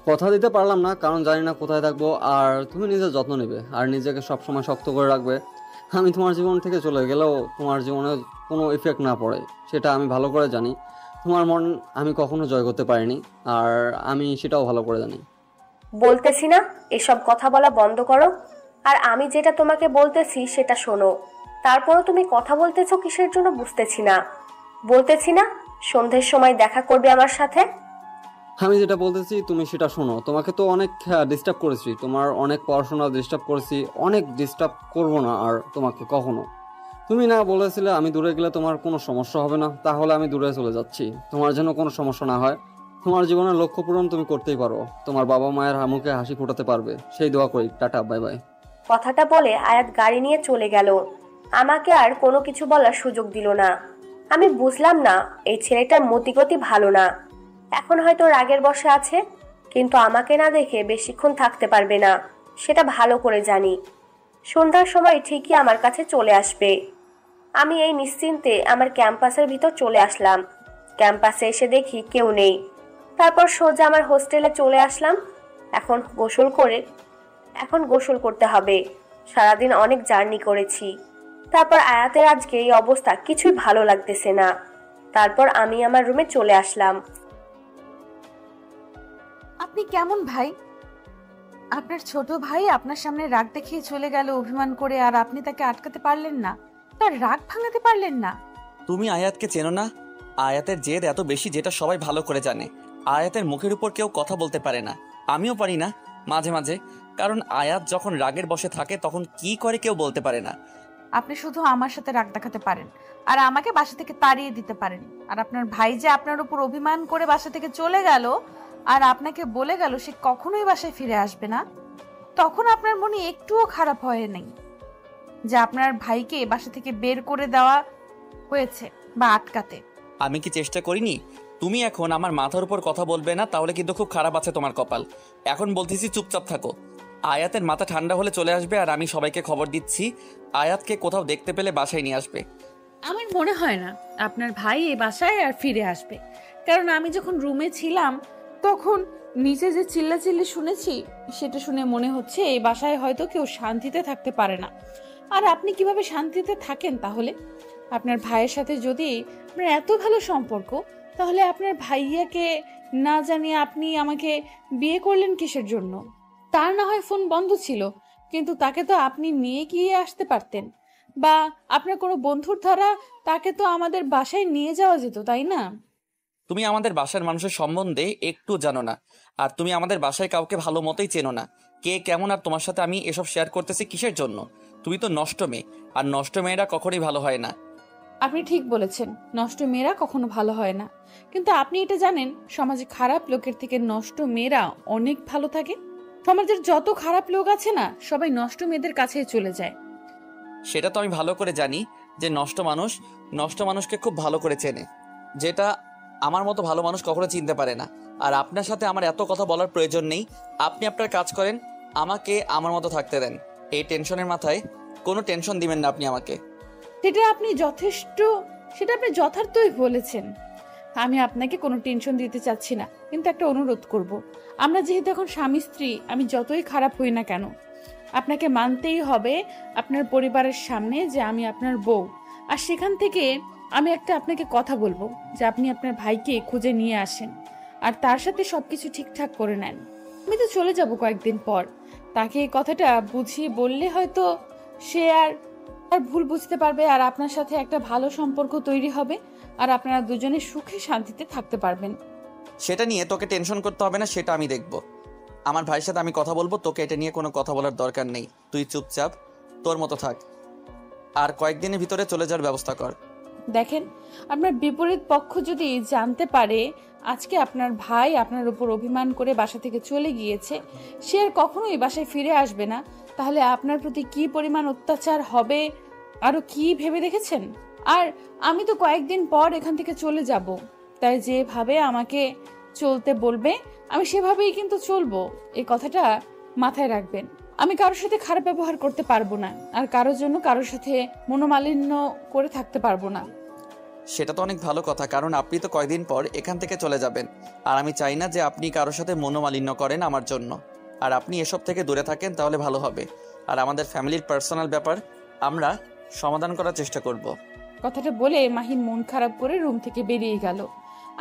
কথা দিতে পারলাম না, কারণ জানি না কোথায় থাকবো। আর তুমি নিজের যত্ন নেবে, আর নিজেকে সবসময় শক্ত করে রাখবে। আমি তোমার জীবন থেকে চলে গেলেও তোমার জীবনে কোনো ইফেক্ট না পড়ে, সেটা আমি ভালো করে জানি। তোমার মন আমি কখনো জয় করতে পারিনি, আর আমি সেটাও ভালো করে জানি। বলতেছি না এসব কথা বলা বন্ধ করো, আর আমি যেটা তোমাকে বলতেছি সেটা শোনো। তারপরও তুমি কথা বলতেছো কিসের জন্য বুঝতেছি না। বলতেছি না সন্ধ্যের সময় দেখা করবে আমার সাথে। আমি যেটা বলতেছি তুমি সেটা শোনো। তোমাকে তো অনেক ডিস্টার্ব করেছি, তোমার অনেক পড়াশোনা ডিস্টার্ব করেছি, অনেক ডিস্টার্ব করবো না আর তোমাকে কখনো। তুমি না বলেছিলে আমি দূরে গেলে তোমার কোনো সমস্যা হবে না, তাহলে আমি দূরে চলে যাচ্ছি, তোমার যেন কোনো সমস্যা না হয়। তোমার জীবনের লক্ষ্য পূরণ তুমি করতেই পারো, তোমার বাবা মায়ের মুখে হাসি ফোটাতে পারবে, সেই দোয়া করি। Tata, bye bye. কথাটা বলে আয়াত গাড়ি নিয়ে চলে গেল। আমাকে আর কোনো কিছু বলার সুযোগ দিল না। আমি বুঝলাম না এই ছেলেটার মতিগতি ভালো না। এখন হয়তো রাগের বশে আছে, কিন্তু আমাকে না দেখে বেশিক্ষণ থাকতে পারবে না, সেটা ভালো করে জানি। সন্ধ্যার সময় ঠিকই আমার কাছে চলে আসবে। আমি এই নিশ্চিন্তে আমার ক্যাম্পাসের ভিতর চলে আসলাম। ক্যাম্পাসে এসে দেখি কেউ নেই। তারপর সোজা আমার হোস্টেলে চলে আসলাম। এখন গোসল করতে হবে, সারাদিন অনেক জার্নি করেছি। তারপর আয়াতের আজকে এই অবস্থা কিছুই ভালো লাগতেছে না। তারপর আমি আমার রুমে চলে আসলাম। আপনি কেমন ভাই? আপনার ছোট ভাই আপনার সামনে রাগ দেখিয়ে চলে গেল অভিমান করে, আর আপনি তাকে আটকাতে পারলেন না, তার রাগ ভাঙাতে পারলেন না। তুমি আয়াতকে চেনো না? আয়াতের জেদ এত বেশি যেটা সবাই ভালো করে জানে। আয়াতের মুখের উপর কেউ কথা বলতে পারে না, আমিও পারি না মাঝে মাঝে, কারণ আয়াত যখন রাগের বশে থাকে তখন কি করে কেউ বলতে পারে না। আপনি শুধু আমার সাথে রাগ দেখাতে পারেন আর আমাকে বাসা থেকে তাড়িয়ে দিতে পারেন, আর আপনার ভাই যে আপনার উপর অভিমান করে বাসা থেকে চলে গেল আর আপনাকে বলে গেল সে কখনোই বাসায় ফিরে আসবে না, তখন আপনার মনে একটুও খারাপ হয় নাই যে আপনার ভাইকে বাসা থেকে বের করে দেওয়া হয়েছে? বা আটকাতে। আমি কি চেষ্টা করিনি? তুমি এখন আমার মাথার উপর কথা বলবে না, তাহলে কিন্তু খুব খারাপ আছে তোমার কপাল। এখন বলতেছি চুপচাপ থাকো। আয়াতের মাথা ঠান্ডা হলে চলে আসবে, আর আমি সবাইকে খবর দিচ্ছি আয়াতকে কোথাও দেখতে পেলে বাসায় নিয়ে আসবে। আমার মনে হয় না আপনার ভাই এই বাসায় আর ফিরে আসবে, কারণ আমি যখন রুমে ছিলাম তখন নিচে যে চিল্লাচিল্লি শুনেছি সেটা শুনে মনে হচ্ছে এই বাসায় হয়তো কেউ শান্তিতে থাকতে পারে না। আর আপনি কিভাবে শান্তিতে থাকেন তাহলে? আপনার ভাইয়ের সাথে যদি আপনার এত ভালো সম্পর্ক, তাহলে আপনার ভাইয়াকে না জানিয়ে আপনি আমাকে বিয়ে করলেন কিসের জন্য? তার না হয় ফোন বন্ধ ছিল, কিন্তু তাকে তো আপনি নিয়ে গিয়ে আসতে পারতেন, বা আপনার কোনো বন্ধুর দ্বারা তাকে তো আমাদের বাসায় নিয়ে যাওয়া যেত, তাই না? তুমি আমাদের বাসার মানুষের সম্বন্ধে একটু জানো না, আর তুমি আমাদের বাসায় কাউকে ভালো মতোই চেনো না। কে কেমন, আর তোমার সাথে আমি এসব শেয়ার করতেছি কিসের জন্য? তুমি তো নষ্ট মেয়ে, আর নষ্ট মেয়েরা কখনোই ভালো হয় না। আপনি ঠিক বলেছেন, নষ্ট মেয়েরা কখনো ভালো হয় না। কিন্তু আপনি এটা জানেন, সমাজে খারাপ লোকের থেকে নষ্ট মেয়েরা অনেক ভালো থাকে। সমাজের যত খারাপ লোক আছে না, সবাই নষ্ট মেয়েদের কাছে চলে যায়। সেটা তো আমি ভালো করে জানি যে নষ্ট মানুষকে খুব ভালো করে চেনে, যেটা আমার মতো ভালো মানুষ কখনো চিনতে পারে না। আর আপনার সাথে আমার এত কথা বলার প্রয়োজন নেই। আপনি আপনার কাজ করেন, আমাকে আমার মতো থাকতে দেন। এই টেনশনের মাথায় কোনো টেনশন দিবেন না আপনি আমাকে। সেটা আপনি যথার্থই বলেছেন। আমি আপনাকে কোনো টেনশন দিতে চাচ্ছি না, কিন্তু একটা অনুরোধ করব। আমরা যেহেতু এখন স্বামী স্ত্রী, আমি যতই খারাপ হই না কেন, আপনাকে মানতেই হবে আপনার পরিবারের সামনে যে আমি আপনার বউ। আর সেখান থেকে আমি আপনাকে কথা বলবো যে আপনি আপনার ভাইকে খুঁজে নিয়ে আসেন, আর তার সাথে সবকিছু ঠিকঠাক করে নেন। আমি তো চলে যাব কয়েকদিন পর, তাকে এই কথাটা বুঝিয়ে বললে হয়তো সে আর ভুল বুঝতে পারবে, আর আপনার সাথে একটা ভালো সম্পর্ক তৈরি হবে, আর আপনারা দুজনে সুখে শান্তিতে থাকতে পারবেন। সেটা নিয়ে তোকে টেনশন করতে হবে না, সেটা আমি দেখব। আমার ভাইয়ের সাথে আমি কথা বলবো, তোকে এটা নিয়ে কোনো কথা বলার দরকার নেই। তুই চুপচাপ তোর মতো থাক, আর কয়েকদিনের ভিতরে চলে যাওয়ার ব্যবস্থা কর। দেখেন, আপনার বিপরীত পক্ষ যদি জানতে পারে আজকে আপনার ভাই আপনার উপর অভিমান করে বাসা থেকে চলে গিয়েছে, সে আর কখনোই বাসায় ফিরে আসবে না, তাহলে আপনার প্রতি কি পরিমাণ অত্যাচার হবে আরো কি ভেবে দেখেছেন? আর আমি তো কয়েকদিন পর এখান থেকে চলে যাব, তাই যেভাবে আমাকে চলতে বলবে আমি সেভাবেই কিন্তু চলবো। এই কথাটা মাথায় রাখবেন। আমি কারোর সাথে খারাপ ব্যবহার করতে পারবো না, আর কারোর জন্য কারোর সাথে মনোমালিন্য করে থাকতে পারবো না। সেটা তো অনেক ভালো কথা, কারণ আপনি তো কয়েকদিন পর এখান থেকে চলে যাবেন, আর আমি চাই না যে আপনি কারোর সাথে মনোমালিন্য করেন আমার জন্য। আর আপনি এসব থেকে দূরে থাকেন, তাহলে ভালো হবে। আর আমাদের ফ্যামিলির পার্সোনাল ব্যাপার আমরা সমাধান করার চেষ্টা করব। কথাটা বলে মাহিন মন খারাপ করে রুম থেকে বেরিয়ে গেল।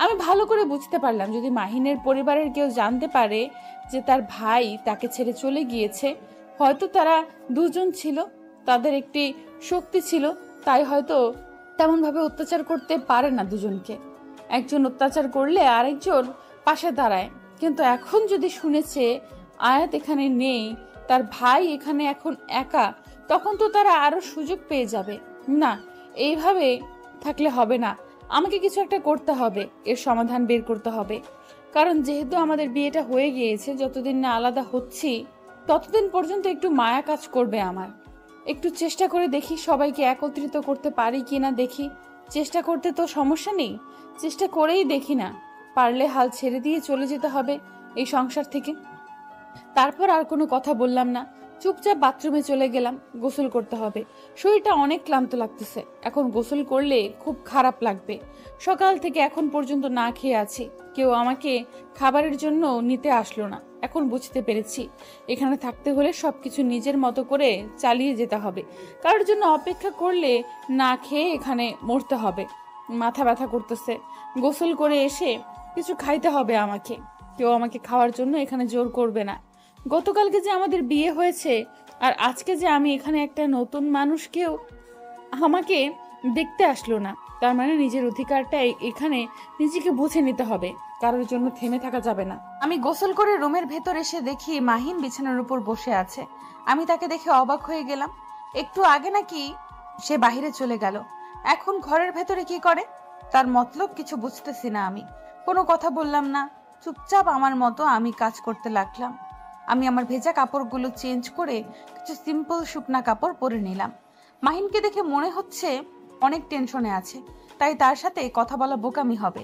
আমি ভালো করে বুঝতে পারলাম, যদি মাহিনের পরিবারের কেউ জানতে পারে যে তার ভাই তাকে ছেড়ে চলে গিয়েছে, হয়তো তারা দুজন ছিল, তাদের একটি শক্তি ছিল, তাই হয়তো তেমন ভাবে অত্যাচার করতে পারে না দুজনকে। একজন অত্যাচার করলে আরেকজন পাশে দাঁড়ায়। কিন্তু এখন যদি শুনেছে আয়াত এখানে নেই, তার ভাই এখানে এখন একা, তখন তো তারা আরো সুযোগ পেয়ে যাবে। না, এইভাবে থাকলে হবে না, আমাকে কিছু একটা করতে হবে, এর সমাধান বের করতে হবে। কারণ যেহেতু আমাদের বিয়েটা হয়ে গিয়েছে, যতদিন না আলাদা হচ্ছি ততদিন পর্যন্ত একটু মায়া কাজ করবে আমার। একটু চেষ্টা করে দেখি সবাইকে একত্রিত করতে পারি কিনা দেখি। চেষ্টা করতে তো সমস্যা নেই, চেষ্টা করেই দেখি না, পারলে হাল ছেড়ে দিয়ে চলে যেতে হবে এই সংসার থেকে। তারপর আর কোনো কথা বললাম না, চুপচাপ বাথরুমে চলে গেলাম। গোসল করতে হবে, শরীরটা অনেক ক্লান্ত লাগতেছে। এখন গোসল করলে খুব খারাপ লাগবে। সকাল থেকে এখন পর্যন্ত না খেয়ে আছি, কেউ আমাকে খাবারের জন্য নিতে আসলো না। এখন বুঝতে পেরেছি এখানে থাকতে হলে সবকিছু নিজের মতো করে চালিয়ে যেতে হবে। কারোর জন্য অপেক্ষা করলে না খেয়ে এখানে মরতে হবে। মাথা ব্যথা করতেছে, গোসল করে এসে কিছু খাইতে হবে আমাকে। কেউ আমাকে খাওয়ার জন্য এখানে জোর করবে না। গতকালকে যে আমাদের বিয়ে হয়েছে, আর আজকে যে আমি এখানে একটা নতুন মানুষ, কেউ আমাকে দেখতে আসলো না, তার মানে নিজের অধিকারটা এখানে নিজেকে বুঝে নিতে হবে, কারোর জন্য থেমে থাকা যাবে না। আমি গোসল করে রুমের ভেতর এসে দেখি মাহিন বিছানার উপর বসে আছে। আমি তাকে দেখে অবাক হয়ে গেলাম। একটু আগে নাকি সে বাহিরে চলে গেল, এখন ঘরের ভেতরে কি করে? তার মতলব কিছু বুঝতেছি না। আমি কোনো কথা বললাম না, চুপচাপ আমার মতো আমি কাজ করতে লাগলাম। আমি আমার ভেজা কাপড়গুলো চেঞ্জ করে কিছু সিম্পল শুকনা কাপড় পরে নিলাম। মাহিনকে দেখে মনে হচ্ছে অনেক টেনশনে আছে, তাই তার সাথে কথা বলা বোকামি হবে।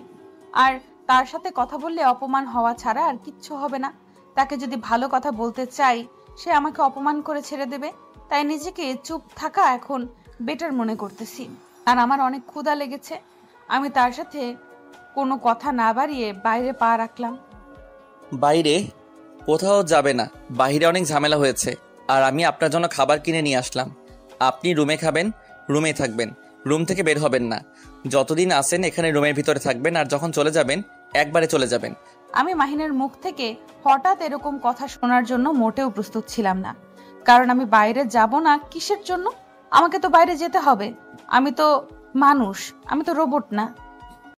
আর তার সাথে কথা বললে অপমান হওয়া ছাড়া আর কিচ্ছু হবে না। তাকে যদি ভালো কথা বলতে চাই, সে আমাকে অপমান করে ছেড়ে দেবে। তাই নিজেকে চুপ থাকা এখন বেটার মনে করতেছি। আর আমার অনেক ক্ষুধা লেগেছে। আমি তার সাথে কোনো কথা না বাড়িয়ে বাইরে পা রাখলাম। বাইরে কোথাও যাবে না, বাইরে অনেক ঝামেলা হয়েছে। আর আমি আপনার জন্য খাবার কিনে নিয়ে আসলাম। আপনি রুমে খাবেন, রুমেই থাকবেন, রুম থেকে বের হবেন না। যতদিন আসেন এখানে রুমের ভিতরে থাকবেন, আর যখন চলে যাবেন একবারে চলে যাবেন। আমি মাহিনের মুখ থেকে হঠাৎ এরকম কথা শোনার জন্য মোটেও প্রস্তুত ছিলাম না। কারণ আমি বাইরে যাব না কিসের জন্য? আমাকে তো বাইরে যেতে হবে। আমি তো মানুষ, আমি তো রোবট না।